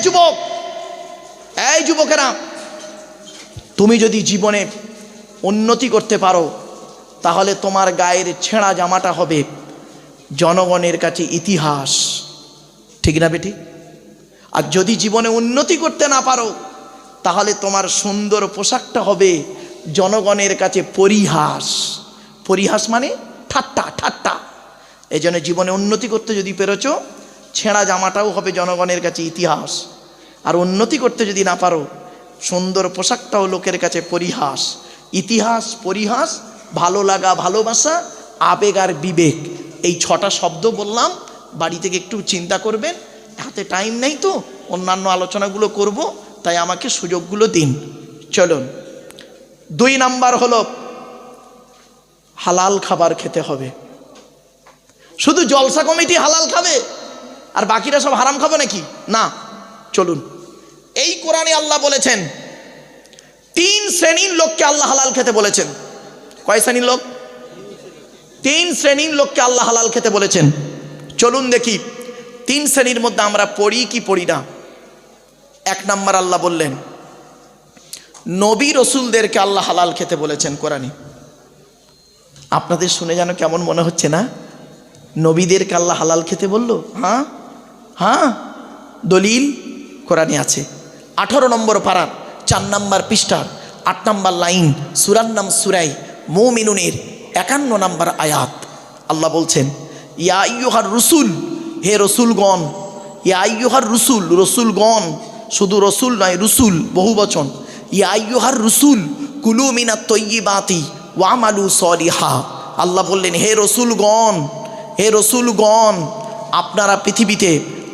যুবক, এই যুবকেরা, তুমি যদি জীবনে উন্নতি করতে পারো তাহলে তোমার গায়ের ছেঁড়া জামাটা হবে জনগণের কাছে ইতিহাস, ঠিক না বেটি? আর যদি জীবনে উন্নতি করতে না পারো তাহলে তোমার সুন্দর পোশাকটা হবে জনগণের কাছে পরিহাস। পরিহাস মানে ঠাট্টা, ঠাট্টা। এই জন্য জীবনে উন্নতি করতে যদি পেরেছো, ছেঁড়া জামাটাও হবে জনগণের কাছে ইতিহাস। আর উন্নতি করতে যদি না পারো, সুন্দর পোশাকটাও লোকের কাছে পরিহাস। ইতিহাস, পরিহাস, ভালো লাগা, ভালোবাসা, আবেগ আর বিবেক, এই 6টা শব্দ বললাম। বাড়ি থেকে একটু চিন্তা করবেন, হাতে টাইম নেই তো, অন্যান্য আলোচনাগুলো করব, তাই আমাকে সুযোগগুলো দিন। চলুন, 2 নাম্বার হলো হালাল খাবার খেতে হবে। শুধু জলসা কমিটি হালাল খাবে আর বাকিরা সব হারাম খাবে নাকি? না, চলুন। এই কোরআনে আল্লাহ বলেছেন 3 শ্রেণীর লোককে আল্লাহ হালাল খেতে বলেছেন। কয় শ্রেণীর লোক? 3 শ্রেণীর লোককে আল্লাহ হালাল খেতে বলেছেন। চলুন দেখি 3 শ্রেণীর মধ্যে আমরা পড়ি কি পড়ি না। 1 নাম্বার আল্লাহ বললেন নবী রসুলদেরকে আল্লাহ হালাল খেতে বলেছেন কোরআনে। আপনাদের শুনে যেন কেমন মনে হচ্ছে না? নবীদেরকে আল্লাহ হালাল খেতে বললো? হ্যাঁ হ্যাঁ, দলিল কোরআনে আছে। 18 নম্বর পারার 4 নম্বর পৃষ্ঠার 8 নম্বর লাইন, সূরার নাম সূরা মুমিনুনের 51 নম্বর আয়াত। আল্লাহ বলছেন ইয়া আইয়ুহার রসুল, হে রসুলগণ। ইয়া আইয়ুহার রসুল, রসুলগণ, শুধু রসুল নয়, রসুল বহু বচন। ইয়া আইয়ুহার রসুল কুলু মিনাত তয়্যিবাতি ওয়ামালু সলিহা। আল্লাহ বললেন হে রসুলগণ, হে রসুলগণ, আপনারা পৃথিবীতে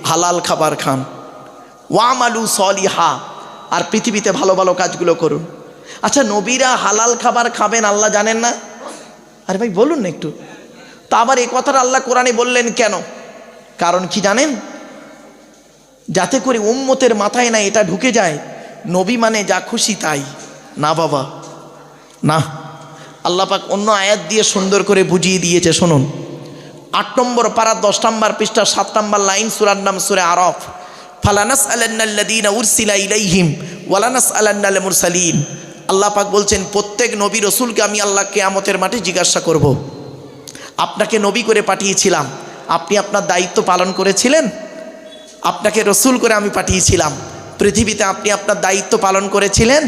হালাল খাবার খান। ওয়ামালু সলিহা, আর পৃথিবীতে ভালো ভালো কাজগুলো করুন। আচ্ছা, নবীরা হালাল খাবার খাবেন আল্লাহ জানেন না? আরে ভাই বলুন না একটু। তা আবার এই কথাটা আল্লাহ কোরআনে বললেন কেন? কারণ কি জানেন? যাতে করে উম্মতের মাথায় না এটা ঢুকে যায় নবী মানে যা খুশি তাই। না বাবা, না। আল্লাহ পাক অন্য আয়াত দিয়ে সুন্দর করে বুঝিয়ে দিয়েছে, শুনুন। 8 নম্বর পারা 10 নম্বর পৃষ্ঠা 7 নম্বর লাইন, সূরার নাম সূরা আরাফ। ফালানাসআলান্নাল্লাযীনা উরসিলা ইলাইহিম ওয়ালানাসআলান্নাল মুরসালিন। আল্লাহ পাক বলছেন প্রত্যেক নবী রসুলকে আমি আল্লাহ কিয়ামতের মাঠে জিজ্ঞাসা করব, আপনাকে নবী করে পাঠিয়েছিলাম, আপনি আপনার দায়িত্ব পালন করেছিলেন? আপনাকে রসুল করে আমি পাঠিয়েছিলাম, পৃথিবীতে আপনি আপনার দায়িত্ব পালন করেছিলেন?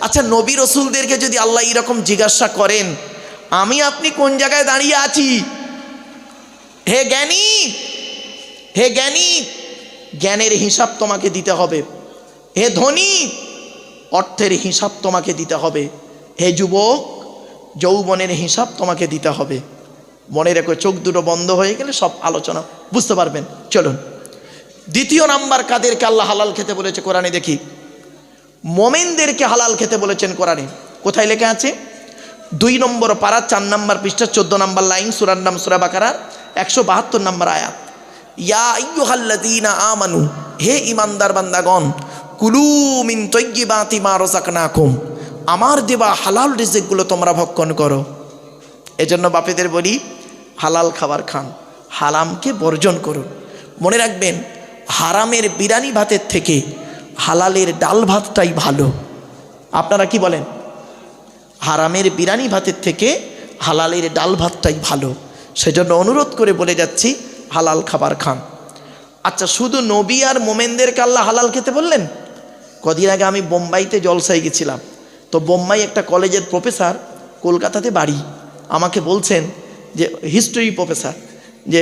আচ্ছা, নবী রসুলদেরকে যদি আল্লাহ এরকম জিজ্ঞাসা করেন, আমি আপনি কোন জায়গায় দাঁড়িয়ে আছি? হে জ্ঞানী, হে জ্ঞানী, জ্ঞানের হিসাব তোমাকে দিতে হবে। হে ধনী, অর্থের হিসাব তোমাকে দিতে হবে। হে যুবক, যৌবনের হিসাব তোমাকে দিতে হবে। মনে রেখো, চোখ দুটো বন্ধ হয়ে গেলে সব আলোচনা বুঝতে পারবেন। চলুন, 2 নাম্বার কাদেরকে আল্লাহ হালাল খেতে বলেছে কোরআনে দেখি। মোমেনদেরকে হালাল খেতে বলেছেন কোরআনে। কোথায় লেখা আছে? 2 নম্বর পারা 4 নম্বর পৃষ্ঠা 14 নম্বর লাইন, সূরার নাম সূরা বাকারার 172 নম্বর আয়াত। ইয়া আইয়ুহাল্লাযীনা আমানু, হে ঈমানদার বান্দাগণ, কুলু মিন তয়্যিবাতি মা রাযাকনাকুম, আমার দেওয়া হালাল রিজিকগুলো তোমরা ভক্ষণ করো। এজন্য বাপেদের বলি হালাল খাবার খান, হারামকে বর্জন করুন। মনে রাখবেন, হারামের বিরিয়ানি ভাতের থেকে হালালের ডাল ভাতটাই ভালো। আপনারা কি বলেন? হারামের বিরিয়ানি ভাতের থেকে হালালের ডাল ভাতটাই ভালো। সেজন্য অনুরোধ করে বলে যাচ্ছি, হালাল খাবার খান। আচ্ছা, শুধু নবী আর মোমেনদেরকে আল্লাহ হালাল খেতে বললেন? কদিন আগে আমি বোম্বাইতে জলসায় গেছিলাম। তো বোম্বাই একটা কলেজের প্রফেসর, কলকাতাতে বাড়ি, আমাকে বলছেন যে হিস্ট্রি প্রফেসর, যে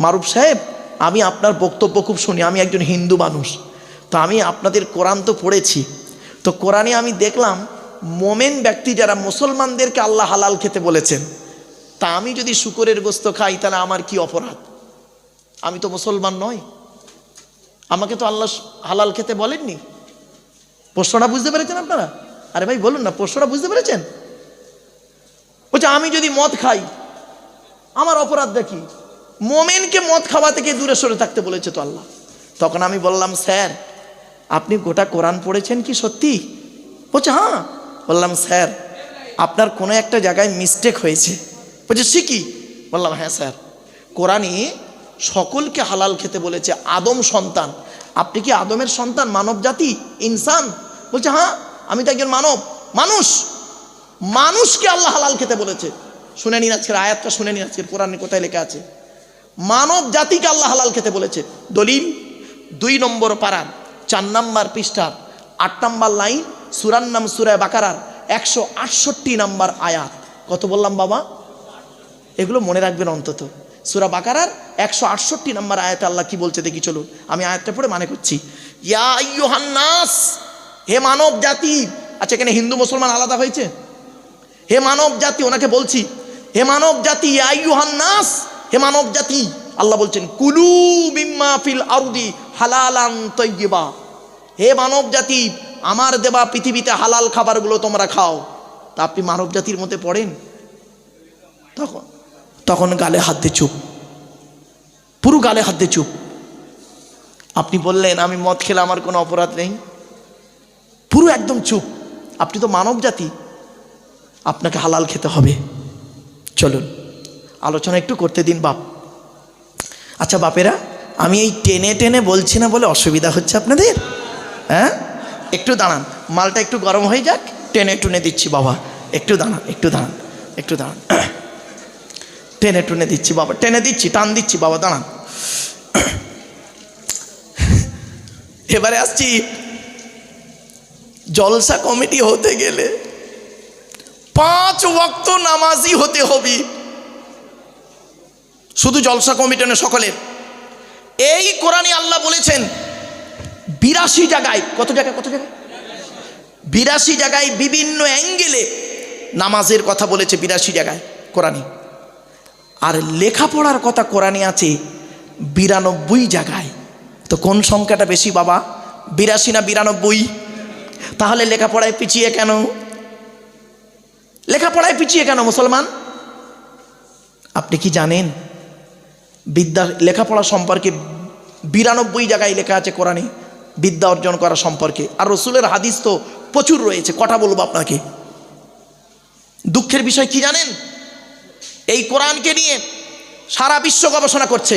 মারুফ সাহেব, আমি আপনার বক্তব্য খুব শুনি, আমি একজন হিন্দু মানুষ, তো আমি আপনাদের কোরআন তো পড়েছি, তো কোরআনে আমি দেখলাম মোমেন ব্যক্তি যারা মুসলমানদেরকে আল্লাহ হালাল খেতে বলেছেন, তা আমি যদি শুকরের গোস্ত খাই তাহলে আমার কি অপরাধ? আমি তো মুসলমান নই, আমাকে তো আল্লাহ হালাল খেতে বলেননি। প্রশ্নটা বুঝতে পেরেছেন আপনারা? আরে ভাই বলুন না, প্রশ্নটা বুঝতে পেরেছেন? বলছে আমি যদি মদ খাই আমার অপরাধটা কি? মোমেনকে মদ খাওয়া থেকে দূরে সরে থাকতে বলেছে তো আল্লাহ। তখন আমি বললাম, স্যার আপনি গোটা কোরআন পড়েছেন কি সত্যি? বলছে হ্যাঁ। বললাম, স্যার আপনার কোনো একটা জায়গায় মিস্টেক হয়েছে। বলছে সে কি? বললাম, হ্যাঁ স্যার, কোরআনে সকলকে হালাল খেতে বলেছে, আদম সন্তান আপনি কি আদমের সন্তান, মানব জাতি, ইনসান? বলছে হ্যাঁ, আমি তো একজন মানব, মানুষ। মানুষকে আল্লাহ হালাল খেতে বলেছে। শুনে নিন আজকের আয়াতটা, শুনে নিন আজকের কোরআনে কোথায় লেখা আছে। মানব জাতিকে আল্লাহ হালাল খেতে বলেছে। দলিল 2 নম্বর পারার 4 নম্বর পৃষ্ঠার 8 নম্বর লাইন, সূরার নাম সূরা বাকারার 168 নম্বর আয়াত। কত বললাম বাবা? এগুলো মনে রাখবেন অন্তত। সূরা বাকারার 168 নম্বর আয়াতে আল্লাহ কি বলছে দেখি চলুন, আমি আয়াতটা পড়ে মানে করছি। ইয়া আইয়ুহান নাস, হে মানব জাতি। আচ্ছা, এখানে হিন্দু মুসলমান আলাদা হয়েছে? হে মানব জাতি, ওনাকে বলছি হে মানব জাতি, ইয়া আইয়ুহান নাস, হে মানব জাতি। আল্লাহ বলছেন কুলু মিম্মা ফিল আরদি হালালান তাইয়্যিবা। হে মানব জাতি, আমার দেওয়া পৃথিবীতে হালাল খাবারগুলো তোমরা খাও। তা আপনি মানব জাতির মধ্যে পড়েন? তখন গালে হাত দিয়ে চুপ, পুরো গালে হাত দিয়ে চুপ। আপনি বললেন আমি মদ খেলে আমার কোনো অপরাধ নেই, পুরো একদম চুপ। আপনি তো মানব জাতি, আপনাকে হালাল খেতে হবে। চলুন আলোচনা একটু করতে দিন বাপ। আচ্ছা বাপেরা, আমি এই টেনে টেনে বলছি না বলে অসুবিধা হচ্ছে আপনাদের? হ্যাঁ, একটু দাঁড়ান, মালটা একটু গরম হয়ে যাক, টেনে টুনে দিচ্ছি বাবা। একটু দাঁড়ান, একটু দাঁড়ান, একটু দাঁড়ান, টেনে টুনে দিচ্ছি বাবা, টেনে দিচ্ছি, টান দিচ্ছি বাবা, দাঁড়ান। এবারে আসছি, জলসা কমিটি হতে গেলে 5 ওয়াক্ত নামাজি হতে হবে। শুধু জলসা কমিটি না, সকলের। এই কোরআনে আল্লাহ বলেছেন 82 জায়গায়, কত জায়গায়? 82 জায়গায় বিভিন্ন অ্যাঙ্গেলে নামাজের কথা বলেছে, 82 জায়গায় কোরআনে। আর লেখাপড়ার কথা কোরআনে আছে 92 জায়গায়। তো কোন সংখ্যাটা বেশি বাবা, 82 না 92? তাহলে লেখাপড়ায় পিছিয়ে কেন? লেখাপড়ায় পিছিয়ে কেন মুসলমান? আপনি কি জানেন লেখাপড়া সম্পর্কে 92 জায়গায় লেখা আছে কোরআনে বিদ্যা অর্জন করা সম্পর্কে। আর রসুলের হাদিস তো প্রচুর রয়েছে, কটা বলবো আপনাকে। দুঃখের বিষয় কি জানেন, এই কোরআনকে নিয়ে সারা বিশ্ব গবেষণা করছে।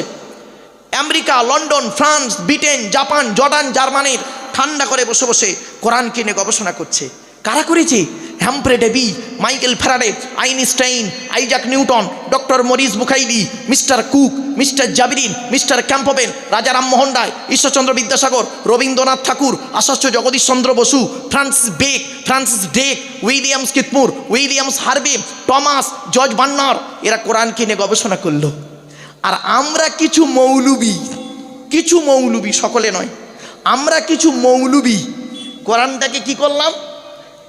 America, London, France, Britain, Japan, Jordan, জার্মানির ঠান্ডা করে বসে বসে কোরআনকে নিয়ে গবেষণা করছে। কারা করেছে? Humphry Davy, Michael Faraday, Einstein, Isaac Newton, doctor Maurice Bucaille, mister Cook, mister জাবিরিন, mister Campbell, Raja Rammohan Roy, Ishwarchandra Vidyasagar, Rabindranath Tagore, Acharya Jagadish Chandra Bose, Francis Drake, William স্কিথমুর, Williams Harvey, Thomas, George Bernard, এরা কোরআনকে নিয়ে গবেষণা করলো। আর আমরা কিছু মৌলবি, সকলে নয়, আমরা কিছু মৌলবি কোরআনটাকে কি করলাম?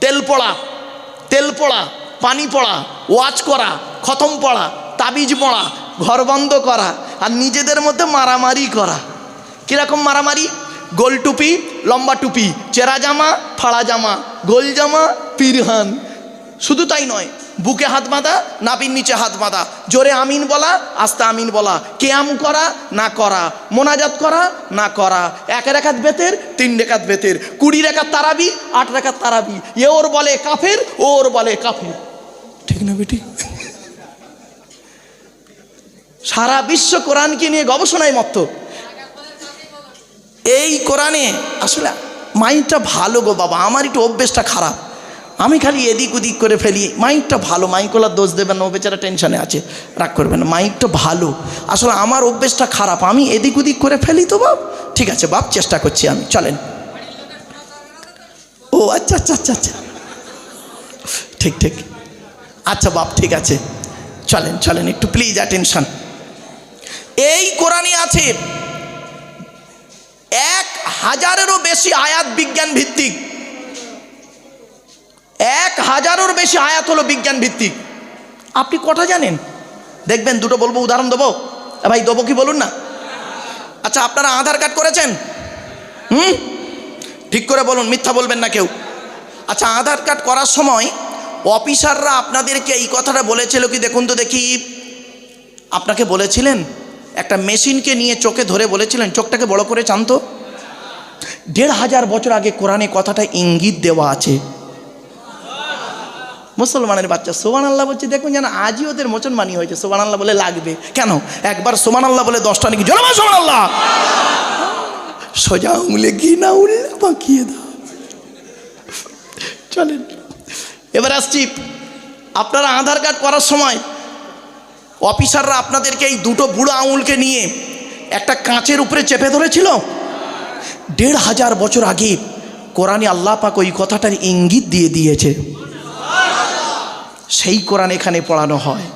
তেল পড়া, পানি পড়া, ওয়াজ করা, খতম পড়া, তাবিজ পড়া, ঘর বন্ধ করা, আর নিজেদের মধ্যে মারামারি করা। কিরকম মারামারি? গোল টুপি, লম্বা টুপি, চেরা জামা, ফাড়া জামা, গোল জামা, পিরহান। শুধু তাই নয়, বুকে হাত বাঁধা, নাভির নিচে হাত বাঁধা, জোরে আমিন বলা, আস্তে আমিন বলা, কেয়াম করা না করা, মোনাজাত করা না করা, 1 রাকাত বেতের, 3 রাকাত বেতের, 20 রাকাত তারাবি, 8 রাকাত তারাবি। ওর বলে কাফের, ওর বলে কাফের। ঠিক না বেটি? সারা বিশ্ব কোরআনকে নিয়ে গবেষণায় মত্ত। এই কোরআনে আসলে মাইন্ডটা ভালো গো বাবা, আমার একটু অভ্যেসটা খারাপ, আমি খালি এদিক ওদিক করে ফেলি। মাইকটা ভালো, মাইকওয়ালার দোষ দেবেন না, ও বেচারা টেনশনে আছে, রাগ করবেন না। মাইকটা ভালো, আসলে আমার অভ্যেসটা খারাপ, আমি এদিক ওদিক করে ফেলি তো বাপ। ঠিক আছে বাপ, চেষ্টা করছি আমি, চলেন। ও আচ্ছা, ঠিক আচ্ছা বাপ, ঠিক আছে, চলেন একটু প্লিজ অ্যাটেনশন। এই কোরআনে আছে 1000-এরও বেশি আয়াত বিজ্ঞান ভিত্তিক। 1000-এরও বেশি আয়াত হলো বিজ্ঞান ভিত্তিক। আপনি কটা জানেন? দেখবেন, দুটো বলবো, উদাহরণ দেবো। ভাই দেবো কি বলুন না? আচ্ছা, আপনারা আধার কার্ড করেছেন? ঠিক করে বলুন, মিথ্যা বলবেন না কেউ। আচ্ছা, আধার কার্ড করার সময় অফিসাররা আপনাদেরকে এই কথাটা বলেছিল কি? দেখুন তো দেখি, আপনাকে বলেছিলেন একটা মেশিনকে নিয়ে চোখে ধরে বলেছিলেন চোখটাকে বড় করে চান তো। 1500 বছর আগে কোরআনে কথাটা ইঙ্গিত দেওয়া আছে। মুসলমানের বাচ্চা সুবহানাল্লাহ বলছে, দেখুন যেন আজই ওদের মুসলমানি হয়েছে। সুবহানাল্লাহ বলে লাগবে কেন? একবার সুবহানাল্লাহ বলে 10টা নাকি জোরে সুবহানাল্লাহ। সোজা আঙুলে ঘি না উঠলে বাঁকিয়ে দাও। চলেন এবার আসছি, আপনারা আধার কার্ড করার সময় অফিসাররা আপনাদেরকে এই দুটো বুড়ো আঙুলকে নিয়ে একটা কাঁচের উপরে চেপে ধরেছিল। ১৫০০ বছর আগে কোরআনে আল্লাহ পাক ওই কথাটার ইঙ্গিত দিয়ে দিয়েছে। সেই কোরআন এখানে পড়ানো হয়,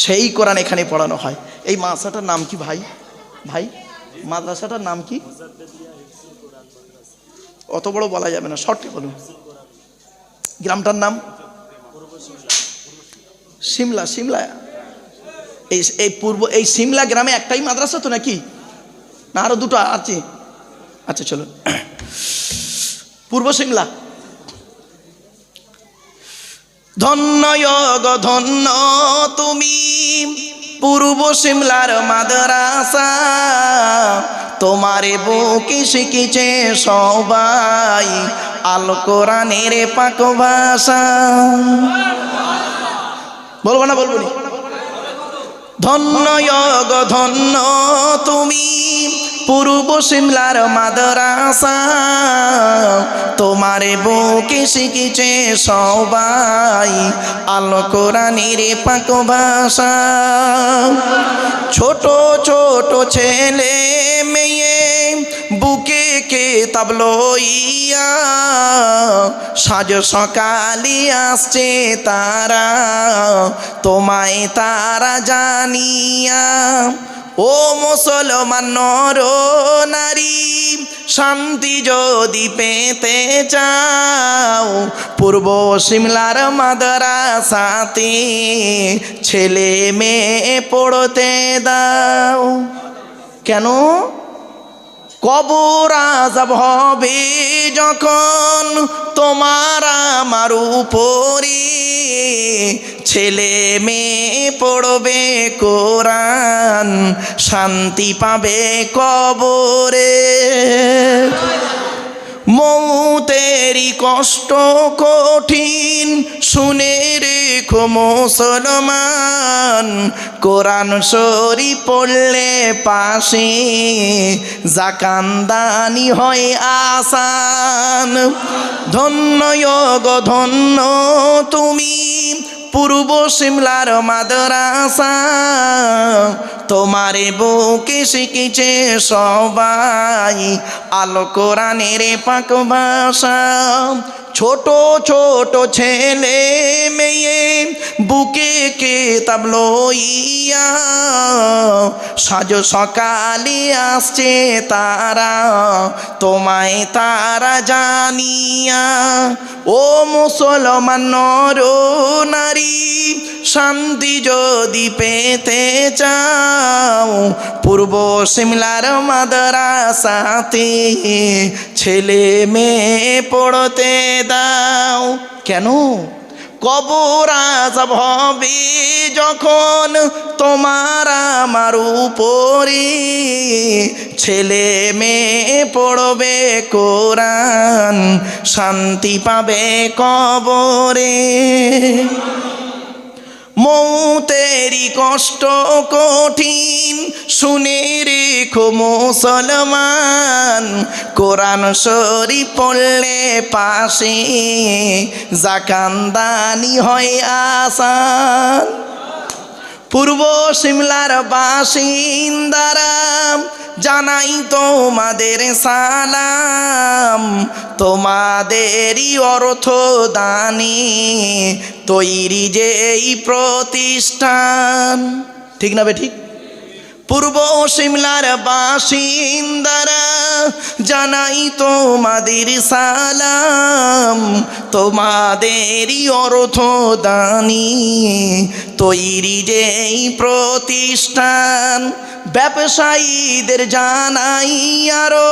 সেই কোরআন এখানে পড়ানো হয়। এই মাদ্রাসাটার নাম কি ভাই? ভাই মাদ্রাসাটার নাম কি? অত বড় বলা যাবে না, শর্টে বলুন। গ্রামটার নাম সিমলা। সিমলা এই পূর্ব এই সিমলা গ্রামে একটাই মাদ্রাসা তো নাকি, না আরো দুটো আছে? আচ্ছা চলুন, পূর্ব সিমলা। ধন্য গো ধন্য তুমি পূর্ব সিমলার মাদ্রাসা, তোমারে বুকে শিখেছে সবাই আল কোরআনের পাক ভাষা। বলবো না? বলবো না? ধন্য গো ধন্য তুমি পূর্ব সিমলার মাদ্রাসা, তোমারে বুকে শিখেছে সবাই আল কোরআনের পাক ভাষা। ছোট ছোট ছেলে মেয়ে বুকে কিতাব লইয়া সাজ সকালে আসছে তারা, তোমায় তারা জানিয়া। ও মুসলমান নর নারী, শান্তি যদি পেতে চাও পূর্ব সিমলার মাদ্রাসাতে ছেলে মেয়ে পড়তে দাও। কেন? কবর আযাব হবে যখন তোমার আমার উপরে, ছেলে মেয়ে পড়বে কোরআন শান্তি পাবে কবরে। মৌতেরি কষ্ট কঠিন শুনে রেখো মুসলমান, কোরআন শরীফ পড়লে পাশে জাকান্দানি হয় আসান। ধন্য গো ধন্য তুমি পূর্ব সিমলার মাদ্রাসা, তোমারে বুকে শিখেছে সবাই আল কোরআনের পাক ভাষা। ছোট ছোট ছেলে মেয়ে বুকে কিতাব লইয়া সাজ সকালে আসছে তারা, তোমায় তারা জানিয়া। ও মুসলমান নর নারী, শান্তি যদি পেতে চাও পূর্ব সিমলার মাদ্রাসাতে ছেলে মেয়ে পড়তে দাও। কেন? কবর আযাব হবে যখন তোমার আমার উপরে, ছেলে মেয়ে পড়বে কোরআন শান্তি পাবে কবরে। মৌতেরি কষ্ট কঠিন শুনে রেখো মুসলমান, কোরআন শরীফ পড়লে পাশে জাকান্দানি হয় আসান। পূর্ব সিমলার বাসিন্দারা জানাই তোমাদের সালাম, তোমাদেরই অর্থ দানে তৈরি যেই প্রতিষ্ঠান। ঠিক না বে ঠিক? পূর্ব সিমলার বাসিন্দারা জানাই তোমাদের সালাম, তোমাদেরই অর্থ দানি তৈরি যেই প্রতিষ্ঠান। ব্যবসায়ীদের জানাই আরো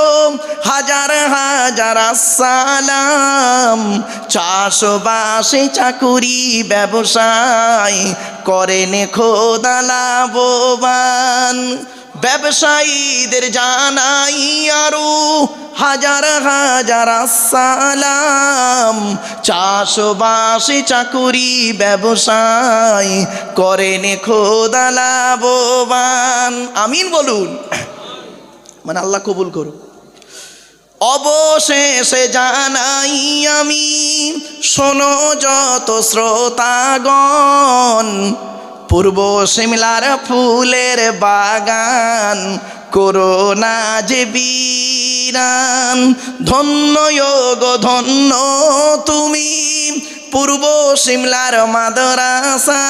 হাজার হাজার আসসালাম, চাষবাসে চাকুরি ব্যবসায় করেন খোদা লাভবান। ব্যবসায়ীদের জানাই আরো হাজার হাজার আসসালাম, চাষবাসে চাকুরি ব্যবসায় করেন খোদা লাভবান। আমিন বলুন, মানে আল্লাহ কবুল করুন। অবশেষে জানাই আমি, শোনো যত শ্রোতাগণ, পূর্ব সিমলার ফুলের বাগান করোনা যে বীরান। ধন্য গো ধন্য তুমি পূর্ব সিমলার মাদ্রাসা,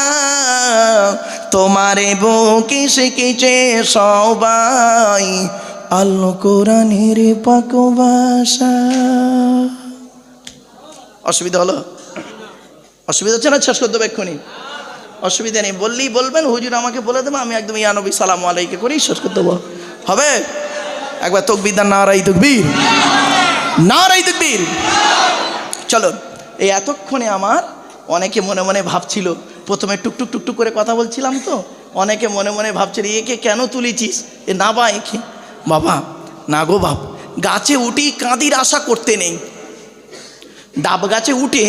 তোমারে বুকে শিখেছে সবাই আল কোরআনের পাক ভাষা। অসুবিধা হলো? অসুবিধা হচ্ছে না? শেষ করে দেবো এক্ষুনি, অসুবিধা নেই। বললেই বলবেন, হুজুর আমাকে বলে দেবো, আমি একদম ইয়া নবী সালাম আলাইকে করেই শেষ করে দেবো। হবে? একবার তকবীর দান, নারাই তকবীর, নারাই তকবীর। চলো, এই এতক্ষণে আমার অনেকে মনে মনে ভাবছিল, প্রথমে টুকটুক টুকটুক করে কথা বলছিলাম তো, অনেকে মনে মনে ভাবছিল একে কেন তুলেছিস, এ না বা একে। বাবা না গো বাপ, গাছে উঠি কাঁদির আশা করতে নেই। ডাব গাছে উঠে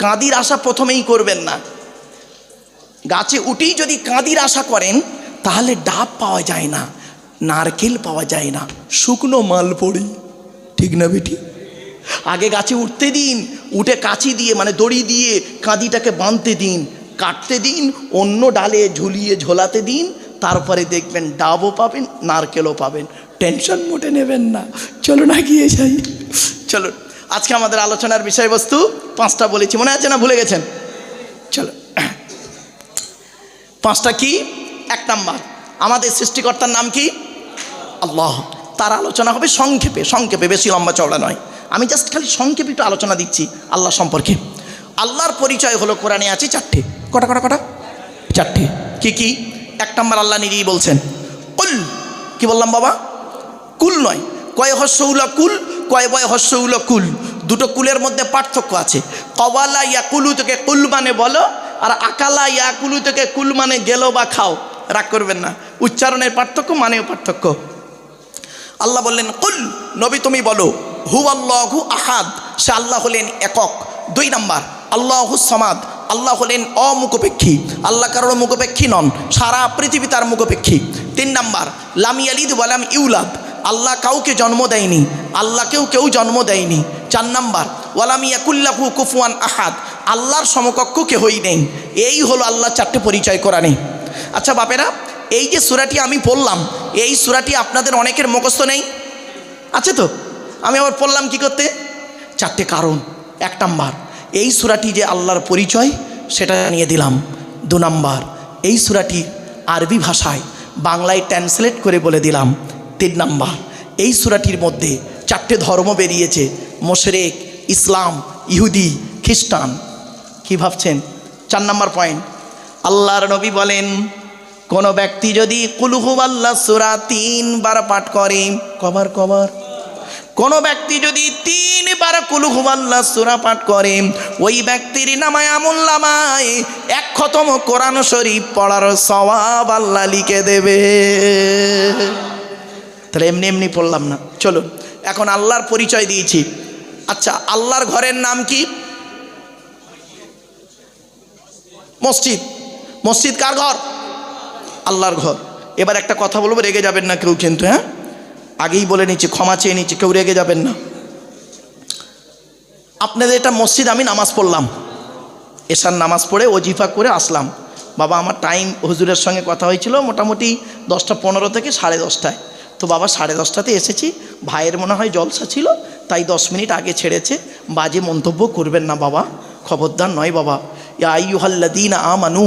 কাঁদির আশা প্রথমেই করবেন না। গাছে উঠেই যদি কাঁদির আশা করেন তাহলে ডাব পাওয়া যায় না, নারকেল পাওয়া যায় না, শুকনো মাল পড়ি। ঠিক না বেটি? আগে গাছে উঠতে দিন, উঠে কাঁচি দিয়ে মানে দড়ি দিয়ে কাঁদিটাকে বাঁধতে দিন, কাটতে দিন, অন্য ডালে ঝুলিয়ে ঝোলাতে দিন, তারপরে দেখবেন ডাবও পাবেন, নারকেলও পাবেন। টেনশন মোটে নেবেন না। চলো না গিয়ে যাই। চলো, আজকে আমাদের আলোচনার বিষয়বস্তু 5টা বলেছি, মনে আছে না? ভুলে গেছেন? চলো, 5টা কি? 1 নাম্বার, আমাদের সৃষ্টিকর্তার নাম কি? আল্লাহ। তার আলোচনা হবে সংক্ষেপে, সংক্ষেপে, বেশি লম্বা চওড়া নয়। আমি জাস্ট খালি সংক্ষেপে একটু আলোচনা দিচ্ছি আল্লাহ সম্পর্কে। আল্লাহর পরিচয় হলো কোরআনে আছে 4টে। কটা কটা কটা? 4টে। কি কি? 1 নাম্বার আল্লাহ নিজেই বলছেন কুল। কি বললাম বাবা? কুল নয়, কয় হস্যউলা কুল, কয় বয় হস্যউলা কুল, দুটো কুলের মধ্যে পার্থক্য আছে। কওয়ালা ইয়াকুলু থেকে কুল মানে বলো, আর আকালা ইয়াকুলু থেকে কুল মানে গেলো বা খাও। রাগ করবেন না, উচ্চারণের পার্থক্য, মানেও পার্থক্য। আল্লাহ বললেন কুল, নবী তুমি বলো, হু আল্লাহু আহাদ, সে আল্লাহ হলেন একক। 2 নাম্বার আল্লাহু সামাদ, আল্লাহ হলেন অমুখপেক্ষী, আল্লাহ কারোর মুখপেক্ষী নন, সারা পৃথিবী তার মুখপেক্ষী। 3 নাম্বার লাম ইয়ালিদ ওয়া লাম ইউলাদ, আল্লাহ কাউকে জন্ম দেয়নি, আল্লাহকেও কেউ জন্ম দেয়নি। 4 নাম্বার ওয়ালাম ইয়াকুল্লাহু কুফুয়ান আহাদ, আল্লাহর সমকক্ষ কেহই নেই। এই হলো আল্লাহ 4টে পরিচয় কোরআনে। আচ্ছা বাপেরা, এই যে সূরাটি আমি পড়লাম, এই সূরাটি আপনাদের অনেকের মুখস্থ নেই, আছে তো? আমি আবার পড়লাম কি করতে? 4টে কারণ। 1 নাম্বার, এই সূরাটি যে আল্লাহর পরিচয় সেটা জানিয়ে দিলাম। 2 নাম্বার, এই সূরাটি আরবি ভাষায় বাংলায় ট্রান্সলেট করে বলে দিলাম। 3 নাম্বার, এই সূরাটির মধ্যে 4টে ধর্ম বেরিয়েছে, মুশরিক, ইসলাম, ইহুদি, খ্রিস্টান। কি ভাবছেন? 4 নাম্বার পয়েন্ট, আল্লাহর নবী বলেন কোনো ব্যক্তি যদি কুল হুয়াল্লাহ সূরা 3 বার পাঠ করে, কবার কবার? কোনো ব্যক্তি যদি 3 বার কুল হুয়াল্লাহ সূরা পাঠ করে, ওই ব্যক্তির নামায় আমুল্লামায় 1 খতম কোরআন শরীফ পড়ার সওয়াব আল্লাহ লিখে দেবে। তাহলে এমনি এমনি পড়লাম না। চলো, এখন আল্লাহর পরিচয় দিয়েছি। আচ্ছা, আল্লাহর ঘরের নাম কি? মসজিদ। মসজিদ কার ঘর? আল্লাহর ঘর। এবার একটা কথা বলবো, রেগে যাবেন না কেউ কিন্তু, হ্যাঁ? আগেই বলে নিচ্ছি, ক্ষমা চেয়ে নিচ্ছি, কেউ রেগে যাবেন না। আপনাদের এটা মসজিদ, আমি নামাজ পড়লাম, এশার নামাজ পড়ে ওজিফা করে আসলাম। বাবা আমার টাইম হুজুরের সঙ্গে কথা হয়েছিল মোটামুটি 10:15 থেকে 10:30টায়। তো বাবা 10:30টাতে এসেছি, ভাইয়ের মনে হয় জলসা ছিল, তাই 10 মিনিট আগে ছেড়েছে। বাজে মন্তব্য করবেন না বাবা, খবরদার নয় বাবা। ইয়া আইয়ুহাল্লাযীনা আমানু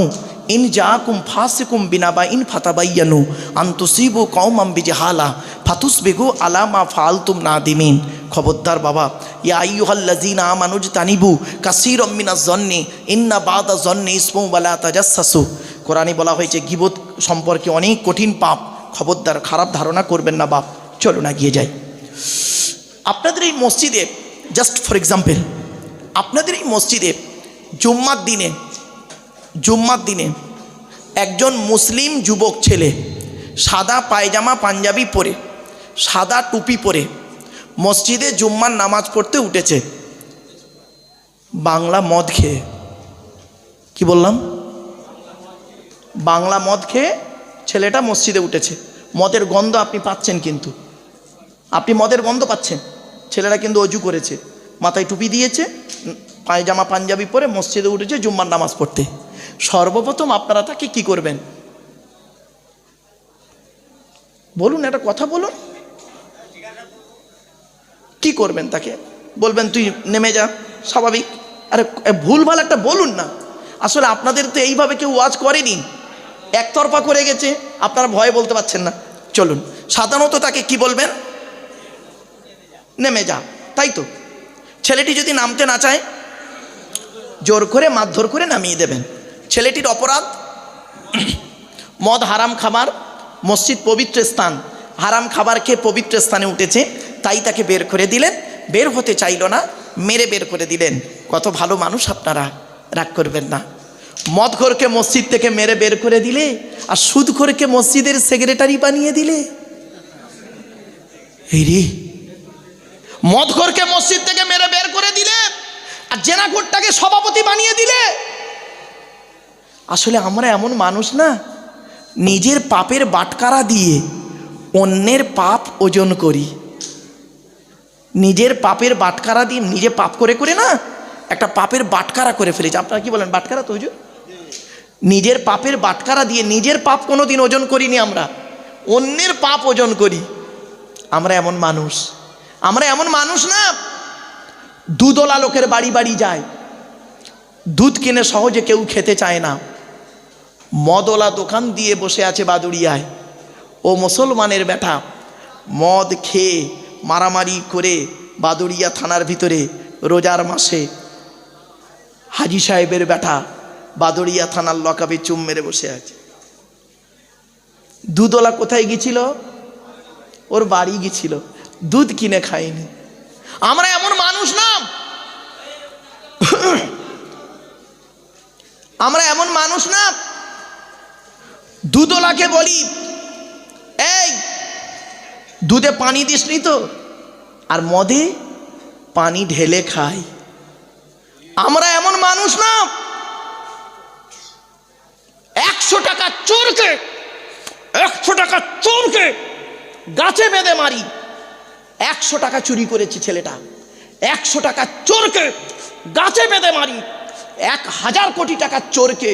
ইন জাআকুম ফাসিকুম বিনাবাইন ফাতাবায়ানু আন তুসিবু কওমান বিজাহালা ফাতুসবিহু আলা মা ফাআলতুম নাদিমিন। খবরদার বাবা, ইয়া আইয়ুহাল্লাযীনা আমানু ইজতানিবু কাসীরাম মিনাজ জন্নি ইন্না বা'দা জন্নি ইসমুন ওয়া লা তাজাসসাসু। কোরআনে বলা হয়েছে গীবত সম্পর্কে অনেক কঠিন পাপ, খবরদার খারাপ ধারণা করবেন না বাপ। চলো না গিয়ে যাই। আপনাদের এই মসজিদে, জাস্ট ফর এক্সাম্পল, আপনাদের এই মসজিদে জুম্মার দিনে একজন মুসলিম যুবক ছেলে সাদা পায়জামা পাঞ্জাবি পরে, সাদা টুপি পরে মসজিদে জুম্মার নামাজ পড়তে উঠেছে, বাংলা মদ খেয়ে। কি বললাম? বাংলা মদ খেয়ে ছেলেটা মসজিদে উঠেছে। মদের গন্ধ আপনি পাচ্ছেন, কিন্তু আপনি মদের গন্ধ পাচ্ছেন, ছেলেরা কিন্তু অজু করেছে, মাথায় টুপি দিয়েছে, পায়জামা পাঞ্জাবি পরে মসজিদে উঠেছে জুম্মার নামাজ পড়তে। সর্বপ্রথম আপনারা তাকে কি করবেন বলুন, একটা কথা বলুন, কি করবেন তাকে? বলবেন তুই নেমে যা, স্বাভাবিক। আরে ভুলভাল একটা বলুন না। আসলে আপনাদের তো এইভাবে কেউ ওয়াজ করেনি, একতরফা করে গেছে, আপনারা ভয়ে বলতে পারছেন না। চলুন, সাধারণত তাকে কি বলবেন? নেমে যা, তাই তো। ছেলেটি যদি নামতে না চায়, জোর করে মারধর করে নামিয়ে দেবেন। ছেলেটির অপরাধ মদ হারাম খাবার, মসজিদ পবিত্র স্থান, হারাম খাবার খেয়ে পবিত্র স্থানে উঠেছে, তাই তাকে বের করে দিলেন। বের হতে চাইল না, মেরে বের করে দিলেন। কত ভালো মানুষ আপনারা, রাগ করবেন না। মদখোরকে মসজিদ থেকে মেরে বের করে দিলে, আর সুদখোরকে মসজিদের সেক্রেটারি বানিয়ে দিলে। এই রে, মদখোরকে মসজিদ থেকে মেরে বের করে দিলে, আর জেনাখোরটাকে সভাপতি বানিয়ে দিলে। আসলে আমরা এমন মানুষ না, নিজের পাপের বাটখারা দিয়ে অন্যের পাপ ওজন করি। নিজের পাপের বাটখারা দিয়ে নিজে পাপ করে করে না একটা পাপের বাটখারা করে ফেলেছি। আপনারা কি বলেন, বাটখারা তো হুজুর? নিজের পাপের বাটখারা দিয়ে নিজের পাপ কোনোদিন ওজন করিনি আমরা, অন্যের পাপ ওজন করি। আমরা এমন মানুষ, আমরা এমন মানুষ না, দুধওয়ালা লোকের বাড়ি বাড়ি যায়, দুধ কিনে সহজে কেউ খেতে চায় না। মদওয়ালা দোকান দিয়ে বসে আছে বাদুড়িয়ায়, ও মুসলমানের বেটা মদ খেয়ে মারামারি করে বাদুড়িয়া থানার ভিতরে রোজার মাসে হাজি সাহেবের বেটা বাদুড়িয়া থানার লকআপে চুম মেরে বসে আছে। দুধওয়ালা কোথায় গেছিল? ওর বাড়ি গেছিল, দুধ কিনে খায়নি। আমরা এমন মানুষ না, আমরা এমন মানুষ না, দুধওয়ালাকে বলি এই দুধে পানি দিসনি তো, আর মদে পানি ঢেলে খায়। আমরা এমন মানুষ না, 100 টাকা চোরকে 100 টাকা চোরকে গাছে বেঁধে মারি। 100 টাকা চুরি করেছে ছেলেটা, 100 টাকা চোরকে গাছে বেঁধে মারি। 1000 কোটি টাকা চোরকে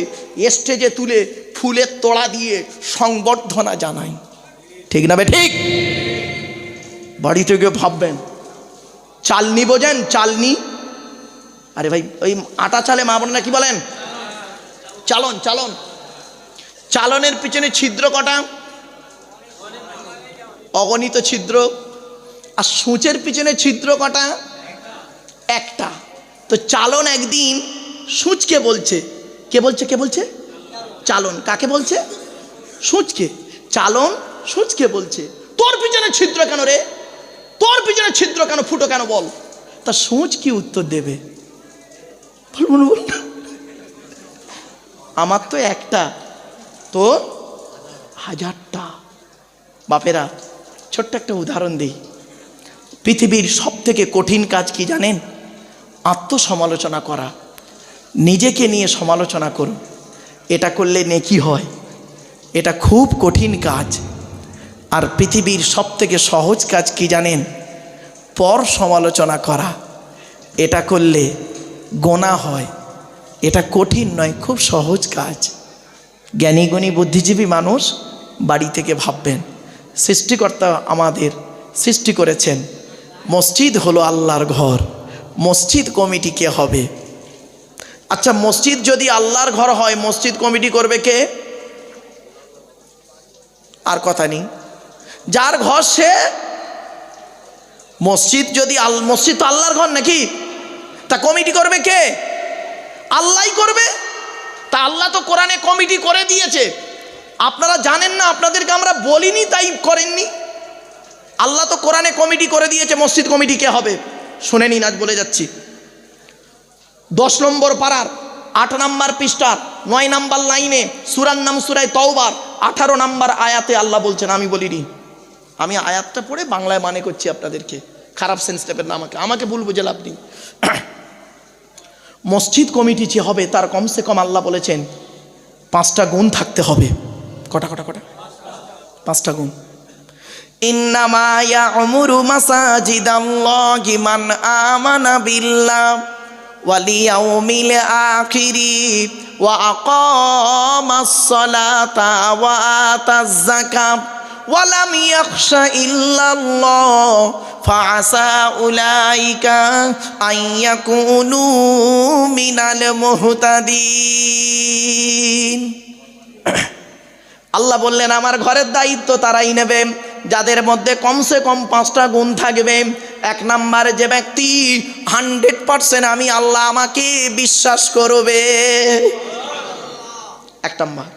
স্টেজে তুলে ফুলের তোড়া দিয়ে সংবর্ধনা জানাই। ঠিক না বে ঠিক? বাড়ি থেকে ভাববেন চালনি বোঝেন? চালনি, আরে ভাই ওই আটা চালে মা বোনেরা কি বলেন? চালন। চালন, চালনের পিছনে ছিদ্র কটা? অগণিত ছিদ্র। আর সূচের পিছনে ছিদ্র কটা? একটা। তো চালন একদিন সূচকে বলছে, কে বলছে? কে বলছে? চালন। কাকে বলছে? সূচকে। চালন সূচকে বলছে, তোর পিছনে ছিদ্র কেন রে? তোর পিছনে ছিদ্র কেন, ফুটো কেন বল? তা সূচ কি উত্তর দেবে? বলুন, আমার তো একটা, তোর 1000টা। বাপেরা, ছোট্ট একটা উদাহরণ দিই। পৃথিবীর সব থেকে কঠিন কাজ কি জানেন? আত্মসমালোচনা করা। নিজেকে নিয়ে সমালোচনা করুন, এটা করলে নেকি হয়। এটা খুব কঠিন কাজ। আর পৃথিবীর সব থেকে সহজ কাজ কি জানেন? পর সমালোচনা করা। এটা করলে গোনাহ হয়। এটা কঠিন নয়, খুব সহজ কাজ। জ্ঞানী গুণী বুদ্ধিজীবী মানুষ বাড়ি থেকে ভাববেন, সৃষ্টিকর্তা আমাদের সৃষ্টি করেছেন, মসজিদ হলো আল্লাহর ঘর, মসজিদ কমিটি কে হবে? আচ্ছা, মসজিদ যদি আল্লাহর ঘর হয়, মসজিদ কমিটি করবে কে? আর কথা নেই, যার ঘর সে। মসজিদ যদি মসজিদ তো আল্লাহর ঘর নাকি? তা কমিটি করবে কে? আল্লাহই করবে। তা আল্লাহ তো কোরআনে কমিটি করে দিয়েছে, আপনারা জানেন না, আপনাদেরকে আমরা বলিনি তাই করেননি। আল্লাহ তো কোরআনে কমিটি করে দিয়েছে, মসজিদ কমিটি কে হবে শুনে নিন, আজ বলে যাচ্ছি। 10 নম্বর পারার 8 নম্বর পৃষ্ঠার 9 নম্বর লাইনে সূরার নাম সূরায়ে তাওবার 18 নম্বর আয়াতে আল্লাহ বলছেন, আমি বলিনি, আমি আয়াতটা পড়ে বাংলায় মানে করছি আপনাদেরকে, খারাপ সেন্স নেবেন না, আমাকে ভুল বুঝে লাভ নেই। মসজিদ কমিটি যে হবে তার কমসে কম আল্লাহ বলেছেন 5টা গুণ থাকতে হবে। কটা? 5টা গুণ। ইন্নামা ইয়া'মুরু মাসাজিদাল্লাহি মান আমানা বিল্লাহ ওয়াল ইয়াউমিল আখিরি ওয়া আকামাস সালাতা ওয়া আতাজ যাকাত ওয়া লাম ইয়াখশা ইল্লাল্লাহ ফাআসা উলাইকা আন ইয়াকুনু মিনাল মুহতাদিন। আল্লাহ বললেন আমার ঘরের দায়িত্ব তারাই নেবে যাদের মধ্যে কমসে কম 5টা গুণ থাকবে। 1 নাম্বার, যে ব্যক্তি 100% আমি আল্লাহ আমাকে বিশ্বাস করবে, 1 নাম্বার।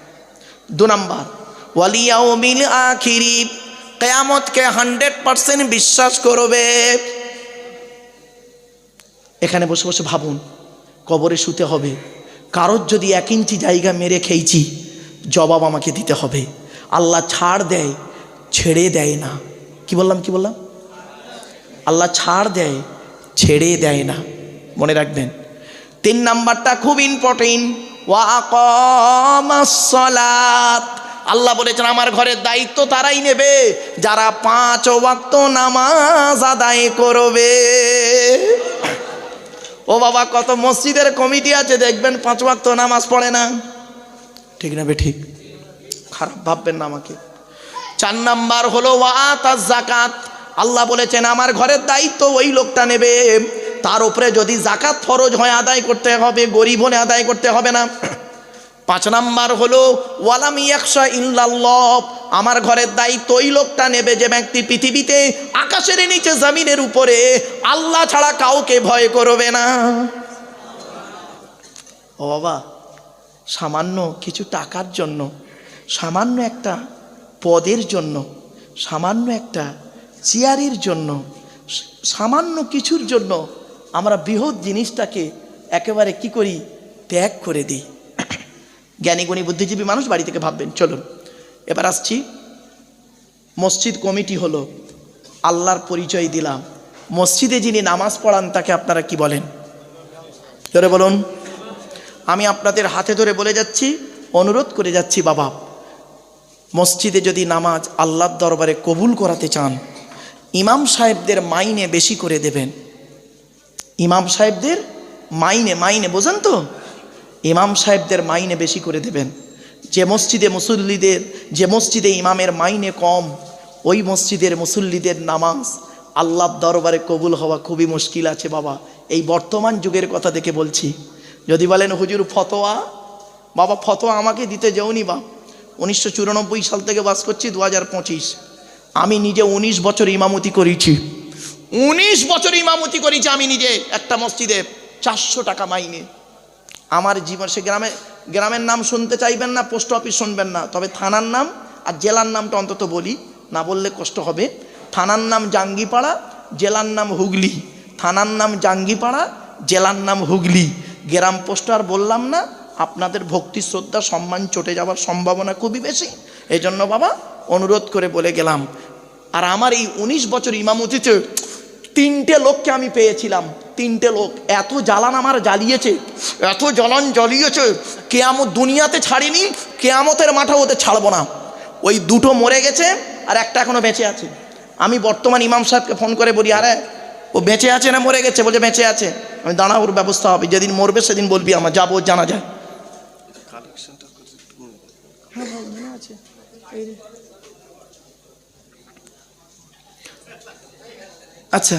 2 নাম্বার, ওয়াল ইয়াউমিল আখিরি, কিয়ামতকে 100% বিশ্বাস করবে। এখানে বসে বসে ভাবুন, কবরে শুতে হবে, কারোর যদি 1 ইঞ্চি জায়গা মেরে খেয়েছি জবাব আমাকে দিতে হবে। আল্লাহ ছাড় দেয়, ছেড়ে দেয় না। কি বললাম? আল্লাহ ছাড় দেয়, ছেড়ে দেয় না, মনে রাখবেন। 3 নাম্বারটা খুব ইম্পর্টেন্ট, ওয়া আকামাস সালাত। আল্লাহ বলেছেন আমার ঘরের দায়িত্ব তারাই নেবে যারা 5 ওয়াক্ত নামাজ আদায় করবে। ও বাবা, কত মসজিদের কমিটি আছে দেখবেন 5 ওয়াক্ত নামাজ পড়ে না, ঠিক না? ঠিক, খারাপ ভাববেন না আমাকে। 4 নাম্বার হলো ওয়া আতাজ যাকাত। আল্লাহ বলেছেন আমার ঘরের দায়িত্ব ওই লোকটা নেবে তার উপরে যদি যাকাত ফরজ হয় আদায় করতে হবে, গরিব হলে আদায় করতে হবে না। 5 নাম্বার হলো ওয়ালাম ইয়াখশা ইল্লাল্লাহ। আমার ঘরের দায়িত্ব ওই লোকটা নেবে যে ব্যক্তি পৃথিবীতে আকাশের নিচে জমিনের উপরে আল্লাহ ছাড়া কাউকে ভয় করবে না। ও বাবা, সামান্য কিছু টাকার জন্য, সামান্য একটা পদের জন্য, সামান্য একটা চেয়ারের জন্য, সামান্য কিছুর জন্য আমরা বৃহৎ জিনিসটাকে একেবারে কি করি? ত্যাগ করে দিই। জ্ঞানীগুণী বুদ্ধিজীবী মানুষ বাড়ি থেকে ভাববেন। চলুন এবার আসছি, মসজিদ কমিটি হলো আল্লাহর পরিচয় দিলাম। মসজিদে যিনি নামাজ পড়ান তাকে আপনারা কি বলেন? জোরে বলুন। আমি আপনাদের হাতে ধরে বলে যাচ্ছি, অনুরোধ করে যাচ্ছি, বাবা মসজিদে যদি নামাজ আল্লাহর দরবারে কবুল করাতে চান ইমাম সাহেবদের মাইনে বেশি করে দেবেন। ইমাম সাহেবদের মাইনে বোঝেন তো? ইমাম সাহেবদের মাইনে বেশি করে দেবেন। যে মসজিদে ইমামের মাইনে কম ওই মসজিদের মুসল্লিদের নামাজ আল্লাহর দরবারে কবুল হওয়া খুবই মুশকিল আছে বাবা। এই বর্তমান যুগের কথা দেখে বলছি। যদি বলেন হুজুর ফতোয়া, বাবা ফতোয়া আমাকে দিতে যাওনি বাপ। 1994 সাল থেকে বাস করছি 2025। আমি নিজে 19 বছর ইমামতি করেছি। 19 বছর ইমামতি করেছি আমি নিজে একটা মসজিদে, 400 টাকা মাইনে। আমার জীবন, সে গ্রামের নাম শুনতে চাইবেন না, পোস্ট অফিস শুনবেন না, তবে থানার নাম আর জেলার নামটা অন্তত বলি, না বললে কষ্ট হবে। থানার নাম জাঙ্গিপাড়া, জেলার নাম হুগলি। থানার নাম জাঙ্গিপাড়া, জেলার নাম হুগলি। গ্রাম পোস্ট আর বললাম না, আপনাদের ভক্তি শ্রদ্ধা সম্মান চটে যাওয়ার সম্ভাবনা খুবই বেশি। এই জন্য বাবা অনুরোধ করে বলে গেলাম। আর আমার এই 19 বছর ইমামতিতে 3টে লোককে আমি পেয়েছিলাম। 3টে লোক এত জ্বালান আমার জ্বালিয়েছে, এত জ্বালান জ্বালিয়েছে, কেয়ামত দুনিয়াতে ছাড়িনি, কেয়ামতের মাঠে ওদের ছাড়বো না। ওই 2টো মরে গেছে আর একটা এখনো বেঁচে আছে। আমি বর্তমান ইমাম সাহেবকে ফোন করে বলি, আরে ও বেঁচে আছে না মরে গেছে? বলছে বেঁচে আছে। আমি দাঁড়া, ওর ব্যবস্থা হবে, যেদিন মরবে সেদিন বলবি, আমার যাবো, জানা যায়। আচ্ছা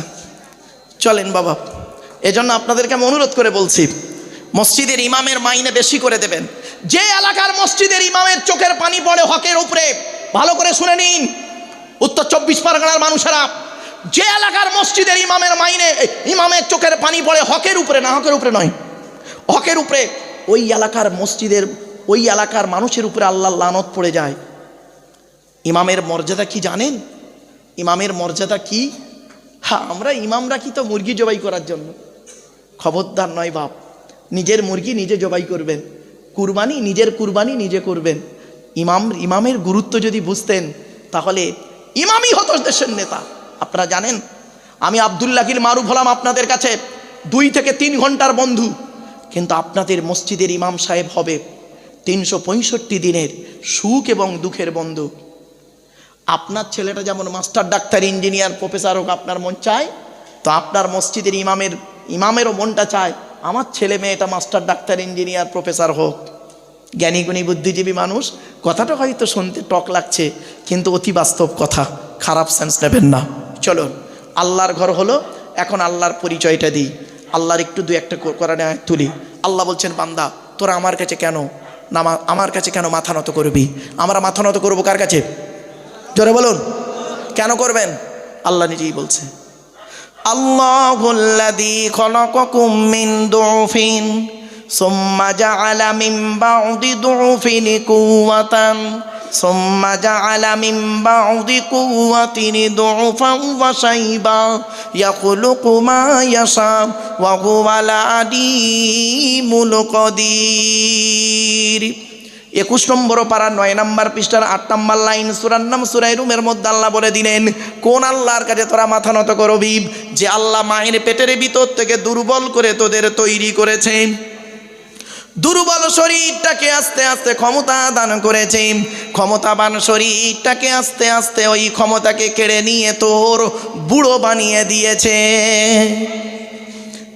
চলেন বাবা, এজন্য আপনাদেরকে আমি অনুরোধ করে বলছি, মসজিদের ইমামের মাইনে বেশি করে দেবেন। যে এলাকার মসজিদের ইমামের চোখের পানি পড়ে হকের উপরে, ভালো করে শুনে নিন উত্তর 24 পরগনার মানুষেরা, যে এলাকার মসজিদের ইমামের মাইনে, ইমামের চোখের পানি পড়ে হকের উপরে, না হকের উপরে নয়, হকের উপরে, ওই এলাকার মসজিদের, ওই এলাকার মানুষের উপরে আল্লাহর লানত পড়ে যায়। ইমামের মর্যাদা কি জানেন? ইমামের মর্যাদা কি? হ্যাঁ, আমরা ইমামরা কি তো মুরগি জবাই করার জন্য? খবরদার নয় বাপ, নিজের মুরগি নিজে জবাই করবেন, কুরবানি নিজের কুরবানি নিজে করবেন। ইমামের গুরুত্ব যদি বুঝতেন তাহলে ইমামই হতো দেশের নেতা। আপনারা জানেন আমি আব্দুল্লাহিল মারুফ হলাম আপনাদের কাছে 2 থেকে 3 ঘন্টার বন্ধু, কিন্তু আপনাদের মসজিদের ইমাম সাহেব হবে 365 দিনের সুখ এবং দুঃখের বন্ধু। আপনার ছেলেটা যেমন মাস্টার, ডাক্তার, ইঞ্জিনিয়ার, প্রফেসর হোক আপনার মন চায়, তো আপনার মসজিদের ইমামেরও মনটা চায় আমার ছেলে মেয়েটা মাস্টার, ডাক্তার, ইঞ্জিনিয়ার, প্রফেসর হোক। জ্ঞানী গুণী বুদ্ধিজীবী মানুষ, কথাটা হয়তো শুনতে টক লাগছে, কিন্তু অতি বাস্তব কথা, খারাপ সেন্স নেবেন না। চলুন, আল্লাহর ঘর হলো, এখন আল্লাহর পরিচয়টা দিই, আল্লাহর একটু দু একটা কোরআনে আয়াত তুলি। আল্লাহ বলছেন, বান্দা তোরা আমার কাছে কেন মাথা নত করবি? আমরা মাথা নত করবো কার কাছে? জোরে বলুন, কেন করবেন? আল্লাহ নিজেই বলছে, আল্লাহুল্লাযী খলাকাকুম মিন দুফিন সুম্মা জাআলা মিন বা'দি দুফিন কুওয়াতান সুম্মা জাআলা মিন বা'দি কুওয়াতিন দুফান ওয়া শাইবা ইয়াখলুকু মা ইয়াশা ওয়া হুয়াল আলীমুল কাদির। 21 নম্বর পারা 9 নম্বর পৃষ্ঠার 8 নম্বর লাইন, সূরার নাম সূরা রুমের মধ্যে আল্লাহ বলে দিলেন, কোন আল্লাহর কাছে তোরা মাথা নত করবি? যে আল্লাহ মায়ের পেটের ভিতর থেকে দুর্বল করে তোদের তৈরি করেছেন, দুর্বল শরীরটাকে আস্তে আস্তে ক্ষমতা দান করেছে, ক্ষমতাবান শরীরটাকে আস্তে আস্তে ওই ক্ষমতাকে কেড়ে নিয়ে তোর বুড়ো বানিয়ে দিয়েছে।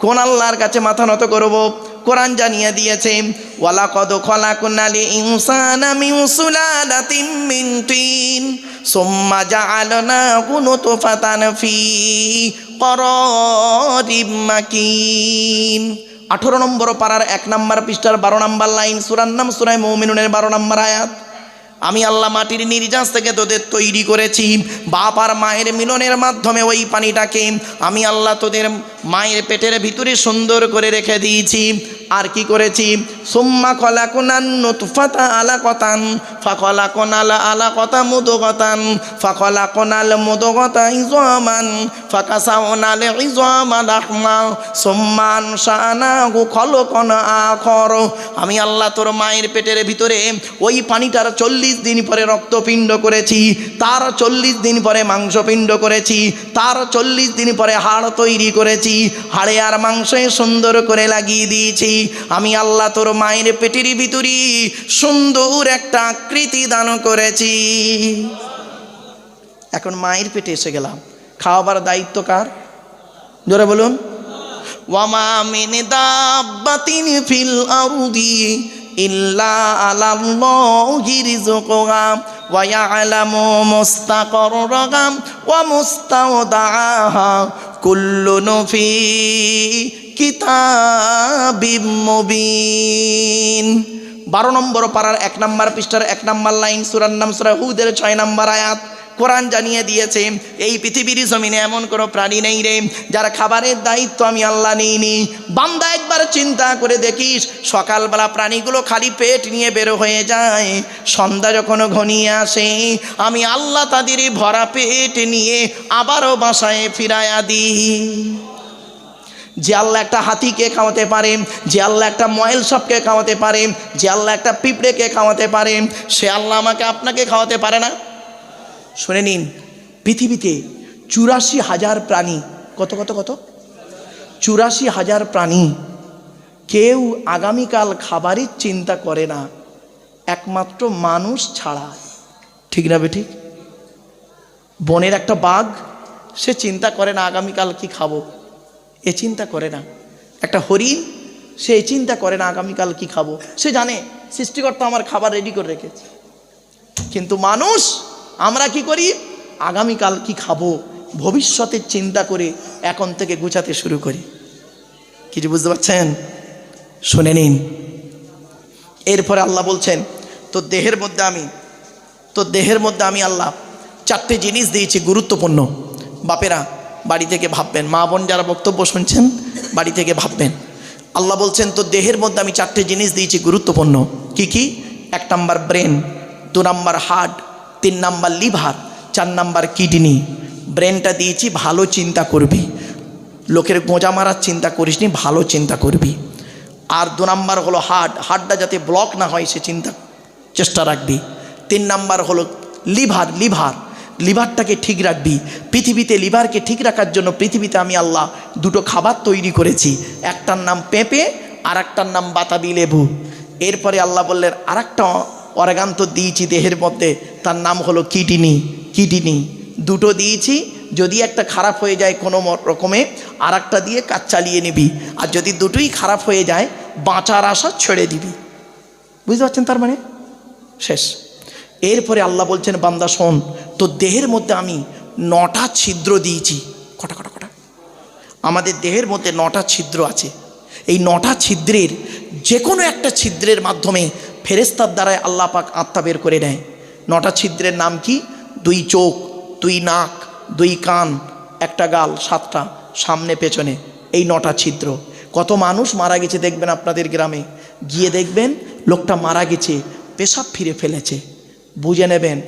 কোন আল্লাহর কাছে মাথা নত করব? কোরআন জানিয়ে দিয়েছে, ওয়ালাকাদ খলাকনাল ইনসানা মিন সুলালাতিন মিন তিন সুম্মা জাআলনাহু নুতফাতান ফি করারিম মাকিন। 18 নম্বর পারার 1 নম্বর পৃষ্ঠার 12 নম্বর লাইন, সূরার নাম সূরা মুমিনুনের 12 নম্বর আয়াত। আমি আল্লাহ মাটির নির্যাস থেকে তোদের তৈরি করেছি, বাপ আর মায়ের মিলনের মাধ্যমে ওই পানিটাকে আমি আল্লাহ তোদের মায়ের পেটের ভিতরে সুন্দর করে রেখে দিয়েছি। আর কি করেছি? সুম্মা খলাকনান নুতফাতা আলাকাতান ফাখলাকনাল আলাকাতা মুদগাতান ফাখলাকনাল মুদগাতা ইযামান ফাকাসাওনাল ইযামা লাহমা সুম্মা আনশানাহু খলকান আখর। আমি আল্লাহ তোর মায়ের পেটের ভিতরে ওই পানিটার 40 দিন পরে রক্তপিণ্ড করেছি, তার 40 দিন পরে মাংসপিণ্ড করেছি, তার 40 দিন পরে হাড় তৈরি করেছি, হাড়ে আর মাংসে সুন্দর করে লাগিয়ে দিয়েছি। আমি আল্লাহ তোর মায়ের পেটের ভিতরে সুন্দর একটা আকৃতি দান করেছি। এখন মায়ের পেটে এসে গেলাম, খাওয়াবার দায়িত্ব কার? জোরে বলুন, ওয়ামা মিন দাব্বাতিন ফিল আরদি ইল্লা আলাল্লাহি রিজকুহা ওয়া ইয়ালামু মুস্তাকররাহা ওয়া মুস্তাওদাআহা কুল্লুন ফি কিতাবিম মুবিন। 12 নম্বর পারার 1 নম্বর পৃষ্ঠার 1 নম্বর লাইন, সূরার নাম সূরা হুদের 6 নম্বর আয়াত। কোরআন জানিয়ে দিয়েছে, এই পৃথিবীর জমিনে এমন কোনো প্রাণী নেই রে যার খাবারের দায়িত্ব আমি আল্লাহ নিইনি। বান্দা একবার চিন্তা করে দেখিস, সকালবেলা প্রাণীগুলো খালি পেট নিয়ে বের হয়ে যায়, সন্ধ্যা যখন ঘনিয়ে আসে আমি আল্লাহ তাদের ভরা পেট নিয়ে আবারও বাসায় ফিরায়া দিই। যে আল্লাহ একটা হাতিকে খাওয়াতে পারে, যে আল্লাহ একটা ময়েল সাপকে খাওয়াতে পারে, যে আল্লাহ একটা পিঁপড়েকে খাওয়াতে পারে, সে আল্লাহ আমাকে আপনাকে খাওয়াতে পারে না? শুনে নিন, পৃথিবীতে 84,000 প্রাণী, কত 84,000 প্রাণী, কেউ আগামীকাল খাবারের চিন্তা করে না, একমাত্র মানুষ ছাড়া। ঠিক না বেঠিক? বনের একটা বাঘ, সে চিন্তা করে না আগামীকাল কি খাবো, এ চিন্তা করে না। একটা হরিণ, সে চিন্তা করে না আগামীকাল কি খাবো, সে জানে সৃষ্টিকর্তা আমার খাবার রেডি করে রেখেছে। কিন্তু মানুষ, আমরা কি করি? আগামীকাল কি খাবো ভবিষ্যতের চিন্তা করে এখন থেকে গুছাতে শুরু করি। কিছু বুঝতে পারছেন? শুনে নিন, এরপরে আল্লাহ বলছেন, তো দেহের মধ্যে আমি আল্লাহ 4টে জিনিস দিয়েছি গুরুত্বপূর্ণ। বাপেরা বাড়ি থেকে ভাববেন, মা বোন যারা বক্তব্য শুনছেন বাড়ি থেকে ভাববেন। আল্লাহ বলছেন, তো দেহের মধ্যে আমি 4টে জিনিস দিয়েছি গুরুত্বপূর্ণ। কি কি? 1 নম্বর ব্রেন, 2 নম্বর হার্ট, 3 নম্বর লিভার, 4 নম্বর কিডনি। ব্রেনটা দিয়েছি ভালো চিন্তা করবি, লোকের গোঁজা মারার চিন্তা করিস নি, ভালো চিন্তা করবি। আর 2 নম্বর হলো হার্টটা যাতে ব্লক না হয় সে চিন্তা চেষ্টা রাখবি। 3 নম্বর হলো লিভারটাকে ঠিক রাখবি। পৃথিবীতে লিভারকে ঠিক রাখার জন্য পৃথিবীতে আমি আল্লাহ 2টো খাবার তৈরি করেছি, একটার নাম পেঁপে আর একটার নাম বাতাবি লেবু। এরপরে আল্লাহ বললেন, আরেকটা অর্গান তো দিয়েছি দেহের মধ্যে, তার নাম হলো কিডনি। কিডনি দুটো দিয়েছি, যদি একটা খারাপ হয়ে যায় কোনো রকমে আর একটা দিয়ে কাজ চালিয়ে নিবি, আর যদি দুটোই খারাপ হয়ে যায় বাঁচার আশা ছেড়ে দিবি। বুঝতে পারছেন? তার মানে শেষ। এরপরে আল্লাহ বলছেন, বান্দা শোন, তো দেহের মধ্যে আমি 9টা ছিদ্র দিয়েছি। কটা কটা কটা? আমাদের দেহের মধ্যে 9টা ছিদ্র আছে। এই 9টা ছিদ্রের যে কোনো একটা ছিদ্রের মাধ্যমে ফেরেশতার দ্বারায় আল্লাহ পাক আত্মা বের করে নেয়। 9টা ছিদ্রের নাম কি? 2 চোখ, 2 নাক, 2 কান, 1টা গাল, 7টা সামনে পেছনে, এই 9টা ছিদ্র। কত মানুষ মারা গেছে দেখবেন আপনাদের গ্রামে, গিয়ে দেখবেন লোকটা মারা গেছে, পেশাব ফিরে ফেলেছে, বুঝে নেবেন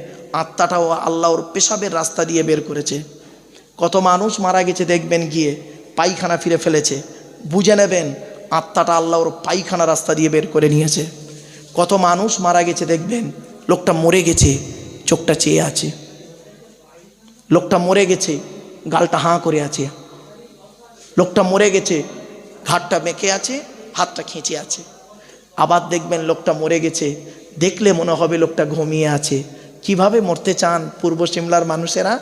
আত্মাটাও আল্লাহ ওর পেশাবের রাস্তা দিয়ে বের করেছে। কত মানুষ মারা গেছে দেখবেন গিয়ে পায়খানা ফিরে ফেলেছে, বুঝে নেবেন আত্মাটা আল্লাহ ওর পায়খানা রাস্তা দিয়ে বের করে নিয়েছে। কত মানুষ মারা গেছে দেখবেন লোকটা মরে গেছে, চোখটা চেয়ে আছে, লোকটা মরে গেছে, গালটা হাঁ করে আছে, লোকটা মরে গেছে, ঘাটটা বেঁকে আছে, হাতটা খেঁচে আছে। আবার দেখবেন লোকটা মরে গেছে, দেখলে মনে হবে লোকটা ঘুমিয়ে আছে। কিভাবে মরতে চান পূর্ব সিমলার মানুষেরা?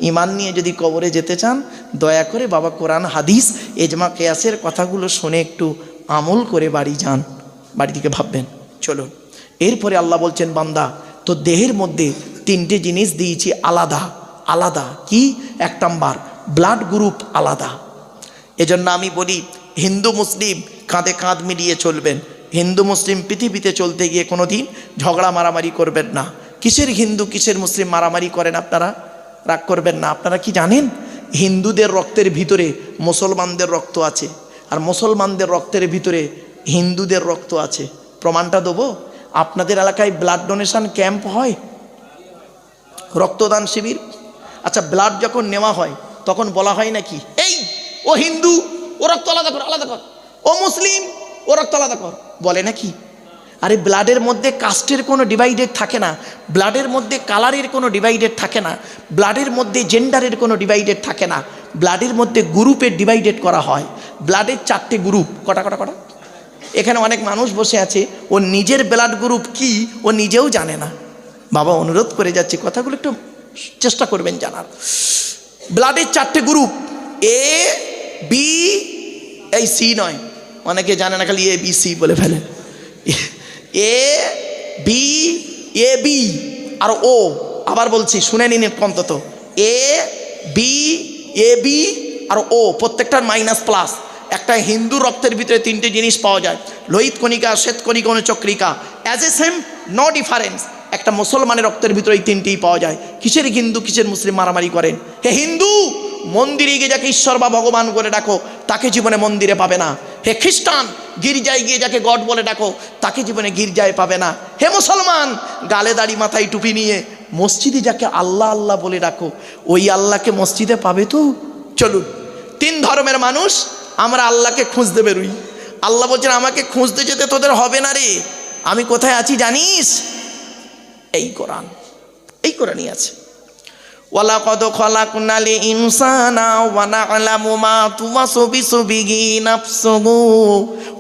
ইমান নিয়ে যদি কবরে যেতে চান, দয়া করে বাবা কোরআন হাদিস এজমা কেয়াসের কথাগুলো শুনে একটু আমল করে বাড়ি যান, বাড়ি থেকে ভাববেন। চলুন, এরপরে আল্লাহ বলছেন, বান্দা তো দেহের মধ্যে 3টে জিনিস দিয়েছি আলাদা আলাদা। কি? 1 নাম্বার ব্লাড গ্রুপ আলাদা। এজন্য আমি বলি হিন্দু মুসলিম কাঁধে কাঁধ মিলিয়ে চলবেন। হিন্দু মুসলিম পৃথিবীতে চলতে গিয়ে কোনো দিন ঝগড়া মারামারি করবেন না। কিসের হিন্দু কিসের মুসলিম মারামারি করেন আপনারা? রাগ করবেন না। আপনারা কি জানেন হিন্দুদের রক্তের ভিতরে মুসলমানদের রক্ত আছে, আর মুসলমানদের রক্তের ভিতরে হিন্দুদের রক্ত আছে? প্রমাণটা দেবো। আপনাদের এলাকায় ব্লাড ডোনেশন ক্যাম্প হয়, রক্তদান শিবির। আচ্ছা, ব্লাড যখন নেওয়া হয় তখন বলা হয় নাকি, এই ও হিন্দু ও রক্ত আলাদা কর, আলাদা কর, ও মুসলিম ও রক্ত আলাদা কর, বলে নাকি? আরে ব্লাডের মধ্যে কাস্টের কোনো ডিভাইডেড থাকে না, ব্লাডের মধ্যে কালারের কোনো ডিভাইডেড থাকে না, ব্লাডের মধ্যে জেন্ডারের কোনো ডিভাইডেড থাকে না, ব্লাডের মধ্যে গ্রুপের ডিভাইডেড করা হয়। ব্লাডের 4টে গ্রুপ। কটা কটা কটা? এখানে অনেক মানুষ বসে আছে, ও নিজের ব্লাড গ্রুপ কি ও নিজেও জানে না। বাবা অনুরোধ করে যাচ্ছি, কথাগুলো একটু চেষ্টা করবেন জানার। ব্লাডের 4টে গ্রুপ, এ বি, এই সি নয়, অনেকে জানে না, খালি এ বি সি বলে ফেলে। এ বি, এ বি আর ও। আবার বলছি, শুনে নিন অন্তত, এ বি, এ বি আর ও, প্রত্যেকটার মাইনাস প্লাস। একটা হিন্দু রক্তের ভিতরে 3টে জিনিস পাওয়া যায়, লোহিত কণিকা, শ্বেত কণিকা, অনুচক্রিকা, as a same no difference. একটা মুসলমানের রক্তের ভিতরে এই 3টেই পাওয়া যায়। কিসের হিন্দু কিসের মুসলিম মারামারি করেন? হে হিন্দু, মন্দিরে গিয়ে যাকে ঈশ্বর বা ভগবান বলে ডাকো তাকে জীবনে মন্দিরে পাবে না। হে খ্রিস্টান, গির্জায় গিয়ে যাকে গড বলে ডাকো তাকে জীবনে গির্জায় পাবে না। হে মুসলমান, গালে দাড়ি মাথায় টুপি নিয়ে মসজিদে যাকে আল্লাহ আল্লাহ বলে ডাকো ওই আল্লাহকে মসজিদে পাবে তো? চলুন, 3 ধর্মের মানুষ আমরা আল্লাহকে খুঁজতে বেরোই। আল্লাহ বলছেন, আমাকে খুঁজতে যেতে তোদের হবে না রে, আমি কোথায় আছি জানিস? এই কোরআন, এই কোরআনই আছে। ওয়ালাকাদ খালাকনাল ইনসানা ওয়া না'লামু মা তুওয়াসবিসু বিহি নাফসুহু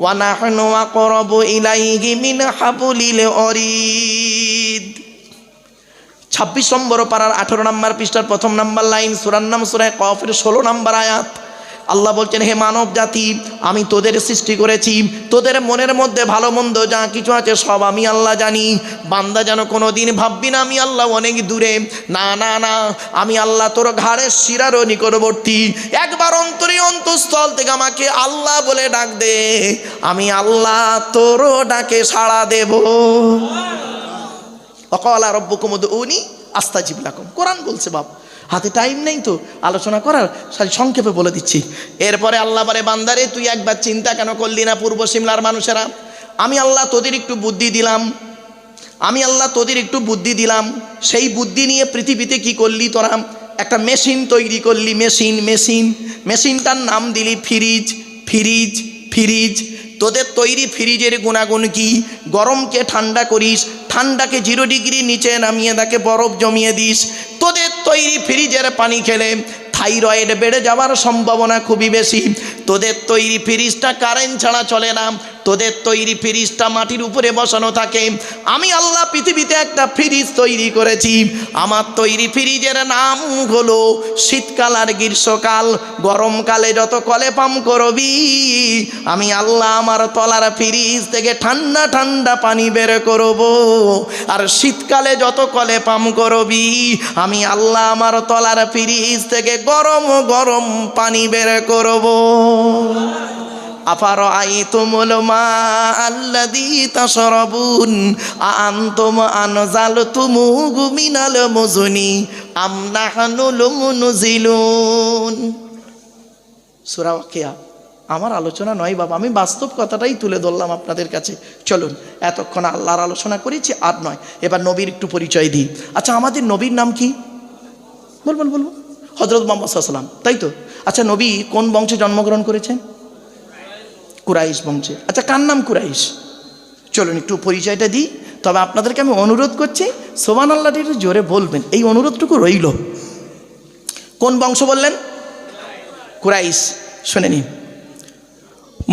ওয়া নাহনু আকরাবু ইলাইহি মিন হাবলিল ওয়ারিদ। 26 নম্বর পারার 18 নম্বর পৃষ্ঠার 1 নম্বর লাইন, সূরার নাম সূরা কফের 16 নম্বর আয়াত। আল্লাহ বলছেন, হে মানব জাতি, আমি তোদের সৃষ্টি করেছি, তোদের মনের মধ্যে ভালো মন্দ যা কিছু আছে সব আমি আল্লাহ জানি। বান্দা যেন কোনো দিন ভাববি না আমি আল্লাহ অনেক দূরে। না না না, আমি আল্লাহ তোর ঘাড়ের শিরারও নিকটবর্তী। একবার অন্তরে অন্তঃস্থল থেকে আমাকে আল্লাহ বলে ডাক দে, আমি আল্লাহ তোরও ডাকে সাড়া দেব। ওয়াকালা রাব্বুকুম উদউনি আস্তাজিব লাকুম। কোরআন বলছে বাপ, হাতে টাইম নেই তো আলোচনা করার, সংক্ষেপে বলে দিচ্ছি। এরপরে আল্লাহ বলে, বান্দারে তুই একবার চিন্তা কেন করলি না পূর্ব সিমলার মানুষেরা? আমি আল্লাহ তোদের একটু বুদ্ধি দিলাম, আমি আল্লাহ তোদের একটু বুদ্ধি দিলাম। সেই বুদ্ধি নিয়ে পৃথিবীতে কি করলি তোরা? একটা মেশিন তৈরি করলি, মেশিনটার নাম দিলি ফ্রিজ। ফ্রিজ ফ্রিজ তোদের তৈরি ফ্রিজের গুণাগুণ কি? গরমকে ঠান্ডা করিস, ঠান্ডাকে 0 ডিগ্রি নিচে নামিয়ে তাকে বরফ জমিয়ে দিস। তোদের তৈরি ফ্রিজের পানি খেলে থাইরয়েড বেড়ে যাওয়ার সম্ভাবনা খুবই বেশি। তোদের তৈরি ফ্রিজটা কারেন্ট ছাড়া চলে না, তোদের তৈরি ফ্রিজটা মাটির উপরে বসানো থাকে, আমি আল্লাহ পৃথিবীতে একটা ফ্রিজ তৈরি করেছি। আমার তৈরি ফ্রিজের নাম হলো শীতকাল আর গ্রীষ্মকাল। গরমকালে যত কলে পাম্প করবি, আমি আল্লাহ আমার তলার ফ্রিজ থেকে ঠান্ডা ঠান্ডা পানি বের করব। আর শীতকালে যত কলে পাম্প করবি, আমি আল্লাহ আমার তলার ফ্রিজ থেকে গরম গরম পানি বের করব। আফারাআইতুমুল মাআল্লাযী তাশরাবুন আআনতুম আনজালতুমুহু মিনাল মুজনি আম নাহনুল মুনজিলুন। সূরা ওয়াকিয়া। আমার আলোচনা নয় বাবা, আমি বাস্তব কথাটাই তুলে ধরলাম আপনাদের কাছে। চলুন, এতক্ষণ আল্লাহর আলোচনা করেছি, আর নয়, এবার নবীর একটু পরিচয় দিই। আচ্ছা, আমাদের নবীর নাম কি? বলবো হযরত মুহাম্মদ সাল্লাল্লাহু আলাইহি ওয়াসাল্লাম, তাই তো? আচ্ছা, নবী কোন বংশে জন্মগ্রহণ করেছেন? কুরাইশ বংশে। আচ্ছা, কার নাম কুরাইশ? চলুন একটু পরিচয়টা দিই। তবে আপনাদেরকে আমি অনুরোধ করছি, সুবহানাল্লাহটা একটু জোরে বলবেন, এই অনুরোধটুকু রইল। কোন বংশ বললেন? কুরাইশ। শুনে নিন,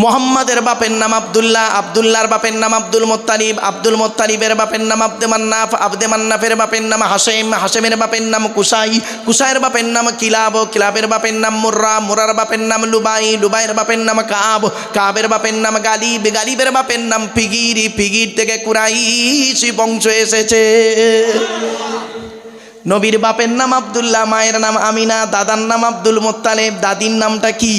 মোহাম্মদের বাপের নাম আব্দুল্লাহ, আব্দুল্লাহর বাপের নাম আব্দুল মুত্তালিব, আব্দুল মুত্তালিবের বাপের নাম আব্দে মান্নাফ, আব্দে মান্নাফের বাপের নাম হাশেম, হাশেমের বাপের নাম কুসাই, কুসাইয়ের বাপের নাম কিলাব, কিলাবের বাপের নাম মুর্রা, মুরার বাপের নাম লুবাই, লুবাইয়ের বাপের নাম কাব, কাবের বাপের নাম গালিব, গালিবের বাপের নাম ফিগির, ফিগির থেকে কুরাইশ বংশ এসেছে। নবীর বাপের নাম আব্দুল্লাহ, মায়ের নাম আমিনা, দাদার নাম আব্দুল মুত্তালিব, দাদির নামটা কি?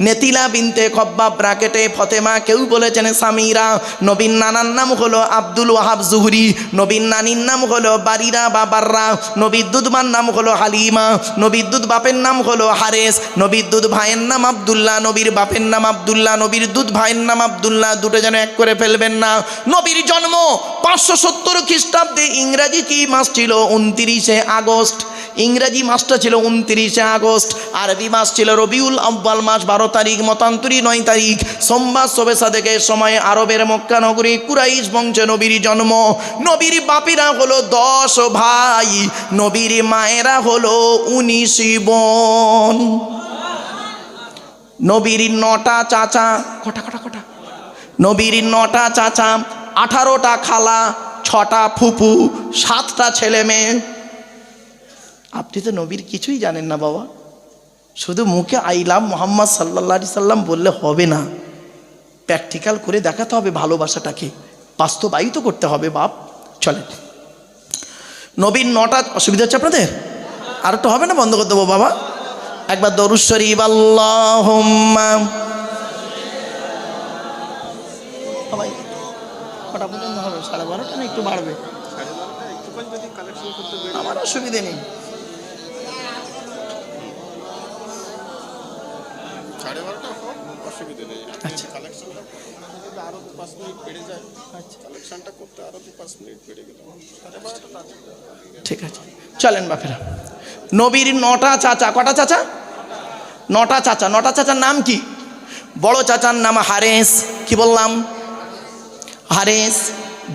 নেতিলা বিনতে খব্বাব ব্রাকেটে ফতেমা, কেউ বলেছেন সামিরা। নবীর নানার নাম হলো আব্দুল ওয়াহাব জুহরি, নবীর নানির নাম হলো বারিরা বা বাররা, নবীর দুধমার নাম হলো হালিমা, নবীর দুধ বাপের নাম হলো হারেস, নবীর দুধ ভাইয়ের নাম আব্দুল্লাহ, নবীর বাপের নাম আব্দুল্লাহ, নবীর দুধ ভাইয়ের নাম আব্দুল্লাহ, দুটো যেন এক করে ফেলবেন না। নবীর জন্ম 570 খ্রিস্টাব্দে। ইংরাজি কি মাস ছিল? 29শে আগস্ট। ইংরেজি মাসটা ছিল 29শে আগস্ট, আরবি মাস ছিল রবিউল আউয়াল মাস 12 তারিখ, মতান্তরী 9 তারিখ, সোমবার শবে সাদেকের সময় আরবের মক্কা নগরী কুরাইশ বংশে নবীর জন্ম। নবীর বাপিরা হলো 10 ভাই, নবীর মায়েরা হলো 19 বোন। নবীর 9টা চাচা, কটা নবীর 9টা চাচা, 18টা খালা, 6টা ফুপু, 7টা ছেলে মেয়ে। আপনি তো নবীর কিছুই জানেন না বাবা, শুধু মুখে আইলাম মোহাম্মদ সাল্লাল্লাহু আলাইহি সাল্লাম বললে হবে না, প্র্যাকটিক্যাল করে দেখাতে হবে, ভালোবাসাটাকে বাস্তবায়িত করতে হবে বাপ। চলেন, নবীর 9টা, অসুবিধা হচ্ছে আপনাদের? আর একটু হবে না? বন্ধ করে দেবো বাবা। একবার দরুদ শরীফ, আল্লাহুম্মা। কটা পর্যন্ত হবে? 12:30 না একটু বাড়বে? আমার অসুবিধে নেই। আচ্ছা, ঠিক আছে, চলেন বাপেরা। নবীর 9টা চাচা, কটা চাচা? 9টা চাচা। 9টা চাচার নাম কি? বড় চাচার নাম হারেস, কি বললাম? হারেস,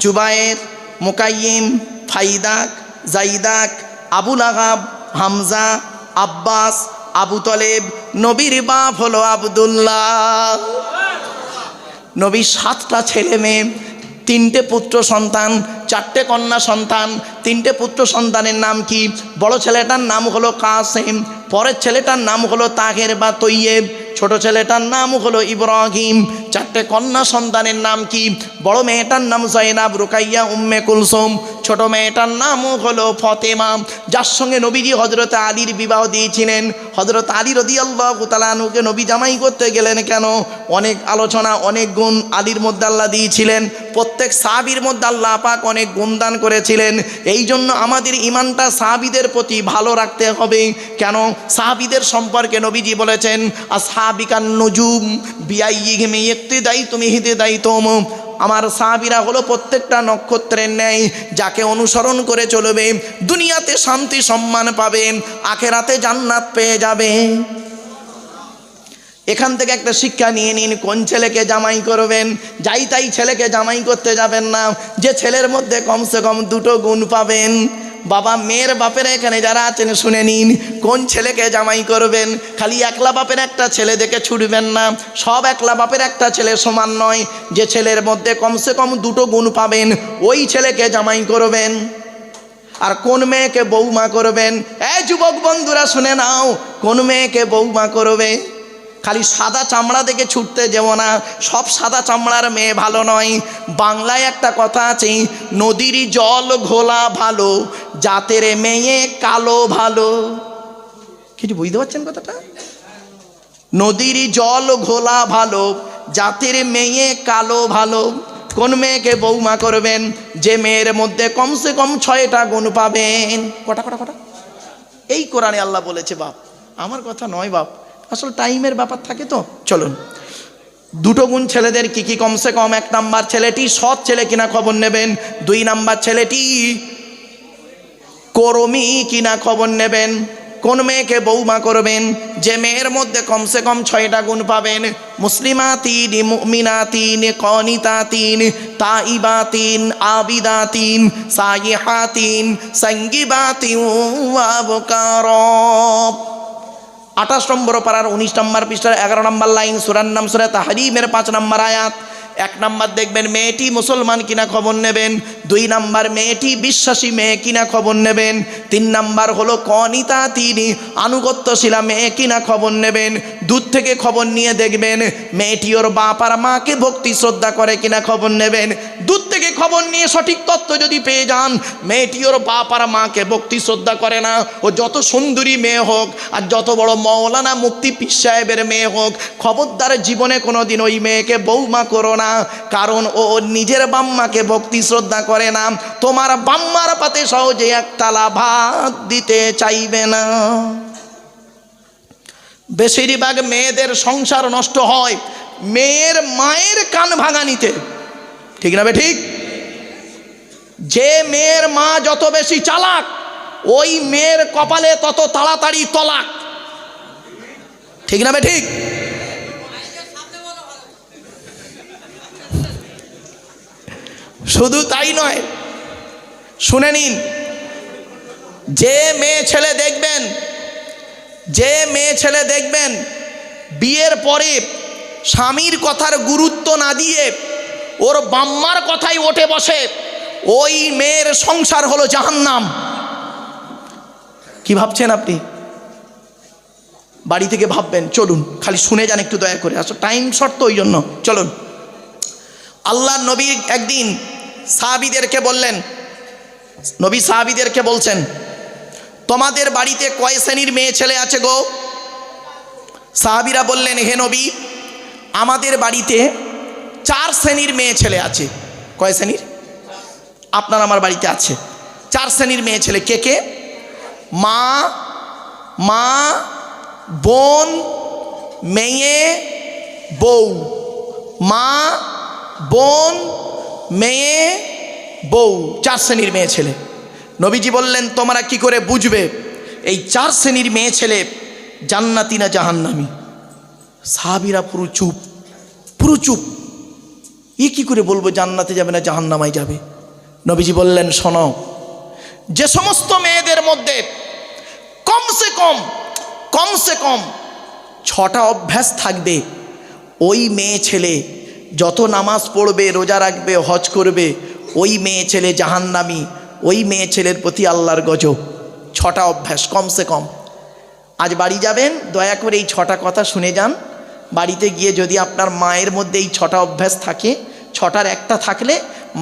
জুবায়ের, মুকাইয়িম, ফাইদাক, জাইদাক, আবুল আহাব, হামজা, আব্বাস, আবু তলেব। নবীর বাপ হলো আব্দুল্লাহ। নবীর 7টা ছেলে মেয়ে, 3টে পুত্র সন্তান, 4টে কন্যা সন্তান। 3টে পুত্র সন্তানের নাম কি? বড় ছেলেটার নাম হলো কাসেম, পরের ছেলেটার নাম হলো তাহের বা তৈয়েব, ছোট ছেলেটার নাম হলো ইব্রাহিম। 4টে কন্যা সন্তানের নাম কি? বড় মেয়েটার নাম জাইনাব, রুকাইয়া, উম্মে কুলসুম, ছোট মেয়েটার নাম হলো ফতেমা, যার সঙ্গে নবীজি হযরত আলীর বিবাহ দিয়েছিলেন। হযরত আলী রাদিয়াল্লাহু তাআলা আনহুকে নবী জামাই করতে গেলেন কেন? অনেক আলোচনা, অনেক গুণ আলীর মধ্যে আল্লাহ দিয়েছিলেন। প্রত্যেক সাহাবীর মধ্যে আল্লাহ পাক অনেক গুণদান করেছিলেন। এই জন্য আমাদের ঈমানটা সাহাবীদের প্রতি ভালো রাখতে হবে। কেন? সাহাবীদের সম্পর্কে নবীজি বলেছেন, আসহাবিকান নুজুম বিআইয়িহিম ইক্তিদাইতুম ইহতিদাইতুম। আমার সাহাবীরা হলো প্রত্যেকটা নক্ষত্রের ন্যায়, যাকে অনুসরণ করে চলবে দুনিয়াতে শান্তি সম্মান পাবে, আখেরাতে জান্নাত পেয়ে যাবে। এখান থেকে একটা শিক্ষা নিয়ে নিন, কোন ছেলেকে জামাই করবেন? যাই তাই ছেলেকে জামাই করতে যাবেন না। যে ছেলের মধ্যে কমসে কম 2টো গুণ পাবেন, বাবা মেয়ের বাপেরা এখানে যারা আছেন শুনে নিন, কোন ছেলেকে জামাই করবেন। খালি একলা বাপের একটা ছেলে দেখে ছুটবেন না, সব একলা বাপের একটা ছেলে সমান নয়। যে ছেলের মধ্যে কমসে কম দুটো গুণ পাবেন ওই ছেলেকে জামাই করবেন। আর কোন মেয়েকে বৌমা করবেন, এই যুবক বন্ধুরা শুনে নাও, কোন মেয়েকে বৌমা করবে। খালি সাদা চামড়া দেখে ছুটতে যেও না, সব সাদা চামড়ার মেয়ে ভালো নয়। বাংলায় একটা কথা আছে, নদীর জল ঘোলা ভালো, জাতের মেয়ে কালো ভালো। কিছু বুঝতে পারছেন কথাটা? নদীর জল ঘোলা ভালো, জাতের মেয়ে কালো ভালো। কোন মেয়েকে বৌমা করবেন? যে মেয়ের মধ্যে কমসে কম 6টা গুণ পাবেন। কটা কটা কটা? এই কোরআনে আল্লাহ বলেছে বাপ, আমার কথা নয় বাপ, আসলে টাইমের ব্যাপার থাকে তো। চলুন, দুটো গুণ ছেলেদের কি কি? কমসে কম 1 নাম্বার ছেলেটি সৎ ছেলে কিনা খবর নেবেন। 2 নাম্বার ছেলেটি কর্মী কিনা খবর নেবেন। কোন মেয়েকে বৌমা করবেন? যে মেয়ের মধ্যে কমসে কম 6টা গুণ পাবেন। মুসলিমাতিন, মুমিনাতিন, কনিতাতিন, তাইবাতিন, আবিদাতিন, সাইহাতিন, সঙ্গীবাতিন ওয়া আবকার। 28 নম্বর পারার 19 নম্বর পৃষ্ঠার 11 নম্বর লাইন, সূরার নাম সূরা তাহরীমের 5 নম্বর আয়াত। 1 নাম্বার দেখবেন মেয়েটি মুসলমান কিনা খবর নেবেন। 2 নাম্বার মেয়েটি বিশ্বাসী মেয়ে কিনা খবর নেবেন। 3 নাম্বার হলো কনিতা, তিনি আনুগত্যশীলা মেয়ে কিনা খবর নেবেন। দূর থেকে খবর নিয়ে দেখবেন মেয়েটি ওর বাপ আর মাকে ভক্তি শ্রদ্ধা করে কিনা খবর নেবেন। দূর থেকে খবর নিয়ে সঠিক তথ্য যদি পেয়ে যান মেয়েটি ওর বাপ আর মাকে ভক্তি শ্রদ্ধা করে না, ও যত সুন্দরী মেয়ে হোক আর যত বড় মৌলানা মুফতি পীর সাহেবের মেয়ে হোক, খবরদার জীবনে কোনোদিন ওই মেয়েকে বৌমা করো না। কারণ ও নিজের বাম্মাকে ভক্তি শ্রদ্ধা করে না, তোমার বাম্মার পাতে সহজে একতলা ভাত দিতে চাইবে না। বেশিরভাগ মেয়েদের সংসার নষ্ট হয় মেয়ের মায়ের কান ভাঙানিতে, ঠিক না বে ঠিক? যে মেয়ের মা যত বেশি চালাক ওই মেয়ের কপালে তত তাড়াতাড়ি তলাক, ঠিক না বে ঠিক? শুধু তাই নয়, শুনে নিন, যে মেয়ে ছেলে দেখবেন বিয়ের পরে স্বামীর কথার গুরুত্ব না দিয়ে ওর বাম্মার কথাই ওঠে বসে, ওই মেয়ের সংসার হলো জাহান্নাম। কি ভাবছেন আপনি? বাড়ি থেকে ভাববেন, চলুন খালি শুনে যান একটু দয়া করে, আসলে টাইম শর্ট তো ওই জন্য। চলুন, আল্লাহ নবী একদিন সাহাবীদেরকে বললেন, নবী সাহাবীদেরকে বলছেন, তোমাদের বাড়িতে কয় শ্রেণীর মেয়ে ছেলে আছে গো? সাহাবীরা বললেন, হে নবী, আমাদের বাড়িতে 4 শ্রেণীর মেয়ে ছেলে আছে। কয় শ্রেণীর? আপনার আমার বাড়িতে আছে 4 শ্রেণীর মেয়ে ছেলে। কে কে? মা, বোন, মেয়ে, বউ। মা, বোন, মেয়ে, বউ, 4 শ্রেণীর মেয়ে ছেলে। নবীজি বললেন, তোমরা কি করে বুঝবে এই 4 শ্রেণীর মেয়ে ছেলে জান্নাতি না জাহান্নামী? সাহাবীরা পুরো চুপ। এ কি করে বলবো জান্নাতে যাবে না জাহান্নামায় যাবে? নবীজি বললেন, শোনো, যে সমস্ত মেয়েদের মধ্যে কমসে কম 6টা অভ্যাস থাকবে, ওই মেয়ে ছেলে যত নামাজ পড়বে, রোজা রাখবে, হজ করবে, ওই মেয়ে ছেলে জাহান্নামী। ওই মেয়ে ছেলের প্রতি আল্লাহর গজব। 6টা অভ্যাস কমসে কম। আজ বাড়ি যাবেন, দয়া করে এই 6টা কথা শুনে যান। বাড়িতে গিয়ে যদি আপনার মায়ের মধ্যে এই 6টা অভ্যাস থাকে, 6টার একটা থাকলে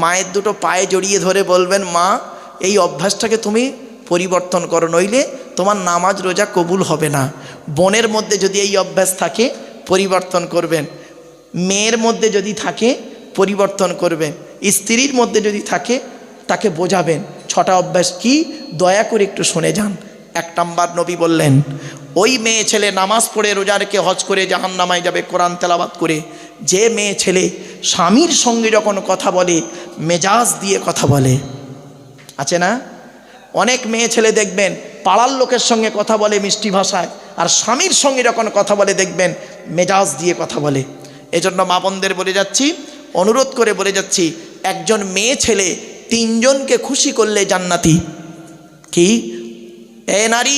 মায়ের দুটো পায়ে জড়িয়ে ধরে বলবেন, মা এই অভ্যাসটাকে তুমি পরিবর্তন করো, নইলে তোমার নামাজ রোজা কবুল হবে না। বোনের মধ্যে যদি এই অভ্যাস থাকে পরিবর্তন করবেন, মেয়ের মধ্যে যদি থাকে পরিবর্তন করবেন, স্ত্রীর মধ্যে যদি থাকে তাকে বোঝাবেন। 6টা অভ্যাস কি? দয়া করে একটু শুনে যান। 1 নাম্বার নবী বললেন, ওই মেয়ে ছেলে নামাজ পড়ে, রোজা রেখে, হজ করে জাহান্নামায় যাবে কোরআন তেলাওয়াত করে। যে মেয়ে ছেলে স্বামীর সঙ্গে যখন কথা বলে মেজাজ দিয়ে কথা বলে, আছে না? অনেক মেয়ে ছেলে দেখবেন পাড়ার লোকের সঙ্গে কথা বলে মিষ্টি ভাষায়, আর স্বামীর সঙ্গে যখন কথা বলে দেখবেন মেজাজ দিয়ে কথা বলে। এজন্য মা বোনদের বলে যাচ্ছি, অনুরোধ করে বলে যাচ্ছি, একজন মেয়ে ছেলে 3 জনকে খুশি করলে জান্নাতি। কি? এ নারী,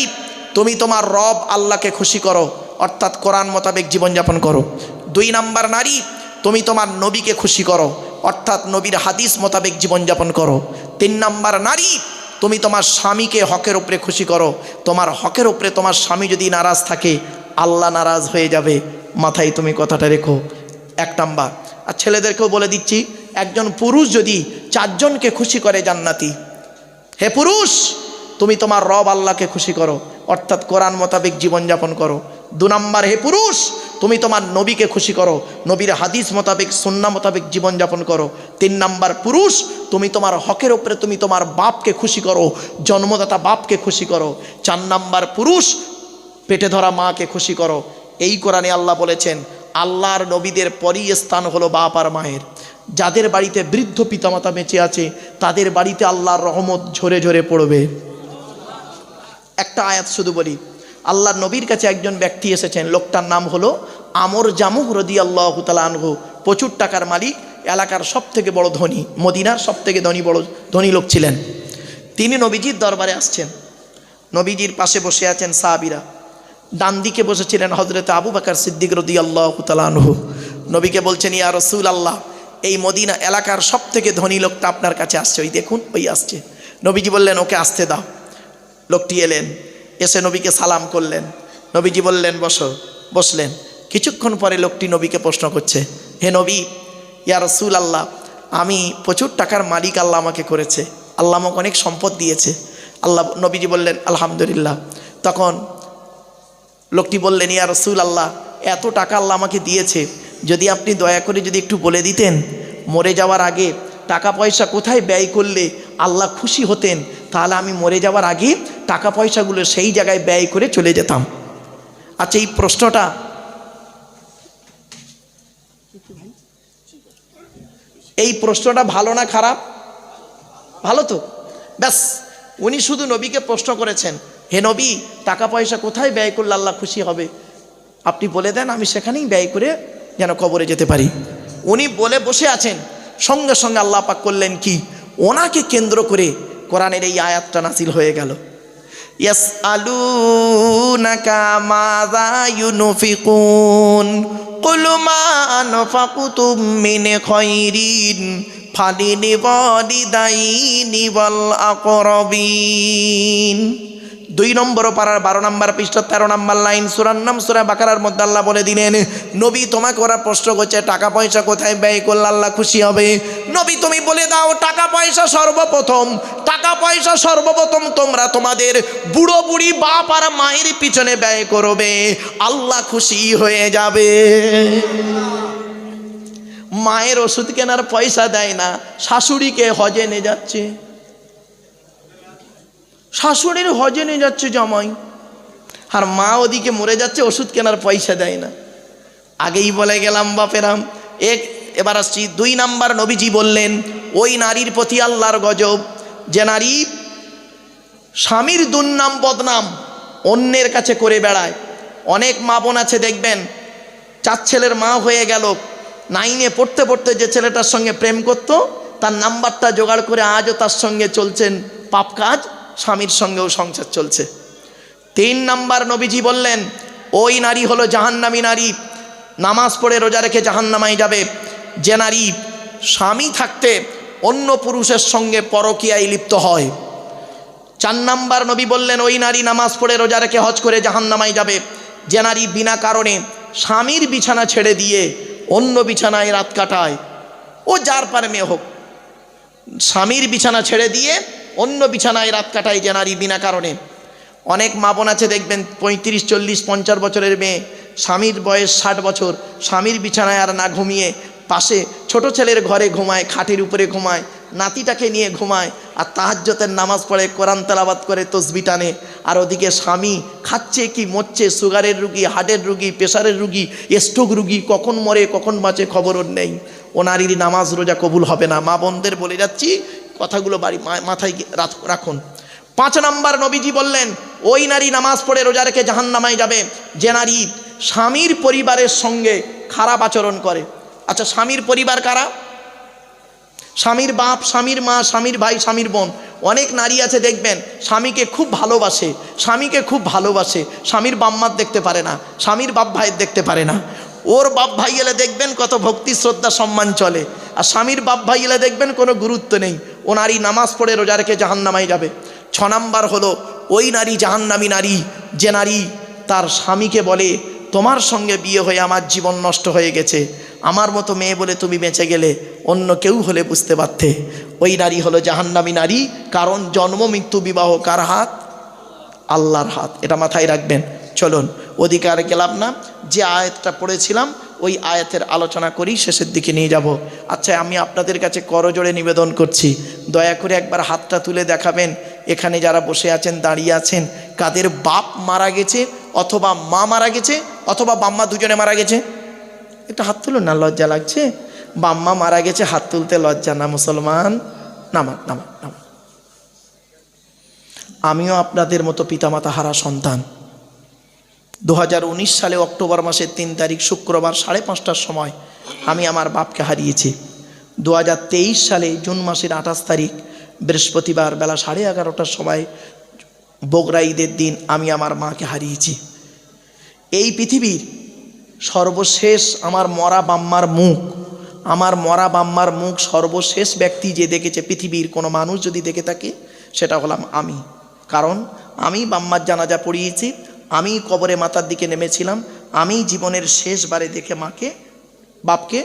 তুমি তোমার রব আল্লাহকে খুশি করো, অর্থাৎ কোরআন মোতাবেক জীবনযাপন করো। 2 নাম্বার নারী, তুমি তোমার নবীকে খুশি করো, অর্থাৎ নবীর হাদিস মোতাবেক জীবনযাপন করো। 3 নাম্বার নারী, তুমি তোমার স্বামীকে হকের উপরে খুশি করো। তোমার হকের উপরে তোমার স্বামী যদি নারাজ থাকে, আল্লাহ নারাজ হয়ে যাবে, মাথায় তুমি কথাটা রেখো। 1 নাম্বার। আর ছেলেদেরকেও বলে দিচ্ছি, একজন পুরুষ যদি 4 জনকে খুশি করে জান্নাতি। হে পুরুষ, তুমি তোমার রব আল্লাহকে খুশি করো, অর্থাৎ কোরআন মোতাবেক জীবনযাপন করো। 2 নাম্বার, হে পুরুষ, তুমি তোমার নবীকে খুশি করো, নবীর হাদিস মোতাবেক সুন্নাহ মোতাবেক জীবনযাপন করো। 3 নাম্বার, পুরুষ, তুমি তোমার হকের উপরে তুমি তোমার বাপকে খুশি করো, জন্মদাতা বাপকে খুশি করো। 4 নাম্বার, পুরুষ, পেটে ধরা মাকে খুশি করো। এই কোরআনে আল্লাহ বলেছেন, আল্লাহর নবীদের পরই স্থান হলো বাপ আর মায়ের। যাদের বাড়িতে বৃদ্ধ পিতামাতা বেঁচে আছে, তাদের বাড়িতে আল্লাহর রহমত ঝরে ঝরে পড়বে। একটা আয়াত শুধু বলি, আল্লাহর নবীর কাছে একজন ব্যক্তি এসেছেন, লোকটার নাম হলো আমর জামুহ রাদিয়াল্লাহু তাআলা আনহু। প্রচুর টাকার মালিক, এলাকার সবথেকে বড় ধনী, মদিনার সবথেকে ধনী লোক ছিলেন। তিনি নবীজির দরবারে আসছেন। নবীজির পাশে বসে আছেন সাহাবীরা। ডান দিকে বসেছিলেন হযরত আবু বকর সিদ্দিক রাদিয়াল্লাহু তাআলা আনহু। নবীকে বলছেন, ইয়া রাসূলুল্লাহ, এই মদিনা এলাকার সবথেকে ধনী লোকটা আপনার কাছে আসছে, ওই দেখুন ওই আসছে। নবীজি বললেন, ওকে আসতে দাও। লোকটি এলেন, এসে নবীকে সালাম করলেন। নবীজি বললেন, বসো। বসলেন। কিছুক্ষণ পরে লোকটি নবীকে প্রশ্ন করছে, হে নবী, ইয়া রাসূলুল্লাহ, আমি প্রচুর টাকার মালিক আল্লাহ আমাকে করেছে, আল্লাহ আমাকে অনেক সম্পদ দিয়েছে। নবীজি বললেন, আলহামদুলিল্লাহ। তখন লোকটি বললেন, ইয়া রাসূলুল্লাহ, এত টাকা আল্লাহ আমাকে দিয়েছে, যদি আপনি দয়া করে যদি একটু বলে দিতেন, মরে যাওয়ার আগে টাকা পয়সা কোথায় ব্যয় করলে আল্লাহ খুশি হতেন, তাহলে আমি মরে যাওয়ার আগে টাকা পয়সাগুলো সেই জায়গায় ব্যয় করে চলে যেতাম। আচ্ছা, এই প্রশ্নটা ভালো না খারাপ? ভালো তো। ব্যাস, উনি শুধু নবীকে প্রশ্ন করেছেন, হে নবী, টাকা পয়সা কোথায় ব্যয় করলে আল্লাহ খুশি হবে, আপনি বলে দেন, আমি সেখানেই ব্যয় করে যেন কবরে যেতে পারি। উনি বলে বসে আছেন, সঙ্গে সঙ্গে আল্লাহ পাক করলেন কি, ওনাকে কেন্দ্র করে কোরআনের এই আয়াতটা নাযিল হয়ে গেল। ইয়াসআলুনাকা মাযা ইউনফিকুন কুল মা আনফাকতুম মিন খায়রিন ফালিওয়ালিদাইনি ওয়াল আকরাবিন। 2 নম্বর পারার 12 নম্বর পৃষ্ঠা 13 নম্বর লাইন, সূরার নাম সূরা বাকারার মধ্যে আল্লাহ বলে দিলেন, নবী, তোমাকে ওরা প্রশ্ন করছে টাকা পয়সা কোথায় ব্যয় করলে আল্লাহ খুশি হবে। নবী, তুমি বলে দাও, টাকা পয়সা সর্বপ্রথম তোমরা তোমাদের বুড়ো বুড়ি বাপ আর মায়ের পিছনে ব্যয় করবে, আল্লাহ খুশি হয়ে যাবে। মায়ের ওষুধ কেনার পয়সা দেয় না, শাশুড়িকে হজে নিয়ে যাচ্ছে, শাশুড়ির হজে নিয়ে যাচ্ছে জামাই, আর মা ওদিকে মরে যাচ্ছে, ওষুধ কেনার পয়সা দেয় না। আগেই বলে গেলাম বাপেরাম। এবার আসছি 2 নাম্বার, নবীজি বললেন, ওই নারীর প্রতি আল্লাহর গজব, যে নারী স্বামীর দুর্নাম বদনাম অন্যের কাছে করে বেড়ায়। অনেক মা বোন আছে দেখবেন, 4 ছেলের মা হয়ে গেল, 9-এ পড়তে পড়তে যে ছেলেটার সঙ্গে প্রেম করত, তার নাম্বারটা জোগাড় করে আজও তার সঙ্গে চলছেন পাপ কাজ, স্বামীর সঙ্গেও সংসার চলছে। 3 নাম্বার, নবীজি বললেন, ওই নারী হলো জাহান্নামী নারী, নামাজ পড়ে রোজা রেখে জাহান্নামায় যাবে। যে নারী স্বামী থাকতে অন্য পুরুষের সঙ্গে পরকীয়ায় লিপ্ত হয়। 4 নাম্বার, নবী বললেন, ওই নারী নামাজ পড়ে রোজা রেখে হজ করে জাহান্নামায় যাবে। যে নারী বিনা কারণে স্বামীর বিছানা ছেড়ে দিয়ে অন্য বিছানায় রাত কাটায়, ও যার পারে মেয়ে হোক, স্বামীর বিছানা ছেড়ে দিয়ে অন্য বিছানায় রাত কাটায় যে নারী বিনা কারণে। অনেক মা বোন আছে দেখবেন, 35, 40, 50 বছরের মেয়ে, স্বামীর বয়স 60 বছর, স্বামীর বিছানায় আর না ঘুমিয়ে পাশে ছোট ছেলের ঘরে ঘুমায়, খাটের উপরে ঘুমায়, নাতিটাকে নিয়ে ঘুমায়, আর তাহাজ্জুদের নামাজ পড়ে, কোরআন তেলাওয়াত করে, তসবিহ টানে, আর ওদিকে স্বামী খাচ্ছে কি মরছে, সুগারের রুগী, হার্টের রুগী, প্রেশারের রুগী, স্ট্রোক রুগী, কখন মরে কখন বাঁচে খবরও নেই। ও নারীর নামাজ রোজা কবুল হবে না। মা বোনদের বলে যাচ্ছি, কথাগুলো মাথায় রাখুন। 5 নাম্বার, নবীজি বললেন, ওই নারী নামাজ পড়ে রোজা রেখে জাহান্নামায় যাবে যে নারী স্বামীর পরিবারের সঙ্গে খারাপ আচরণ করে। আচ্ছা, স্বামীর পরিবার কারা? স্বামীর বাপ, স্বামীর মা, স্বামীর ভাই, স্বামীর বোন। অনেক নারী আছে দেখবেন স্বামীকে খুব ভালোবাসে, স্বামীকে খুব ভালোবাসে, স্বামীর বাম্মার দেখতে পারে না, স্বামীর বাপ ভাইয়ের দেখতে পারে না। ওর বাপ ভাই এলে দেখবেন কত ভক্তি শ্রদ্ধা সম্মান চলে, আর স্বামীর বাপ ভাই এলে দেখবেন কোনো গুরুত্ব নেই। ও নারী নামাজ পড়ে রোজা রেখে জাহান্নামায় যাবে। 6 নাম্বার হলো ওই নারী জাহান্নামী নারী যে নারী তার স্বামীকে বলে তোমার সঙ্গে বিয়ে হয়ে আমার জীবন নষ্ট হয়ে গেছে, আমার মতো মেয়ে বলে তুমি বেঁচে গেলে, অন্য কেউ হলে বুঝতে পারতে। ওই নারী হলো জাহান্নামী নারী। কারণ জন্ম মৃত্যু বিবাহ কার হাত? আল্লাহর হাত। এটা মাথায় রাখবেন। চলুন ওদিকে আর গেলাম না, যে আয়াতটা পড়েছিলাম ওই আয়াতের আলোচনা করি, শেষের দিকে নিয়ে যাব। আচ্ছা, আমি আপনাদের কাছে করজোড়ে নিবেদন করছি, দয়া করে একবার হাতটা তুলে দেখাবেন এখানে যারা বসে আছেন, দাঁড়িয়ে আছেন, কাদের বাপ মারা গেছে অথবা মা মারা গেছে অথবা বাম্মা দুজনে মারা গেছে? একটা হাত তুলুন না, লজ্জা লাগছে। বাম্মা মারা গেছে, হাত তুলতে লজ্জা না মুসলমান? নামা নামা নামা। আমিও আপনাদের মতো পিতামাতা হারা সন্তান। 2019 সালে অক্টোবর মাসের 3 তারিখ শুক্রবার 5:30টার সময় আমি আমার বাপকে হারিয়েছি। 2023 সালে জুন মাসের 28 তারিখ বৃহস্পতিবার বেলা 11:30টার সময় বগরা ঈদের দিন আমি আমার মাকে হারিয়েছি। এই পৃথিবীর সর্বশেষ আমার মরা বাম্মার মুখ, আমার মরা বাম্মার মুখ সর্বশেষ ব্যক্তি যে দেখেছে পৃথিবীর কোনো মানুষ যদি দেখে থাকে সেটা হলাম আমি। কারণ আমি বাম্মার জানাজা পড়িয়েছি, আমি কবরে মাথার দিকে নেমেছিলাম, আমি জীবনের শেষবারে দেখে মাকে বাপকে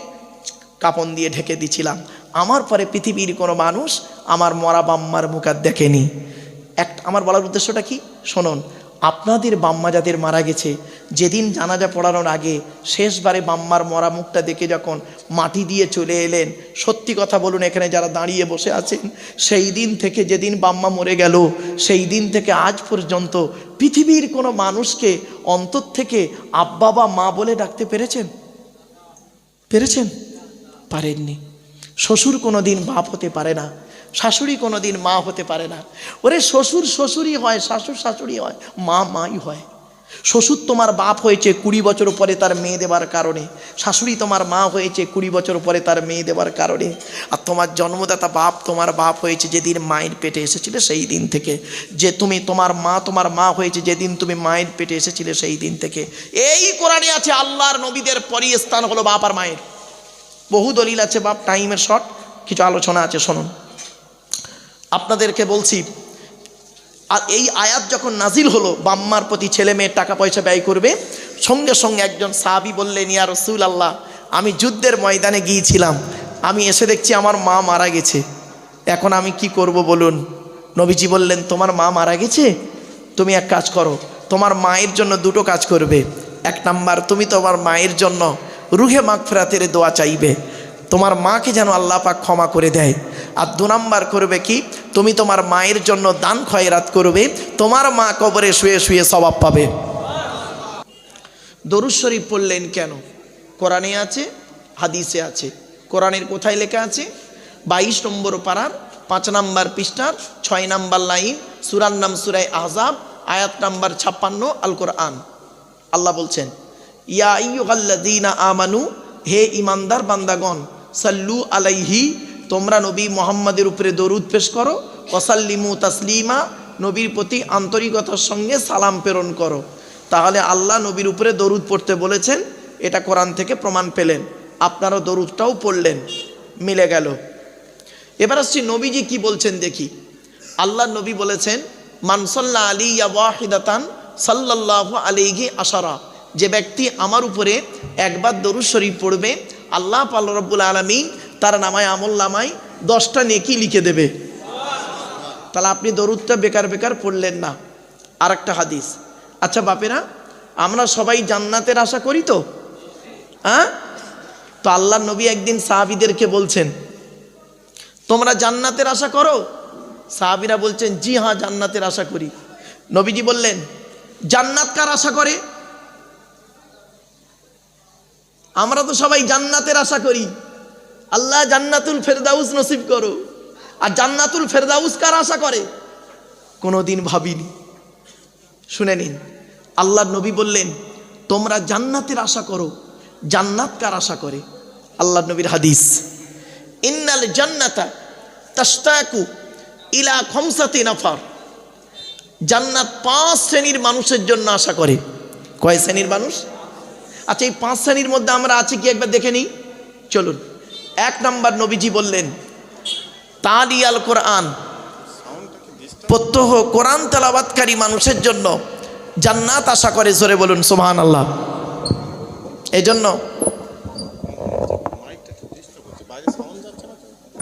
কাপন দিয়ে ঢেকে দিয়েছিলাম। আমার পরে পৃথিবীর কোনো মানুষ আমার মরা বাম্মার মুখ আর দেখেনি। আমার বলার উদ্দেশ্যটা কি শুনুন, আপনাদের বাম্মা যাদের মারা গেছে, যেদিন জানাজা পড়ানোর আগে শেষবারে বাম্মার মরা মুখটা দেখে যখন মাটি দিয়ে চলে এলেন, সত্যি কথা বলুন এখানে যারা দাঁড়িয়ে বসে আছেন, সেই দিন থেকে যেদিন বাম্মা মরে গেল সেই দিন থেকে আজ পর্যন্ত পৃথিবীর কোনো মানুষকে অন্তর থেকে আব্বা বা মা বলে ডাকতে পেরেছেন? পেরেছেন? পারেননি। শ্বশুর কোনো দিন বাপ হতে পারে না, শাশুড়ি কোনো দিন মা হতে পারে না। ওরে শ্বশুর শ্বশুরই হয়, শাশুড় শাশুড়ি হয়, মা মাই হয়। শ্বশুর তোমার বাপ হয়েছে 20 বছর পরে তার মেয়ে দেবার কারণে, শাশুড়ি তোমার মা হয়েছে 20 বছর পরে তার মেয়ে দেবার কারণে, আর তোমার জন্মদাতা বাপ তোমার বাপ হয়েছে যেদিন মায়ের পেটে এসেছিলে সেই দিন থেকে, যে তুমি তোমার মা হয়েছে যেদিন তুমি মায়ের পেটে এসেছিলে সেই দিন থেকে। এই কোরআনে আছে আল্লাহর নবীদের পরই স্থান হলো বাপ আর মায়ের। বহু দলিল আছে, বাপ টাইমের শর্ট কিছু আলোচনা আছে শুনুন। আপনাদেরকে বলছি, আর এই আয়াত যখন নাজিল হলো বাম্মার প্রতি ছেলে মেয়ের টাকা পয়সা ব্যয় করবে, সঙ্গে সঙ্গে একজন সাহাবী বললেন, ইয়া রাসূলুল্লাহ, আমি যুদ্ধের ময়দানে গিয়েছিলাম, আমি এসে দেখছি আমার মা মারা গেছে, এখন আমি কি করব বলুন? নবীজি বললেন, তোমার মা মারা গেছে, তুমি এক কাজ করো, তোমার মায়ের জন্য 2টো কাজ করবে। 1 নাম্বার, তুমি তোমার মায়ের জন্য রুহে মাগফিরাতের দোয়া চাইবে, তোমার মাকে যেন আল্লাহ পাক ক্ষমা করে দেয়। আর 2 নাম্বার করবে কি, তুমি তোমার মায়ের জন্য দান খয়রাত করবে, তোমার মা কবরে শুয়ে শুয়ে সওয়াব পাবে। দরুদ শরীফ পড়লেন কেন? কোরআনে আছে, হাদিসে আছে। কোরআনের কোথায় লেখা আছে? 22 নম্বর পারার 5 নাম্বার পৃষ্ঠার 6 নাম্বার লাইন, সূরার নাম সূরা আহজাব, আয়াত নাম্বার 56, আল কোরআন। আল্লাহ বলছেন, ইয়া আইয়ুহাল্লাযীনা আমানু, হে ইমানদার বান্দাগণ, সাল্লু আলাইহি, তোমরা নবী মুহাম্মাদের উপরে দরুদ পেশ করো, ওয়াসাল্লিমু তাসলিমা, নবীর প্রতি আন্তরিকতার সঙ্গে সালাম প্রেরণ করো। তাহলে আল্লাহ নবীর উপরে দরুদ পড়তে বলেছেন, এটা কোরআন থেকে প্রমাণ পেলেন, আপনারা দরুদটাও পড়লেন, মিলে গেল। এবার আসছি নবীজি কি বলছেন দেখি। আল্লাহ নবী বলেছেন, মান সাল্লা আলাইয়া ওয়াহিদাতান সাল্লাল্লাহু আলাইহি আশারা, যে ব্যক্তি আমার উপরে একবার দরুদ শরীফ পড়বে, আল্লাহ পাক রব্বুল আলামিন তার নামায় আমল নামায় 10টা নেকি লিখে দেবে। তাহলে আপনি দরুদটা বেকার বেকার পড়লেন না। আরেকটা হাদিস, আচ্ছা বাপেরা, আমরা সবাই জান্নাতের আশা করি তো? হ্যাঁ, তো আল্লাহ নবী একদিন সাহাবীদেরকে বলছেন, তোমরা জান্নাতের আশা করো? সাহাবীরা বলছেন, জি হ্যাঁ, জান্নাতের আশা করি। নবীজি বললেন, জান্নাত কার আশা করে? আমরা তো সবাই জান্নাতের আশা করি, আল্লাহ জান্নাতুল ফেরদাউস নসিব করো। আর জান্নাতুল ফেরদাউস কার আশা করে? কোনোদিন ভাবিনি। শুনে নিন, আল্লাহর নবী বললেন, তোমরা জান্নাতের আশা করো। জান্নাত কার আশা করে? আল্লাহর নবীর হাদিস। ইন্নাল জান্নাতা তাশতাকু ইলা খামসাতি নাফার, জান্নাত 5 শ্রেণীর মানুষের জন্য আশা করে। কয় শ্রেণীর মানুষ? আচ্ছা, এই 5 শ্রেণীর মধ্যে আমরা আছি কি একবার দেখে নিই, চলুন। 1 নম্বর নবীজি বললেন তালি আল কোরআন, প্রত্যহ কোরআন তেলাওয়াতকারী মানুষের জন্য জান্নাত আশা করে। জোরে বলুন সুবহানাল্লাহ। এই জন্য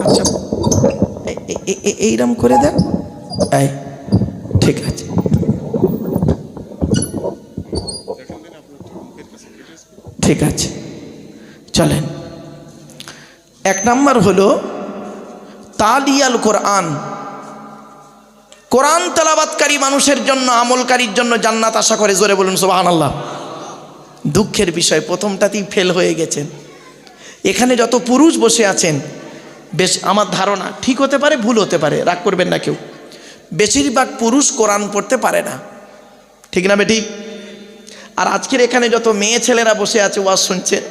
আচ্ছা এইরকম করে দেন, এই ঠিক আছে। ঠিক আছে, চলেন। 1 নম্বর হলো তালিয়াল কোরআন, কোরআন তেলাওয়াতকারী মানুষের জন্য, আমলকারীর জন্য জান্নাত আশা করে। জোরে বলুন সুবহানাল্লাহ। দুঃখের বিষয় প্রথমটাতেই ফেল হয়ে গেছেন। এখানে যত পুরুষ বসে আছেন, বেশ আমার ধারণা ঠিক হতে পারে, ভুল হতে পারে, রাগ করবেন না কেউ, বেশিরভাগ পুরুষ কোরআন পড়তে পারে না, ঠিক না বেঠিক? আর আজকের এখানে যত মেয়ে ছেলেরা বসে আছে ওয়াজ শুনছেন,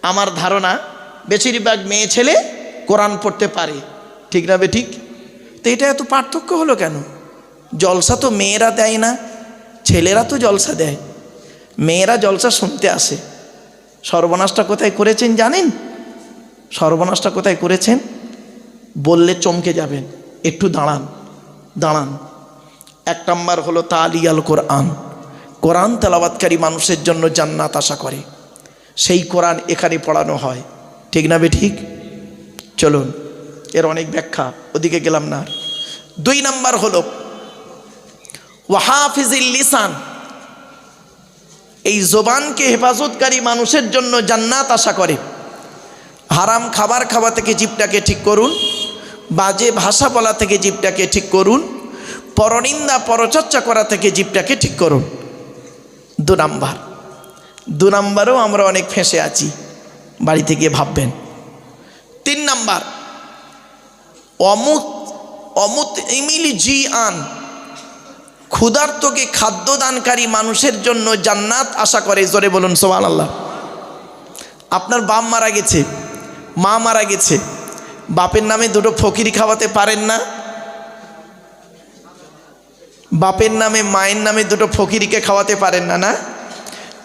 আমার ধারণা বেশিরভাগ মেয়ে ছেলে কোরআন পড়তে পারে, ঠিক না বেঠিক? তো এটা এত পার্থক্য হলো কেন? জলসা তো মেয়েরা দেয় না, ছেলেরা তো জলসা দেয়। মেয়েরা জলসা শুনতে আসে। সর্বনাশটা কোথায় করেছেন জানেন? সর্বনাশটা কোথায় করেছেন বললে চমকে যাবেন, একটু দাঁড়ান দাঁড়ান। 1 নম্বর হলো তালিয়াল কোরআন, কোরআন তেলাওয়াতকারী মানুষের জন্য জান্নাত আশা করে। সেই কোরআন এখানে পড়ানো হয়, ঠিক না বেঠিক? চলুন, এর অনেক ব্যাখ্যা, ওদিকে গেলাম না। 2 নম্বর হলো ওয়াহাফিজিল লিসান, এই জবানকে হেফাজতকারী মানুষের জন্য জান্নাত আশা করে। হারাম খাবার খাওয়া থেকে জিভটাকে ঠিক করুন, বাজে ভাষা বলা থেকে জিভটাকে ঠিক করুন, পরনিন্দা পরচর্চা করা থেকে জিভটাকে ঠিক করুন। 2 নম্বরেও আমরা অনেক ফেঁসে আছি, বাড়িতে গিয়ে ভাববেন। 3 নম্বর অমুত ইমিল জি আন, ক্ষুধার্তকে খাদ্য দানকারী মানুষের জন্য জান্নাত আশা করে। জোরে বলুন সুবহানাল্লাহ। আপনার বাপ মারা গেছে, মা মারা গেছে, বাপের নামে 2টো ফকিরি খাওয়াতে পারেন না? বাপের নামে মায়ের নামে 2টো ফকিরিকে খাওয়াতে পারেন না? না,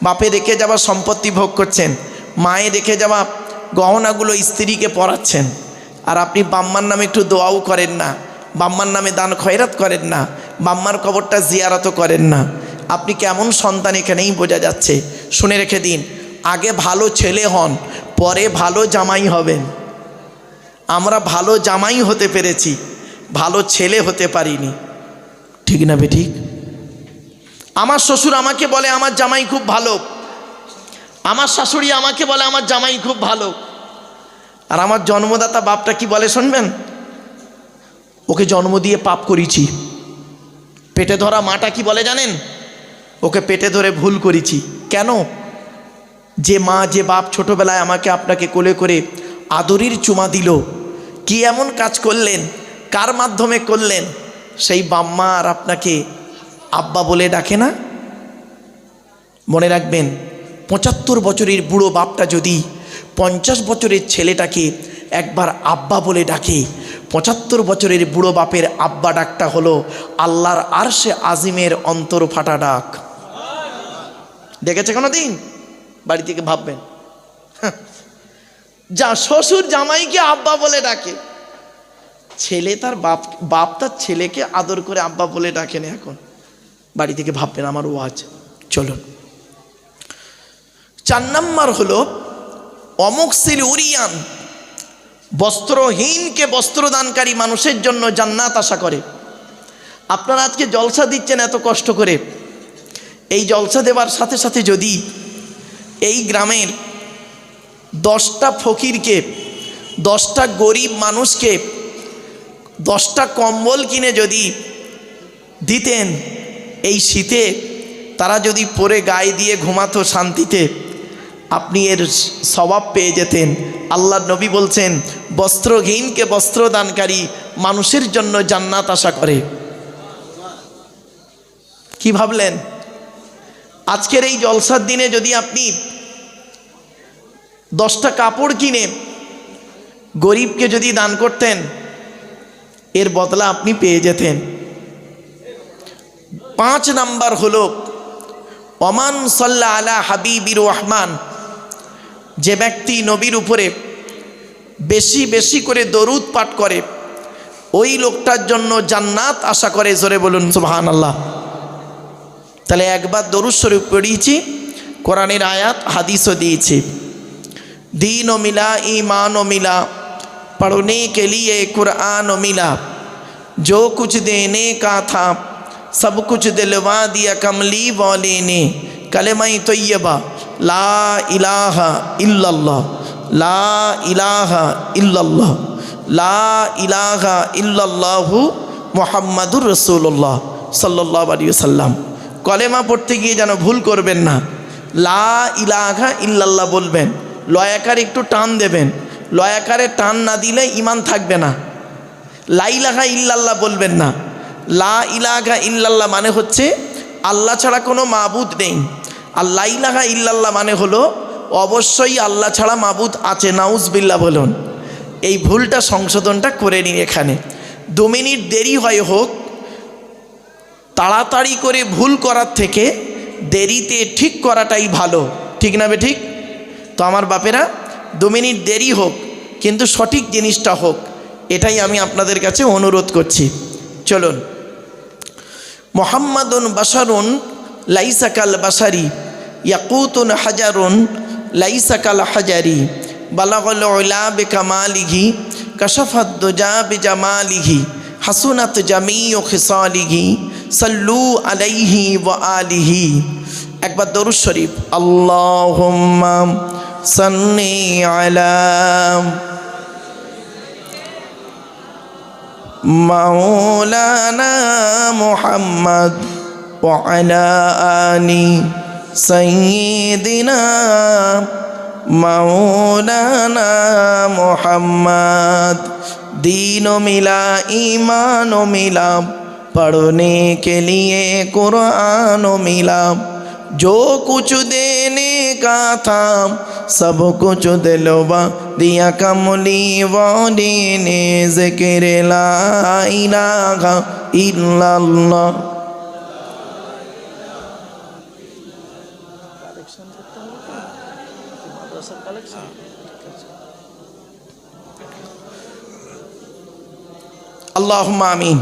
বাপে রেখে যাওয়া সম্পত্তি ভোগ করছেন, মায়ে রেখে যাওয়া গহনাগুলো স্ত্রীকে পরাচ্ছেন, আর আপনি বাম্মার নামে একটু দোয়াও করেন না, বাম্মার নামে দান খয়রাত করেন না, বাম্মার কবরটা জিয়ারতও করেন না। আপনি কেমন সন্তান এখানেই বোঝা যাচ্ছে। শুনে রেখে দিন, আগে ভালো ছেলে হন, পরে ভালো জামাই হবেন। আমরা ভালো জামাই হতে পেরেছি, ভালো ছেলে হতে পারিনি, ঠিক না বেঠিক? আমার শ্বশুর আমাকে বলে আমার জামাই খুব ভালো, আমার শাশুড়ি আমাকে বলে আমার জামাই খুব ভালো, আর আমার জন্মদাতা বাপটা কি বলে শুনবেন? ওকে জন্ম দিয়ে পাপ করেছি। পেটে ধরা মাটা কি বলে জানেন? ওকে পেটে ধরে ভুল করেছি। কেন? যে মা যে বাপ ছোটবেলায় আমাকে আপনাকে কোলে করে আদরের চুমা দিল, কি এমন কাজ করলেন, কার মাধ্যমে করলেন? সেই বাম্মা আর আপনাকে আব্বা বলে ডাকে না? মনে রাখবেন, 75 বছরের বুড়ো বাপটা যদি 50 বছরের ছেলেটাকে একবার আব্বা বলে ডাকে, 75 বছরের বুড়ো বাপের আব্বা ডাকটা হলো আল্লাহর আরশে আজিমের অন্তর ফাটা ডাক। দেখেছে কোনো দিন? বাড়ি থেকে ভাববেন, যা শ্বশুর জামাইকে আব্বা বলে ডাকে, ছেলে তার বাপ তার ছেলেকে আদর করে আব্বা বলে ডাকে না। এখন বাড়ি থেকে ভাববেন আমার ওয়াজ। চলুন, 4 নম্বর হলো অমুকসিল উরিয়ান, বস্ত্রহীনকে বস্ত্রদানকারী মানুষের জন্য জান্নাত আশা করে। আপনারা আজকে জলসা দিচ্ছেন এত কষ্ট করে, এই জলসা দেওয়ার সাথে সাথে যদি এই গ্রামের 10টা ফকিরকে, 10টা গরিব মানুষকে 10টা কম্বল কিনে যদি দিতেন, এই শীতে তারা যদি পরে গায়ে দিয়ে ঘুমাতো শান্তিতে, আপনি এর সওয়াব পেয়ে যেতেন। আল্লাহর নবী বলছেন বস্ত্রহীনকে বস্ত্রদানকারী মানুষের জন্য জান্নাত আশা করে। কি ভাবলেন? আজকের এই জলসার দিনে যদি আপনি 10টা কাপড় কিনে গরিবকে যদি দান করতেন এর বদলা আপনি পেয়ে যেতেন। 5 নাম্বার হলো ওমান সাল্লা আলা হাবিবির রহমান, যে ব্যক্তি নবীর উপরে বেশি বেশি করে দরুদ পাঠ করে ওই লোকটার জন্য জান্নাত আশা করে। জোরে বলুন সুবহানাল্লাহ। তাহলে একবার দরুদ শরীফ পড়িয়েছি, কোরআনের আয়াত হাদিসও দিয়েছি। दीन मिला ईमान मिला, पढ़ने के लिए कुरान मिला, जो कुछ देने का था सब कुछ दिलवा दिया कमली वाले ने। कलेमा तैयबा ला इलाहा इल्लल्लाह, ला इलाहा इल्लल्लाह, ला इलाहा इल्लल्लाहु मुहम्मदुर रसूलुल्लाह सल्लल्लाहु अलैहि वसल्लम। कलेमा पढ़ते गिয়ে যেন ভুল করবেন না, লা ইলাহা ইল্লাল্লাহ বলবেন, লয়াকার একটু টান দেবেন, লয়াকারে টান না দিলে ইমান থাকবে না। লা ইলাহা ইল্লাল্লাহ বলবেন না। লা ইলাহা ইল্লাল্লাহ মানে হচ্ছে আল্লাহ ছাড়া কোনো মাবুদ নেই, আর লা ইলাহা ইল্লাল্লাহ মানে হলো অবশ্যই আল্লাহ ছাড়া মাবুদ আছে। নাউজবিল্লাহ বলুন। এই ভুলটা সংশোধনটা করে নিন। এখানে 2 মিনিট দেরি হয় হোক, তাড়াতাড়ি করে ভুল করার থেকে দেরিতে ঠিক করাটাই ভালো, ঠিক না বে ঠিক? তো আমার বাপেরা 2 মিনিট দেরি হোক কিন্তু সঠিক জিনিসটা হোক, এটাই আমি আপনাদের কাছে অনুরোধ করছি। চলুন। মুহাম্মাদুন বাশারুন লাইসা কাল বাশারি, ইয়াকুতুন হাজারুন লাইসা কাল হাজারি, বালাগাল উলা বিকামালিহি, কাশাফাদ দুজা বিজামালিহি, হাসুনাত জামিউ খিসালিহি, সাল্লু আলাইহি ওয়া আলিহি। একবার দরুদ শরীফ। আল্লাহুম্মা সাল্লি আলা মাওলানা মুহাম্মদ ওয়া আলা আলি সাইয়্যিদিনা মাওলানা মুহাম্মদ। दीन मिला ईमान मिला, पढ़ने के लिए कुरान मिला, जो कुछ देने का था सब कुछ दिलवा दिया कमली वाली ने। ज़िक्र ला इलाहा इल्लल्लाह। अल्लाहुम्मा आमीन।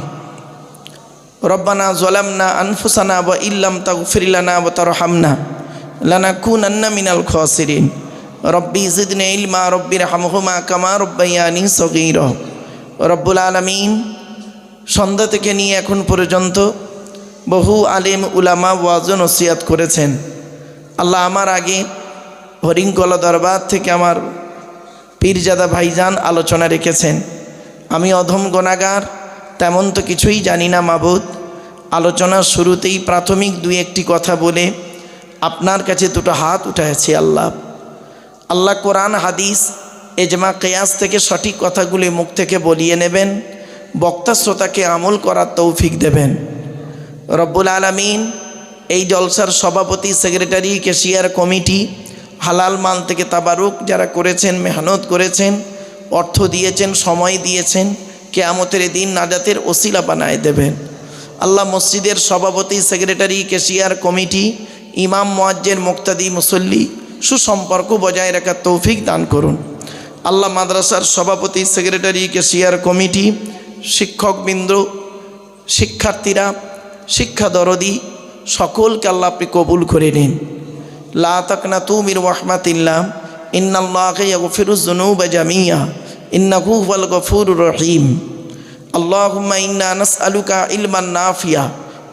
रब्बना ज़लमना अनफुसना व इल्लम तगफिर लना व तरहमना लनकुनन्ना मिनल खासिरिन। रब्बी ज़िदनी इल्मा रब्बिरहमहुमा कमा रब्बयानी सगीरा। रब्बुल आलमीन সন্ধ্যা থেকে নিয়ে এখন পর্যন্ত বহু আলেম উলামা ওয়াজ ও নসিহত করেছেন। আল্লাহ আমার আগে হরিণকলা দরবার থেকে আমার পীরজাদা ভাইজান আলোচনা রেখেছেন। আমি অধম গুনাহগার, তেমন তো কিছুই জানি না মাবুদ। আলোচনার শুরুতেই প্রাথমিক 2-1টি কথা বলে আপনার কাছে দুটো হাত উঠাইছি। আল্লাহ কোরআন হাদিস এজমা কিয়াস থেকে সঠিক কথাগুলি মুখ থেকে বলিয়ে নেবেন, বক্তা শ্রোতাকে আমল করার তৌফিক দেবেন। রব্বুল আলামিন এই জলসার সভাপতি, সেক্রেটারি, ক্যাশিয়ার কমিটি, হালাল মাল থেকে তাবারুক যারা করেছেন, মেহনত করেছেন, অর্থ দিয়েছেন, সময় দিয়েছেন, কিয়ামতের দিন নাজাতের ওসিলা বানায় দেবেন। আল্লাহ মসজিদের সভাপতি, সেক্রেটারি, ক্যাশিয়ার কমিটি, ইমাম, মুয়াজ্জিন, মুক্তাদি, মুসল্লি সুসম্পর্ক বজায় রাখার তৌফিক দান করুন। আল্লাহ মাদ্রাসার সভাপতি, সেক্রেটারি, ক্যাশিয়ার কমিটি, শিক্ষকবৃন্দ, শিক্ষার্থীরা, শিক্ষা দরদি সকলকে আল্লাহ আপনি কবুল করে নিন। লা তাকনাতু মির রাহমাতিল্লাহ, ইন্নাল্লাহা ইয়াগফিরুয যুনুবা জামিআ, ইন্নাহু হুয়াল গফুরুর রহিম। আল্লাহুম্মা ইন্না নাসআলুকা ইলমান নাফিয়া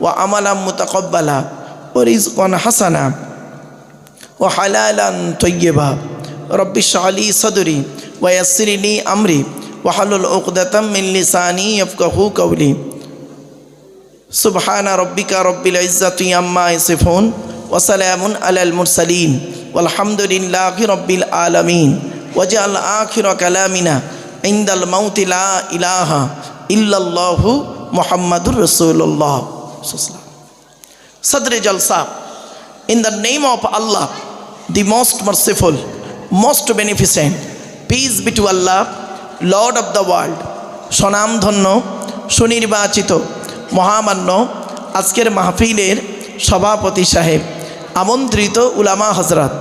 ওয়া আমালান মুতাকাব্বালা ওয়া রিজকান হাসানা ওয়া হালালান তাইয়্যিবা। রব্বি ইশরাহ লি সাদরি ওয়া ইয়াসসির লি আমরি ওয়া হালুল উকদাতাম মিন লিসানি ইয়াফকাহু কওলি। সুবহানা রব্বিকা রব্বিল ইজ্জাতি আম্মা ইয়াসিফুন ওয়া সালামুন আলাল মুরসালিন ওয়ালহামদুলিল্লাহি রব্বিল আলামিন। ওয়াজআল আখিরা কালামিনা ইনদাল মাউতি লা ইলাহা ইল্লাল্লাহু মুহাম্মাদুর রাসূলুল্লাহ। Sadr Jalsa. In the name of Allah, the most merciful, most beneficent, peace be to Allah, Lord of the world, স্বনামধন্য সুনির্বাচিত মহামান্য আজকের মাহফিলের সভাপতি সাহেব, আমন্ত্রিত উলামা হজরত,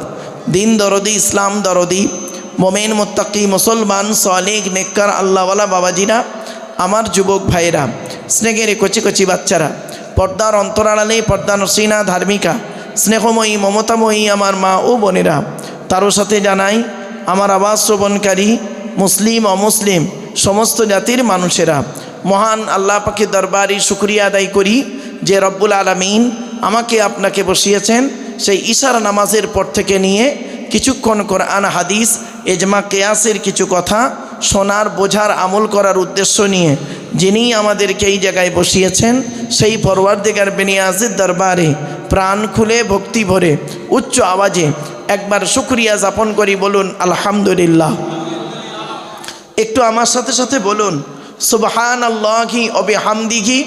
দিন দরদি, ইসলাম দরদি, মোমেন মুত্তাকি মুসলমান সালেহ নেককার আল্লাহওয়ালা বাবাজিরা, আমার যুবক ভাইয়েরা, স্নেহের কচি কচি বাচ্চারা, পর্দার অন্তরাড়ালে পর্দা নসীনা ধার্মিকা, স্নেহময়ী মমতাময়ী আমার মা ও বোনেরা, তারও সাথে জানাই আমার আওয়াজ শ্রবণকারী মুসলিম অমুসলিম সমস্ত জাতির মানুষেরা, মহান আল্লাহ পাকের দরবারে শুকরিয়া আদায় করি যে রব্বুল আলামিন আমাকে আপনাকে বসিয়েছেন সেই ইশার নামাজের পর থেকে নিয়ে কিছুক্ষণ কোরআন হাদিস এজমা কেয়াসের কিছু কথা শোনার, বোঝার, আমল করার উদ্দেশ্য নিয়ে যিনি আমাদেরকে এই জায়গায় বসিয়েছেন সেই পরওয়ারদিগার বেনিয়াজের দরবারে প্রাণ খুলে ভক্তি ভরে উচ্চ আওয়াজে একবার শুকরিয়া যাপন করি, বলুন আলহামদুলিল্লাহ। একটু আমার সাথে সাথে বলুন সুবহানাল্লাহি ওয়া বিহামদিহি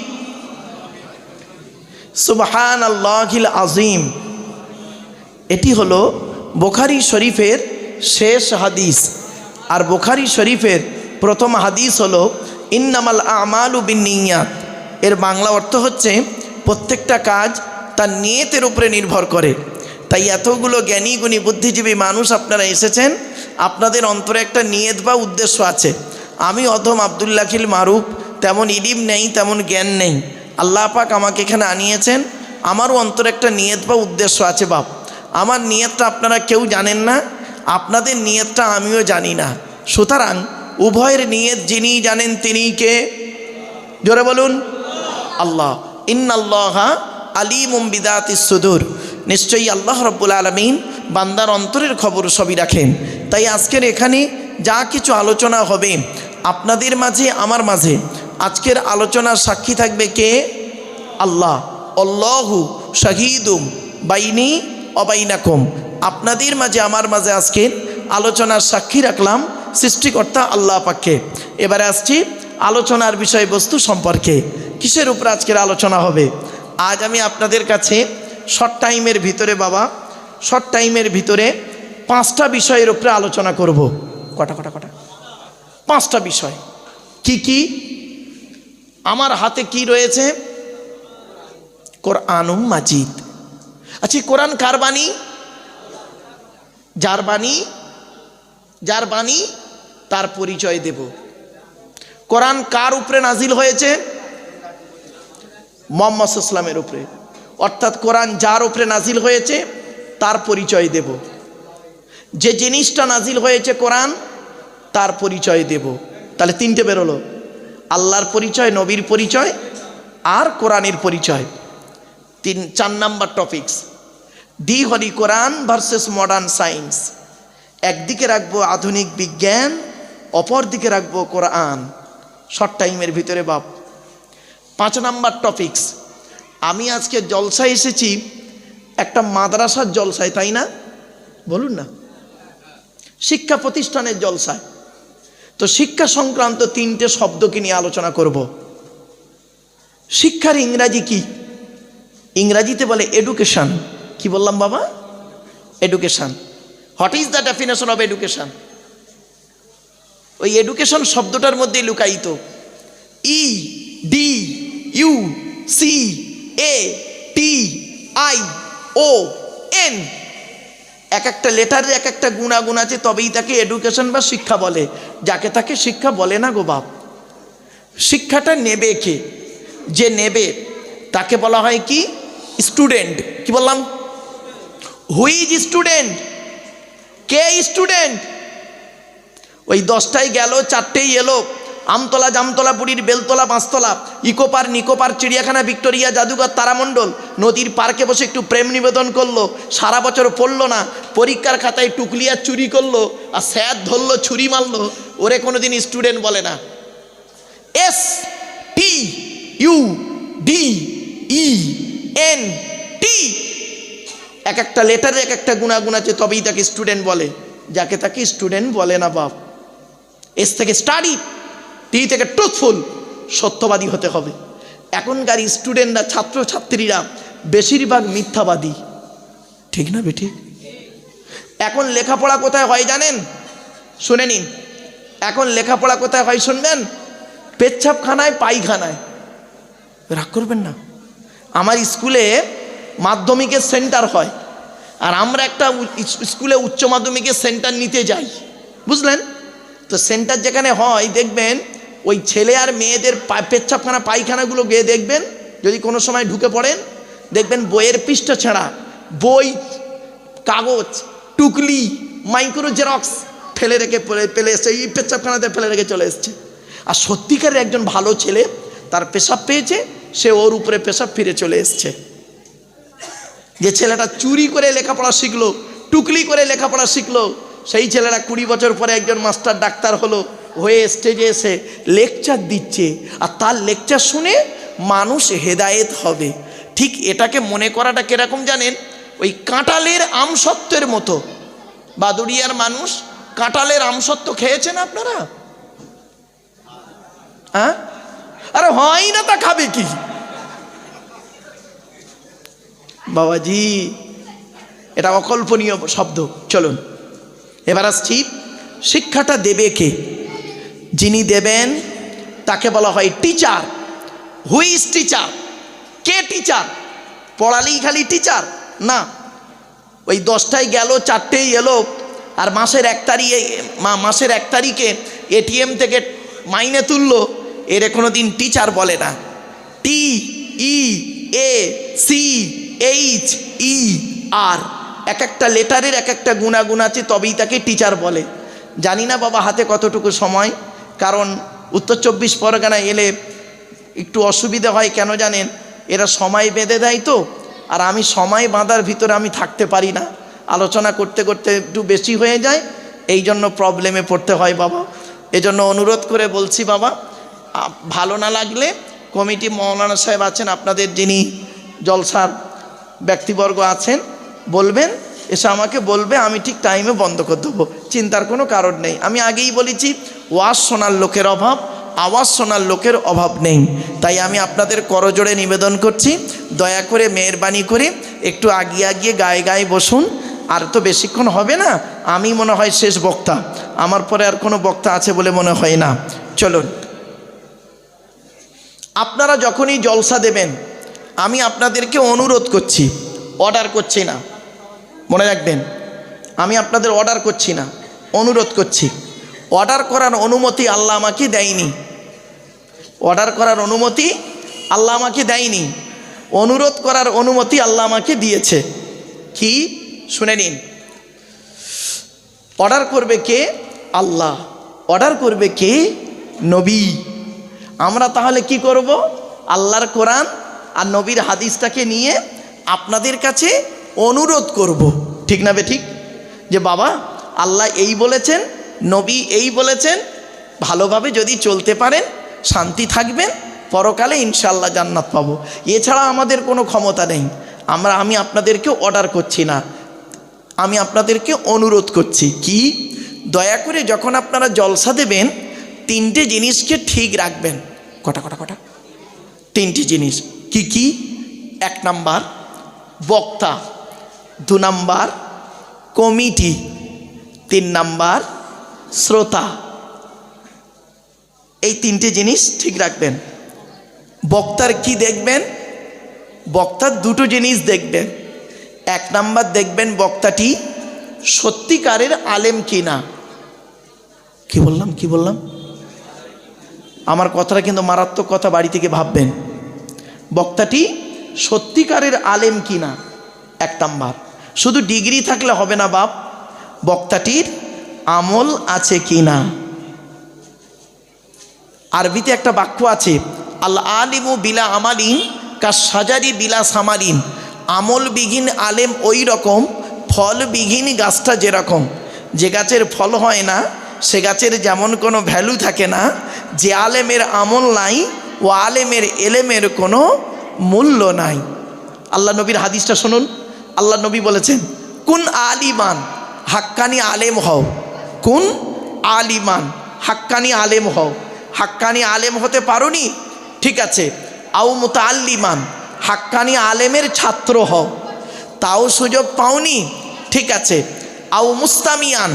সুবহানাল্লাহিল আযীম। এটি হলো বুখারী শরীফের শেষ হাদিস, আর বুখারী শরীফের প্রথম হাদিস হলো ইন্নামাল আমালু বিন্নিয়াত। এর বাংলা অর্থ হচ্ছে প্রত্যেকটা কাজ তার নিয়তের উপরে নির্ভর করে। তাই এতগুলো জ্ঞানী গুণী বুদ্ধিজীবী মানুষ আপনারা এসেছেন, আপনাদের অন্তরে একটা নিয়ত বা উদ্দেশ্য আছে। আমি অধম আব্দুল্লাহ খিল মারুফ, তেমন ইলিম নেই, তেমন জ্ঞান নেই, আল্লাহ পাক আমাকে এখানে আনিয়েছেন, আমারও অন্তরে একটা নিয়ত বা উদ্দেশ্য আছে। বাপ, আমার নিয়তটা আপনারা কেউ জানেন না, আপনাদের নিয়তটা আমিও জানি না। সুতরাং উভয়ের নিয়ত যিনি জানেন তিনি কে? জোরে বলুন আল্লাহ। ইন্নাল্লাহা আলিমুম বিদাতিস সুদূর। নিশ্চয়ই আল্লাহ রাব্বুল আলামিন বান্দার অন্তরের খবর সবই রাখেন। তাই আজকের এখানে যা কিছু আলোচনা হবে আপনাদের মাঝে আমার মাঝে, আজকের আলোচনার সাক্ষী থাকবে কে? আল্লাহ। আল্লাহু শাহীদুম বাইনি ওয়া বাইনাকুম। আপনাদের মাঝে আমার মাঝে আজকের আলোচনার সাক্ষী রাখলাম সৃষ্টিকর্তা আল্লাহ পাককে। এবারে আসছি আলোচনার বিষয়বস্তু সম্পর্কে। কিসের উপর আজকের আলোচনা হবে? আজ আমি আপনাদের কাছে শর্ট টাইমের ভিতরে, বাবা, শর্ট টাইমের ভিতরে 5টা বিষয়ের উপরে আলোচনা করব। কটা? 5টা বিষয়। কি কি? আমার হাতে কি রয়েছে? কোরআনুম মাজিদ। আচ্ছা, কোরআন কার বাণী? যার বাণী তার পরিচয় দেব। কোরআন কার উপরে নাজিল হয়েছে? মুহাম্মদ সাল্লাল্লাহু আলাইহি ওয়াসাল্লামের উপরে। অর্থাৎ কোরআন যার উপরে নাজিল হয়েছে তার পরিচয় দেব। যে জিনিসটা নাজিল হয়েছে কোরআন, তার পরিচয় দেব। তাহলে 3টে বেরোলো, আল্লাহর পরিচয়, নবীর পরিচয় আর কোরআনের পরিচয়। 4 নাম্বার টপিকস, দি হলি কোরআন ভার্সেস মডার্ন সায়েন্স। একদিকে রাখবো আধুনিক বিজ্ঞান, অপর দিকে রাখবো কোরআন। শর্ট টাইমের ভিতরে বাপ। 5 নাম্বার টপিকস, আমি আজকে জলসায় এসেছি, একটা মাদ্রাসার জলসায়, তাই না? বলুন না, শিক্ষা প্রতিষ্ঠানের জলসায়। তো শিক্ষা সংক্রান্ত 3টে শব্দকে নিয়ে আলোচনা করব। শিক্ষার ইংরাজি কি? ইংরাজিতে বলে এডুকেশন। কি বললাম বাবা? Education. What is the definition of education? ওই এডুকেশন শব্দটার মধ্যে লুকায়িত EDUCATION। এক একটা লেটারের এক একটা গুণাগুণ আছে, তবেই তাকে এডুকেশন বা শিক্ষা বলে। যাকে তাকে শিক্ষা বলে না গো বাপ। শিক্ষাটা নেবে কে? যে নেবে তাকে বলা হয় কি? স্টুডেন্ট। কি বললাম? Who is student? K student? ওই 10টায় গেল, 4টেই এলো, আমতলা, জামতলা, পুরীর বেলতলা, 5তলা, ইকোপার, নিকোপার, চিড়িয়াখানা, ভিক্টোরিয়া, জাদুঘর, তারামণ্ডল, নদীর পার্কে বসে একটু প্রেম নিবেদন করলো, সারা বছর পড়লো না, পরীক্ষার খাতায় টুকলিয়া চুরি করলো, আর স্যার ধরলো, ছুরি মারলো, ওরে কোনোদিন স্টুডেন্ট বলে না। STUDENT। এক একটা লেটারে এক একটা গুণাগুণ আছে, তবেই তাকে স্টুডেন্ট বলে। যাকে তাকে স্টুডেন্ট বলে না বাপ। এস থেকে স্টাডি, টি থেকে ট্রুথফুল, সত্যবাদী হতে হবে। এখনকার স্টুডেন্টরা, ছাত্রছাত্রীরা বেশিরভাগ মিথ্যাবাদী, ঠিক না বেঠিক? এখন লেখাপড়া কোথায় হয় জানেন? শুনে নিন, এখন লেখাপড়া কোথায় হয় শুনবেন? পেচ্ছাপখানায়, পায়খানায়। রাগ করবেন না। আমার স্কুলে মাধ্যমিকের সেন্টার হয়, আর আমরা একটা স্কুলে উচ্চ মাধ্যমিকের সেন্টার নিতে যাই, বুঝলেন তো? সেন্টার যেখানে হয় দেখবেন ওই ছেলে আর মেয়েদের পেচ্ছাপখানা পায়খানাগুলো গিয়ে দেখবেন, যদি কোনো সময় ঢুকে পড়েন দেখবেন বইয়ের পৃষ্ঠা ছেঁড়া, বই, কাগজ, টুকলি, মাইক্রো জেরক্স ফেলে রেখে ফেলে এসছে, এই পেচ্ছাপখানাতে ফেলে রেখে চলে এসছে। আর সত্যিকারের একজন ভালো ছেলে, তার পেশাব পেয়েছে, সে ওর উপরে পেশাব ফিরে চলে এসছে। যে ছেলেটা চুরি করে লেখাপড়া শিখলো, টুকলি করে লেখাপড়া শিখলো, সেই ছেলেটা 20 বছর পরে একজন মাস্টার ডাক্তার হলো, হয়ে স্টেজে এসে লেকচার দিচ্ছে, আর তার লেকচার শুনে মানুষ হেদায়েত হবে। ঠিক এটাকে মনে করাটা কিরকম জানেন? ওই কাঁঠালের আমসত্ত্বের মতো। বাদুড়িয়ার মানুষ কাঁঠালের আমসত্ত্ব খেয়েছেন আপনারা? হ্যাঁ? আরে হয় না, তা খাবে কি বাবাজি? এটা অকল্পনীয় শব্দ। চলুন এবার আসছি, শিক্ষাটা দেবে কে? যিনি দেবেন তাকে বলা হয় টিচার। Who is teacher? কে টিচার? পড়ালেই খালি টিচার না। ওই 10টায় গেল, 4টেই এলো, আর মাসের 1 তারিখে এটিএম থেকে মাইনে তুললো, এর কোনো দিন টিচার বলে না। TEACHER, এক একটা লেটারের এক একটা গুণাগুণ আছে, তবেই তাকে টিচার বলে। জানি না বাবা হাতে কতটুকু সময়, কারণ উত্তর 24 পরগনায় এলে একটু অসুবিধা হয়। কেন জানেন? এরা সময় বেঁধে দেয় তো, আর আমি সময় বাঁধার ভিতরে আমি থাকতে পারি না, আলোচনা করতে করতে একটু বেশি হয়ে যায়, এই জন্য প্রবলেমে পড়তে হয় বাবা। এজন্য অনুরোধ করে বলছি বাবা, ভালো না লাগলে কমিটি মৌলানা সাহেব আছেন, আপনাদের যিনি জলসার ব্যক্তিবর্গ আছেন, বলবেন, এসে আমাকে বলবে, আমি ঠিক টাইমে বন্ধ করে দেবো, চিন্তার কোনো কারণ নেই। আমি আগেই বলেছি, ওয়াজ শোনার লোকের অভাব, আওয়াজ শোনার লোকের অভাব নেই। তাই আমি আপনাদের করজোড়ে নিবেদন করছি, দয়া করে মেহেরবানি করে একটু আগিয়ে গায়ে গায়ে বসুন। আর তো বেশিক্ষণ হবে না, আমি মনে হয় শেষ বক্তা, আমার পরে আর কোনো বক্তা আছে বলে মনে হয় না। চলুন, আপনারা যখনই জলসা দেবেন, আমি আপনাদেরকে অনুরোধ করছি, অর্ডার করছি না, মনে রাখবেন, আমি আপনাদের অর্ডার করছি না, অনুরোধ করছি। অর্ডার করার অনুমতি আল্লাহ আমাকে দেয়নি, অর্ডার করার অনুমতি আল্লাহ আমাকে দেয়নি, অনুরোধ করার অনুমতি আল্লাহ আমাকে দিয়েছে। কি? শুনে নিন। অর্ডার করবে কে? আল্লাহ। অর্ডার করবে কে? নবী। আমরা তাহলে কি করব? আল্লাহর কোরআন আর নবীর হাদিসটাকে নিয়ে আপনাদের কাছে অনুরোধ করব, ঠিক না বে ঠিক? যে বাবা, আল্লাহ এই বলেছেন, নবী এই বলেছেন, ভালোভাবে যদি চলতে পারেন শান্তি থাকবেন, পরকালে ইনশাআল্লাহ জান্নাত পাবো। এছাড়া আমাদের কোনো ক্ষমতা নেই। আমি আপনাদেরকে অর্ডার করছি না, আমি আপনাদেরকে অনুরোধ করছি। কি? দয়া করে যখন আপনারা জলসা দেবেন, 3টে জিনিসকে ঠিক রাখবেন। কটা? 3টি জিনিস। কি কি? 1 নাম্বার বক্তা, 2 নাম্বার কমিটি, 3 নাম্বার শ্রোতা। এই 3টে জিনিস ঠিক রাখবেন। বক্তার কি দেখবেন? বক্তার 2টো জিনিস দেখবেন। 1 নাম্বার দেখবেন বক্তাটি সত্যিকারের আলেম কিনা। কি বললাম? আমার কথাটা কিন্তু মারাত্মক কথা, বাড়ি থেকে ভাববেন। বক্তাটি সত্যিকারের আলেম কিনা 1 নাম্বার। শুধু ডিগ্রি থাকলে হবে না বাপ, বক্তাটির আমল আছে কিনা। আরবিতে একটা বাক্য আছে, আল আলিমু বিলা আমালিন কা সাজারি বিলা সামারিন। আমলবিহীন আলেম ওই রকম, ফলবিহীন গাছটা যেরকম। যে গাছের ফল হয় না, সে গাছের যেমন কোনো ভ্যালু থাকে না, যে আলেমের আমল নাই, ও আলেমের এলেমের কোনো মূল্য নাই। আল্লাহ নবীর হাদিসটা শুনুন। আল্লাহ নবী বলেছেন, কুন আলিমান, হাক্কানি আলেম হও। কুন আলিমান, হাক্কানি আলেম হও। হাক্কানি আলেম হতে পারোনি, ঠিক আছে। আও মুতাআল্লিমান, হাক্কানি আলেমের ছাত্র হও, তাও সুযোগ পাওনি, ঠিক আছে। আও মুস্তামিয়ান,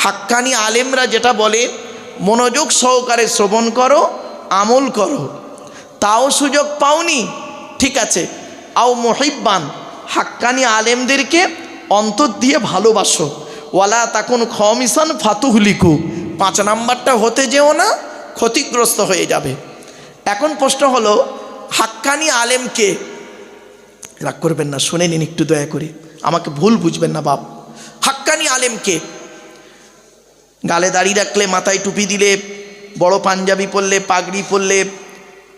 হাক্কানি আলেমরা যেটা বলে মনোযোগ সহকারে শ্রবণ করো, আমল করো। তাও সুযোগ পাওনি, ঠিক আছে, আও মুহিব্বান, হাক্কানি আলেমদেরকে অন্তর দিয়ে ভালোবাসো। ওয়ালা তাকুন খমিসান ফাতুহলিকু, 5 নাম্বারটা হতে যেও না, ক্ষতিগ্রস্ত হয়ে যাবে। এখন প্রশ্ন হলো, হাক্কানি আলেমকে, রাগ করবেন না, শুনে নিন একটু দয়া করে, আমাকে ভুল বুঝবেন না বাপ। হাক্কানি আলেমকে, গালে দাড়ি রাখলে, মাথায় টুপি দিলে, বড় পাঞ্জাবি পরলে, পাগড়ি পরলে,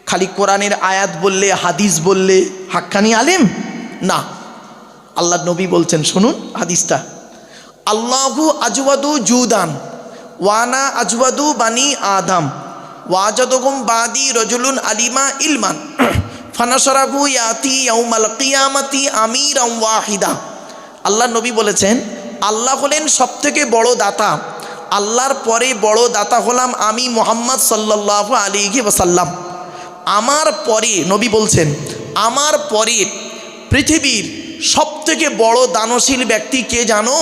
খালি কোরআনের আয়াত বললে, হাদিস বললে হাক্কানি আলেম না। আল্লাহ নবী বলছেন, শুনুন হাদিসটা, আল্লাহু আজওয়াদু জুদান ওয়ানা আজওয়াদু বানি আদম ওয়াজাদুকুম বাদি রজুলুন আলিমা ইলমান ফানাশরাহু ইয়াতি ইয়াউমাল কিয়ামাতি আমিরান ওয়াহিদা। আল্লাহ নবী বলেছেন, আল্লাহ হলেন সবথেকে বড় দাতা, আল্লাহর পরে বড় দাতা হলাম আমি মুহাম্মদ সাল্লাল্লাহু আলাইহি ওয়াসাল্লাম। আমার পরে, নবী বলছেন, আমার পরে পৃথিবীর সবথেকে বড় দানশীল ব্যক্তি কে জানো?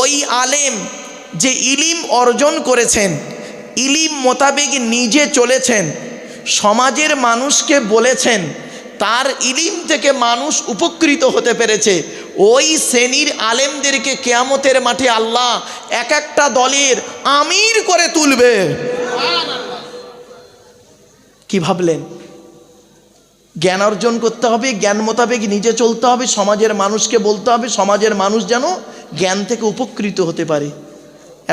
ওই আলেম যে ইলিম অর্জন করেছেন, ইলিম মোতাবেক নিজে চলেছেন, সমাজের মানুষকে বলেছেন, তার ইলিম থেকে মানুষ উপকৃত হতে পেরেছে, ওই শ্রেণীর আলেমদেরকে কিয়ামতের মাঠে আল্লাহ এক একটা দলের আমির করে তুলবে। কি ভাবলেন? জ্ঞান অর্জন করতে হবে, জ্ঞান মোতাবেক নিজে চলতে হবে, সমাজের মানুষকে বলতে হবে, সমাজের মানুষ যেন জ্ঞান থেকে উপকৃত হতে পারে।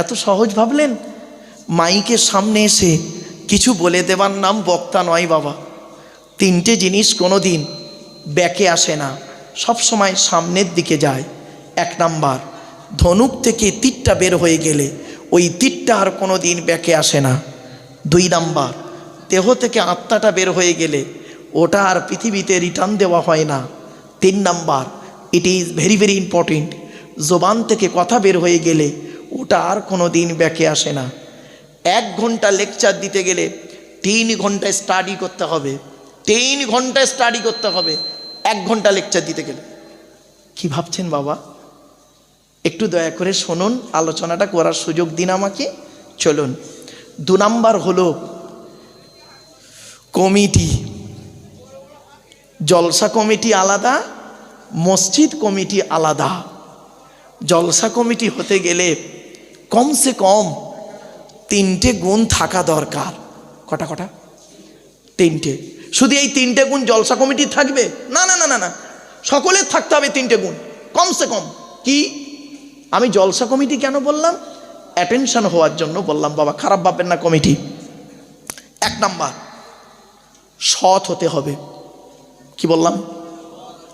এত সহজ ভাবলেন? মাইকের সামনে এসে কিছু বলে দেবার নাম বক্তা নয় বাবা। 3টে জিনিস কোনো দিন ব্যাকে আসে না, সব সময় সামনের দিকে যায়। 1 নাম্বার, ধনুক থেকে তীরটা বের হয়ে গেলে ওই তীরটা আর কোনো দিন ব্যাকে আসে না। 2 নাম্বার, দেহ থেকে আত্মাটা বের হয়ে গেলে ওটা আর পৃথিবীতে রিটার্ন দেওয়া হয় না। 3 number, it is very very important, জবান থেকে কথা বের হয়ে গেলে ওটা আর কোনো দিন ব্যাকে আসে না। 1 ঘন্টা লেকচার দিতে গেলে 3 ঘন্টা স্টাডি করতে হবে, 3 ঘন্টা স্টাডি করতে হবে 1 ঘন্টা লেকচার দিতে গেলে। কি ভাবছেন বাবা? একটু দয়া করে শুনুন, আলোচনাটা করার সুযোগ দিন আমাকে। চলুন, 2 নাম্বার হলো কমিটি। জলসা কমিটি আলাদা, মসজিদ কমিটি আলাদা। জলসা কমিটি হতে গেলে কমসে কম 3টে গুণ থাকা দরকার। কটা? 3টে। শুধু এই 3টে গুণ জলসা কমিটি থাকবে না, না না না না, সকলের থাকতে হবে 3টে গুণ কমসে কম। কি? আমি জলসা কমিটি কেন বললাম? অ্যাটেনশন হওয়ার জন্য বললাম বাবা, খারাপ ভাববেন না কমিটি। 1 নাম্বার, সৎ হতে হবে। কি বললাম?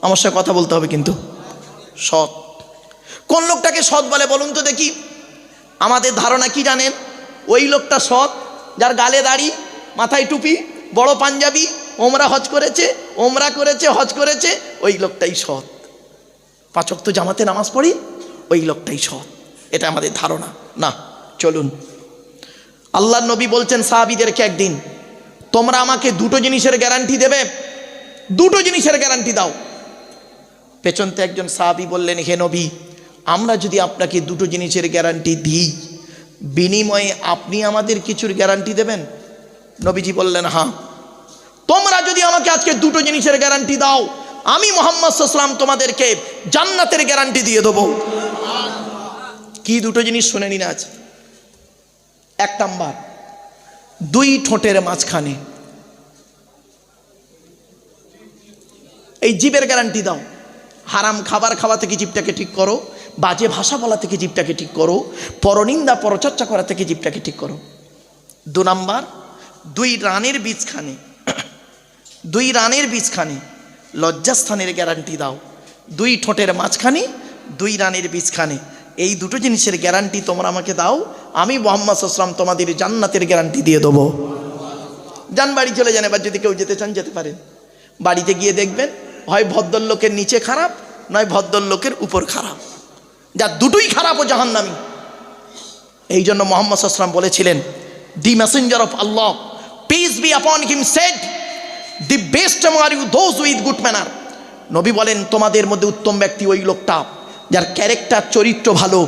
আমার সাথে কথা বলতে হবে কিন্তু। সৎ। কোন লোকটাকে সৎ বলে বলুন তো দেখি? আমাদের ধারণা কি জানেন? ওই লোকটা সৎ যার গালে দাড়ি, মাথায় টুপি, বড় পাঞ্জাবি, ওমরা হজ করেছে, হজ করেছে, ওই লোকটাই সৎ। 5 ওয়াক্ত জামাতে নামাজ পড়ি, ওই লোকটাই সৎ, এটা আমাদের ধারণা না। চলুন, আল্লাহর নবী বলছেন সাহাবীদেরকে একদিন, তোমরা আমাকে 2টো জিনিসের গ্যারান্টি দেবে, 2টো জিনিসের গ্যারান্টি দাও। পেছনতে একজন সাহাবী বললেন, হে নবী, আমরা যদি আপনাকে 2টো জিনিসের গ্যারান্টি দিই, বিনিময়ে আপনি আমাদের কিছুর গ্যারান্টি দেবেন? নবীজি বললেন, হ্যাঁ। তোমরা যদি আমাকে আজকে 2টো জিনিসের গ্যারান্টি দাও, আমি মুহাম্মদ সাল্লাল্লাহু আলাইহি ওয়াসাল্লাম তোমাদেরকে জান্নাতের গ্যারান্টি দিয়ে দেবো। কি 2টো জিনিস শুনে নিন আজ। 1 নাম্বার, 2 ঠোঁটের মাঝখানে এই জিভের গ্যারান্টি দাও। হারাম খাবার খাওয়া থেকে জিভটাকে ঠিক করো, বাজে ভাষা বলা থেকে জিভটাকে ঠিক করো, পরনিন্দা পরচর্চা করা থেকে জিভটাকে ঠিক করো। 2 নাম্বার, 2 রানের বীজখানে লজ্জাস্থানের গ্যারান্টি দাও। 2 ঠোঁটের মাঝখানে, 2 রানের বীজখানে, এই 2টো জিনিসের গ্যারান্টি তোমরা আমাকে দাও, আমি মুহাম্মদ সাল্লাল্লাহু আলাইহি ওয়াসাল্লাম তোমাদের জান্নাতের গ্যারান্টি দিয়ে দেবো। যান বাড়ি চলে যান, এবার যদি কেউ যেতে চান যেতে পারেন। বাড়িতে গিয়ে দেখবেন, হয় ভদ্রলোকের নিচে খারাপ, নয় ভদ্রলোকের উপর খারাপ, যা 2টোই খারাপ ও জাহান্নামী। এই জন্য মুহাম্মদ সাল্লাল্লাহু আলাইহি ওয়াসাল্লাম বলেছিলেন, the messenger of Allah, peace be upon him, said, the best among you those with good manner। নবী বলেন, তোমাদের মধ্যে উত্তম ব্যক্তি ওই লোকটা যার ক্যারেক্টার, চরিত্র ভালো,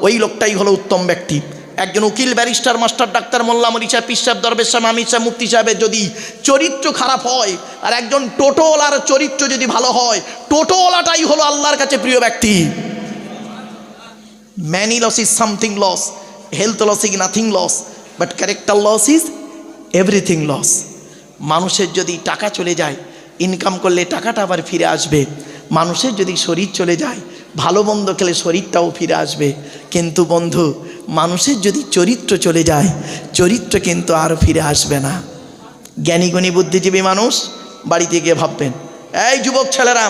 ওই লোকটাই হলো উত্তম ব্যক্তি। একজন উকিল, ব্যারিস্টার, মাস্টার, ডাক্তার, মোল্লা, মৌলভী সাহেব, পীর সাহেব, দরবেশ সাহেব, আমির সাহেব, মুফতি সাহেবের যদি চরিত্র খারাপ হয়, আর একজন টোটোওয়ালার চরিত্র যদি ভালো হয়, টোটোওয়ালাটাই হলো আল্লাহর কাছে প্রিয় ব্যক্তি। Money loss is something loss, health loss is nothing loss, but character loss is everything loss. মানুষের যদি টাকা চলে যায়, ইনকাম করলে টাকাটা আবার ফিরে আসবে। মানুষের যদি শরীর চলে যায়, ভালো মন্দ খেলে শরীরটাও ফিরে আসবে। কিন্তু বন্ধু, মানুষের যদি চরিত্র চলে যায়, চরিত্র কিন্তু আর ফিরে আসবে না। জ্ঞানীগুণী বুদ্ধিজীবী মানুষ বাড়িতে গিয়ে ভাববেন। এই যুবক ছেলেরা,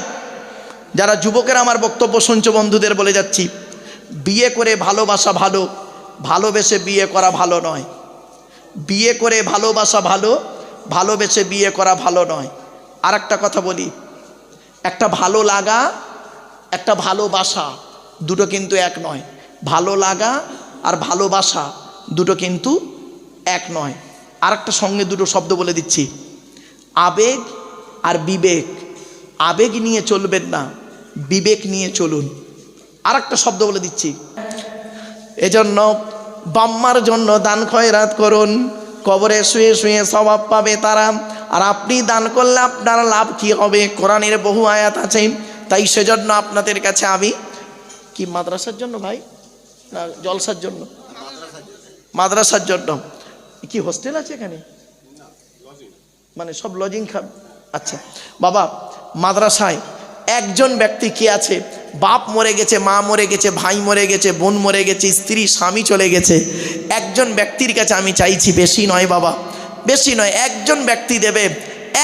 যারা যুবকেরা আমার বক্তব্য শুনছো, বন্ধুদের বলে যাচ্ছি, বিয়ে করে ভালোবাসা ভালো, ভালোবেসে বিয়ে করা ভালো নয়। বিয়ে করে ভালোবাসা ভালো, ভালোবেসে বিয়ে করা ভালো নয়। আর একটা কথা বলি, একটা ভালো লাগা, একটা ভালোবাসা, দুটো কিন্তু এক নয়। ভালো লাগা আর ভালোবাসা দুটো কিন্তু এক নয়। আর একটা সঙ্গে দুটো শব্দ বলে দিচ্ছি, আবেগ আর বিবেক। আবেগ নিয়ে চলবেন না, বিবেক নিয়ে চলুন। আর একটা শব্দ বলে দিচ্ছি, এজন্য বাম্মার জন্য দান খয়রাত করুন, কবরে শুয়ে শুয়ে স্বভাব পাবে তারা। আর আপনি দান করলে আপনার লাভ কি হবে? কোরআনের বহু আয়াত আছে। তাই সেজন্য আপনাদের কাছে আমি কি, মাদ্রাসার জন্য ভাই না জলসার জন্য? মাদ্রাসার জন্য। কি হোস্টেল আছে এখানে? মানে সব লজিং খাব? আচ্ছা বাবা, মাদ্রাসায় একজন ব্যক্তি কি আছে, বাপ মরে গেছে, মা মরে গেছে, ভাই মরে গেছে, বোন মরে গেছে, স্ত্রী স্বামী চলে গেছে, একজন ব্যক্তির কাছে আমি চাইছি, বেশি নয় বাবা, বেশি নয়, একজন ব্যক্তি দেবে।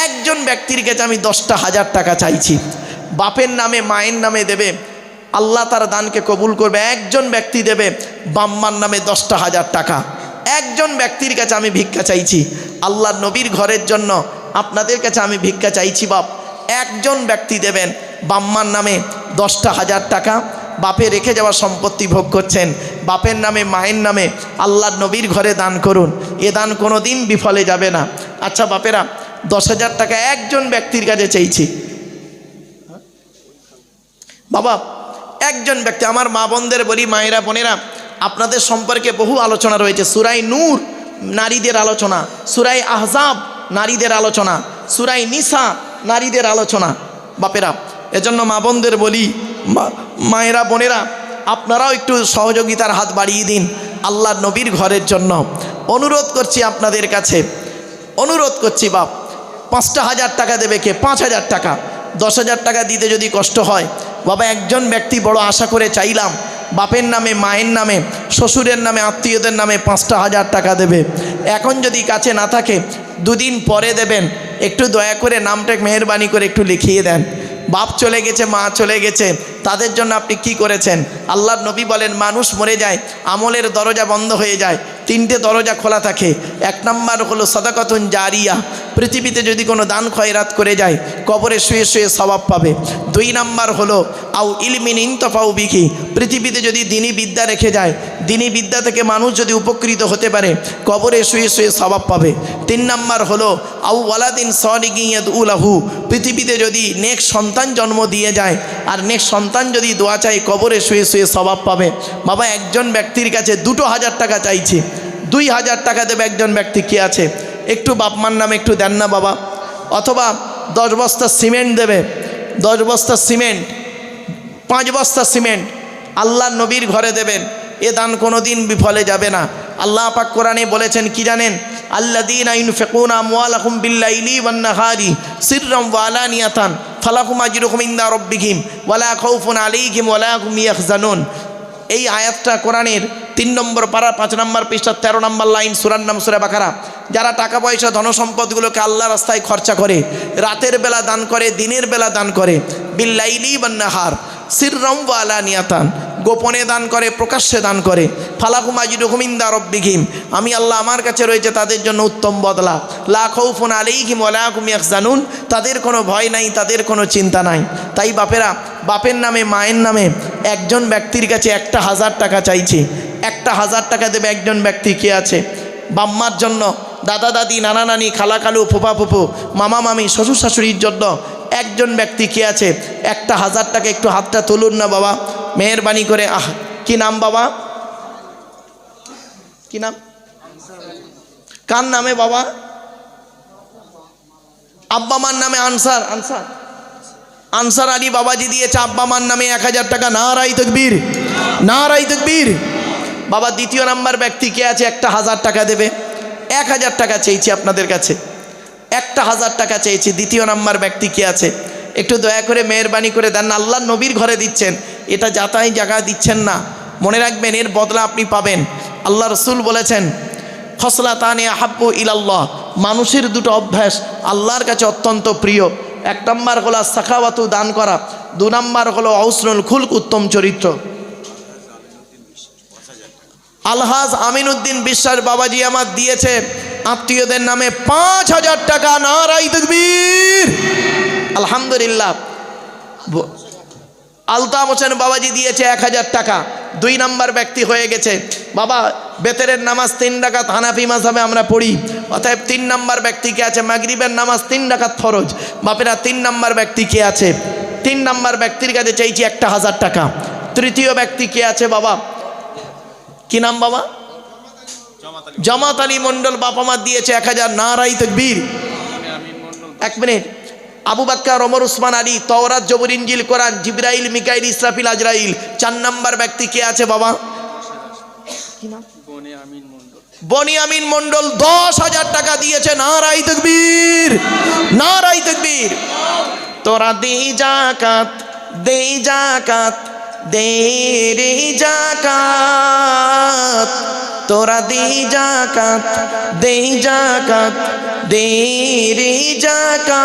একজন ব্যক্তির কাছে আমি 10,000 টাকা চাইছি। বাপের নামে মায়ের নামে দেবে, আল্লাহ তার দানকে কবুল করবে। একজন ব্যক্তি দেবে বাম্মার নামে 10,000 টাকা। একজন ব্যক্তির কাছে আমি ভিক্ষা চাইছি, আল্লাহ নবীর ঘরের জন্য আপনাদের কাছে আমি ভিক্ষা চাইছি বাপ। একজন ব্যক্তি দেবেন বাম্মার নামে 10,000 টাকা। বাপে রেখে যাওয়া সম্পত্তি ভোগ করছেন, বাপের নামে মায়ের নামে আল্লাহ নবীর ঘরে দান করুন। এ দান কোনো দিন বিফলে যাবে না। আচ্ছা বাপেরা, 10,000 টাকা একজন ব্যক্তির কাছে চাইছি বাবা। একজন ব্যক্তি, আমার মা বোনদের বলি, মায়েরা বোনেরা, আপনাদের সম্পর্কে বহু আলোচনা রয়েছে। সূরা নূর নারীদের আলোচনা, সূরা আহজাব নারীদের আলোচনা, সূরা নিসা নারীদের আলোচনা। বাপেরা, এজন্য মা বোনদের বলি, মায়েরা বোনেরা, আপনারাও একটু সহযোগিতার হাত বাড়িয়ে দিন আল্লাহ নবীর ঘরের জন্য। অনুরোধ করছি আপনাদের কাছে, অনুরোধ করছি বাপ। 5,000 টাকা দেবে কে? 5,000 টাকা। 10,000 টাকা দিতে যদি কষ্ট হয় বাবা, একজন ব্যক্তি বড় আশা করে চাইলাম, বাপের নামে, মায়ের নামে, শ্বশুরের নামে, আত্মীয়দের নামে 5,000 টাকা দেবে। এখন যদি কাছে না থাকে, 2 দিন পরে দেবেন। একটু দয়া করে নামটা মেহেরবানি করে একটু লিখিয়ে দেন। বাপ চলে গেছে, মা চলে গেছে, তাদের জন্য আপনি কি করেছেন? আল্লাহর নবী বলেন, মানুষ মরে যায়, আমলের দরজা বন্ধ হয়ে যায়, 3টে দরজা খোলা থাকে। 1 নম্বর হলো সাদাকাতুন জারিয়া, পৃথিবীতে যদি কোনো দান খয়রাত করে যায়, কবরে শুয়ে শুয়ে সওয়াব পাবে। 2 নম্বর হলো আউ ইলমিন ইনতাফাউ বিহি, পৃথিবীতে যদি দ্বীনি বিদ্যা রেখে যায়, দ্বীনি বিদ্যা থেকে মানুষ যদি উপকৃত হতে পারে, কবরে শুয়ে শুয়ে সওয়াব পাবে। 3 নম্বর হলো আউ ওয়ালাদিন সালিহিন ইয়াদউ লাহু, পৃথিবীতে যদি নেক সন্তান জন্ম দিয়ে যায়, আর নেক সন্তান যদি দোয়া চায়, কবরে শুয়ে শুয়ে সওয়াব পাবে। বাবা, একজন ব্যক্তির কাছে 2,000 টাকা চাইছি, 2,000 টাকা দেবে একজন ব্যক্তি। কি আছে? একটু বাপমার নামে একটু দেন না বাবা। অথবা 10 বস্তা সিমেন্ট দেবে, 10 বস্তা সিমেন্ট, 5 বস্তা সিমেন্ট আল্লাহ নবীর ঘরে দেবেন। এ দান কোনো দিন বিফলে যাবে না। আল্লাহ পাক কোরআনে বলেছেন কি জানেন? আল্লাযীনা ইউনফিকুনা আমওয়ালাহুম বিল্লাইলি ওয়ান নাহারি সিররাম ওয়া আলানিয়াতান ফালাহুম আজরুহুম ইনদা রাব্বিহিম ওয়ালা খাউফুন আলাইহিম ওয়ালা হুম ইয়াহজানুন। এই আয়াতটা কোরআনের 3 নম্বর পারা 5 নম্বর পৃষ্ঠা 13 নম্বর লাইন, সূরার নাম সূরা বাকারা। যারা টাকা পয়সা ধনসম্পদগুলোকে আল্লাহ রাস্তায় খরচা করে, রাতের বেলা দান করে, দিনের বেলা দান করে, বিল্লাইলি ওয়ান নাহার সিররাম ওয়া আলানিয়াতান, গোপনে দান করে, প্রকাশ্যে দান করে, ফালাহুম আজরুহুম ইনদা রাব্বিহিম, আমি আল্লাহ আমার কাছে রয়েছে তাদের জন্য উত্তম বদলা। লা খাউফুন আলাইহিম ওয়ালা হুম ইয়াহজানুন, তাদের কোনো ভয় নাই, তাদের কোনো চিন্তা নাই। তাই বাপেরা, বাপের নামে, মায়ের নামে একজন ব্যক্তির কাছে 1,000 টাকা চাইছি। 1,000 টাকা দেবে একজন ব্যক্তি। কে আছে? বাম্মার জন্য, দাদা দাদি, নানা নানি, খালা খালু, ফুপা ফুপু, মামা মামি, শ্বশুর শাশুড়ির জন্য একজন ব্যক্তি। কে আছে? 1,000 টাকা। একটু হাতটা তুলুন না বাবা, মেহেরবানি করে। কি নাম বাবা? কি নাম? কার নামে বাবা? আব্বা মার নামে আনসার। আনসার আনসার আলী বাবাজি দিয়েছে আব্বা মার নামে 1000 টাকা। নারাই তাকবীর, নারাই তাকবীর। বাবা দ্বিতীয় নাম্বার ব্যক্তি কে আছে? 1000 টাকা দেবে। 1000 টাকা চেয়েছি আপনাদের কাছে, 1000 টাকা চেয়েছি। দ্বিতীয় নাম্বার ব্যক্তি কে আছে? একটু দয়া করে মেহরবানি করে দেন। আল্লাহ নবীর ঘরে দিচ্ছেন, এটা যাতাই জায়গা দিচ্ছেন না। মনে রাখবেন এর বদলা আপনি পাবেন। আল্লাহ রসুল বলেছেন খসলাতানে আহাব্বু ইলাল্লাহ, মানুষের দুটো অভ্যাস আল্লাহর কাছে অত্যন্ত প্রিয়। 1 নম্বর হলো সাখাওয়াতু, দান করা। 2 নম্বর হলো হউসনুল খুলক, উত্তম চরিত্র। আলহাজ আমিনউদ্দিন বিশ্বাস বাবাজি আমার দিয়েছে আত্মীয়দের নামে 5000 টাকা। নারাই তাকবীর, আলহামদুলিল্লাহ। আলতাফ হোসেন বাবাজি দিয়েছে 1000 টাকা। 2 নম্বর ব্যক্তি হয়ে গেছে। বাবা বেতেরের নামাজ 3 রাকাত হানাফি মাযহাবে আমরা পড়ি, অতএব 3 নম্বর ব্যক্তি কে আছে? মাগরিবের নামাজ 3 রাকাত ফরজ। বাপেরা 3 নম্বর ব্যক্তি কে আছে? 3 নম্বর ব্যক্তির কাছে চাইছি 1000 টাকা। তৃতীয় ব্যক্তি কে আছে বাবা? কি নাম বাবা? জামাত আলী মন্ডল বাবা মা দিয়েছে 1000। নারাই তাকবীর। 1 মিনিট। আবু বকর, ওমর, উসমান, আলী, তাওরাত, জবুর, ইনজিল, কোরআন, জিবরাইল, মিকাইল, ইসরাফিল, আজরাইল। 4 নম্বর ব্যক্তি কে আছে বাবা? কি নাম? বনি আমিন মন্ডল 10,000 টাকা দিয়েছে। নারাই তাকবীর, নারাই তাকবীর। তোরা দে যাকাত, দে যাকাত, দে রে যাকাত। তোরা দে যাকাত, দে যাকাত, দে রে যাকাত।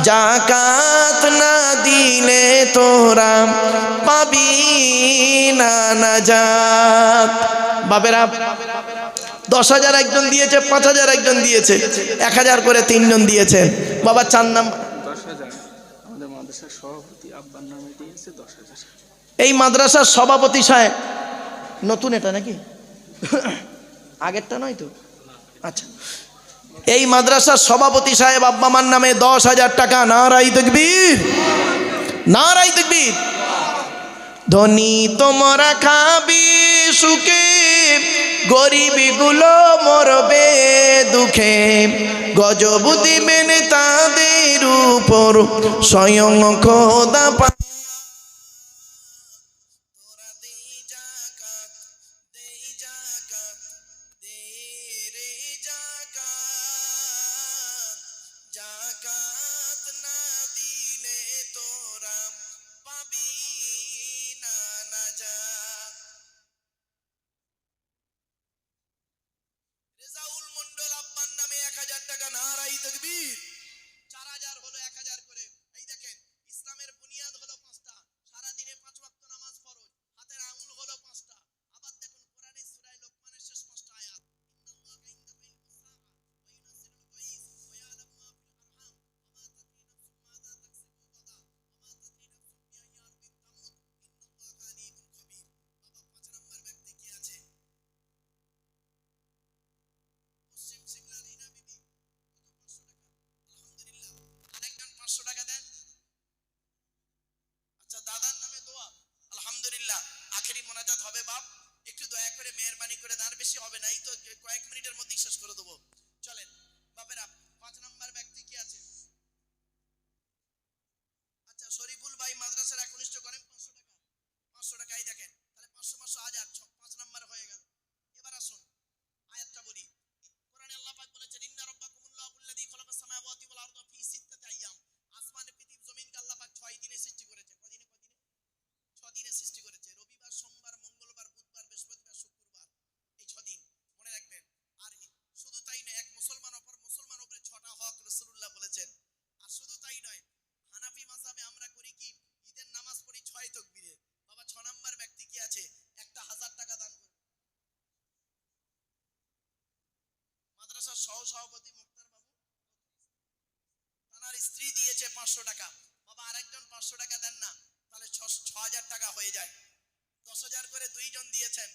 যাকাত না দিলে তোরা পাবি না নাজাত। বাবেরা 10,000 একজন দিয়েছে, 5,000 একজন দিয়েছে, 1000 করে 3 জন দিয়েছেন। বাবা 4 নাম্বার 10,000 আমাদের মাদ্রাসার সভাপতি আব্বার নামে দিয়েছে 10,000। এই মাদ্রাসার সভাপতি সাহেব নতুন, এটা নাকি আগেরটা নয় তো? আচ্ছা, এই মাদ্রাসার সভাপতি সাহেব আব্বা মার নামে 10,000 টাকা। নারাই তাকবীর, নারাই তাকবীর। ধনী তোমরা খাবি সুখে, গরিবি গুলো মরবে দুঃখে। গজব দিবেন তাদের উপর স্বয়ং খোদা। জাকাত না দিলে তোরা পাবি না নাজাত। রেজাউল মন্ডল আব্বার নামে 1000 টাকা। নারাই তাকবীর। 4000 হলো 1000 করে। এই দেখেন, ইসলামের বুনিয়াদ হলো 5টা। সারাদিনে 5 ওয়াক্ত নামাজ ফরজ। হাতের আঙ্গুল হলো 5টা। আবার দেখুন কোরআনের সূরা লোকমানের শেষ 5টা আয়াত। আখেরি মোনাজাত হবে বাপ, একটু দয়া করে মেহরবানি করে দান, বেশি হবে না, এই তো কয়েক মিনিটের মধ্যেই শেষ করে দেবো। চলেন বাপেরা, 5 নম্বর ব্যক্তি কি আছে? আচ্ছা, শরীফুল ভাই মাদ্রাসার একনিষ্ঠ করেন 500 টাকা। 500 টাকাই দেখেন, তাহলে 500 500 1000, 5 নম্বর হয়ে গেল। এবার আসুন আয়াতটা বলি। কোরআনে আল্লাহ পাক বলেছেন ইন্না রাব্বাকুমুল্লাহুল্লাযী খালাকাস সামাওয়াতি ওয়াল আরদা ফি 6 আইয়াম। আসমান, পৃথিবী, জমিনকে আল্লাহ পাক 6 দিনে সৃষ্টি করেছে। কদিনে? 6 দিনে সৃষ্টি করেছে। রবিবার, সোমবার, মঙ্গলবার, বুধবার, বৃহস্পতিবার, শুক্রবার, এই 6 দিন মনে রাখবেন। আর শুধু তাই নয়, এক মুসলমান অপর মুসলমান উপরে 6টা হক রাসূলুল্লাহ বলেছেন। আর শুধু তাই নয়, হানাফি মাযহাবে আমরা করি কি? ঈদের নামাজ পড়ি 6 তাকবীরে। বাবা 6 নম্বর ব্যক্তি কি আছে? 1000 টাকা দান করে। মাদ্রাসার সভাপতি মুক্তার বাবু, তার স্ত্রী দিয়েছে 500 টাকা। বাবা আরেকজন 500 টাকা দেন না, তাহলে 6,000 টাকা হয়ে যায়। 10,000 করে 2 জন দিয়েছেন।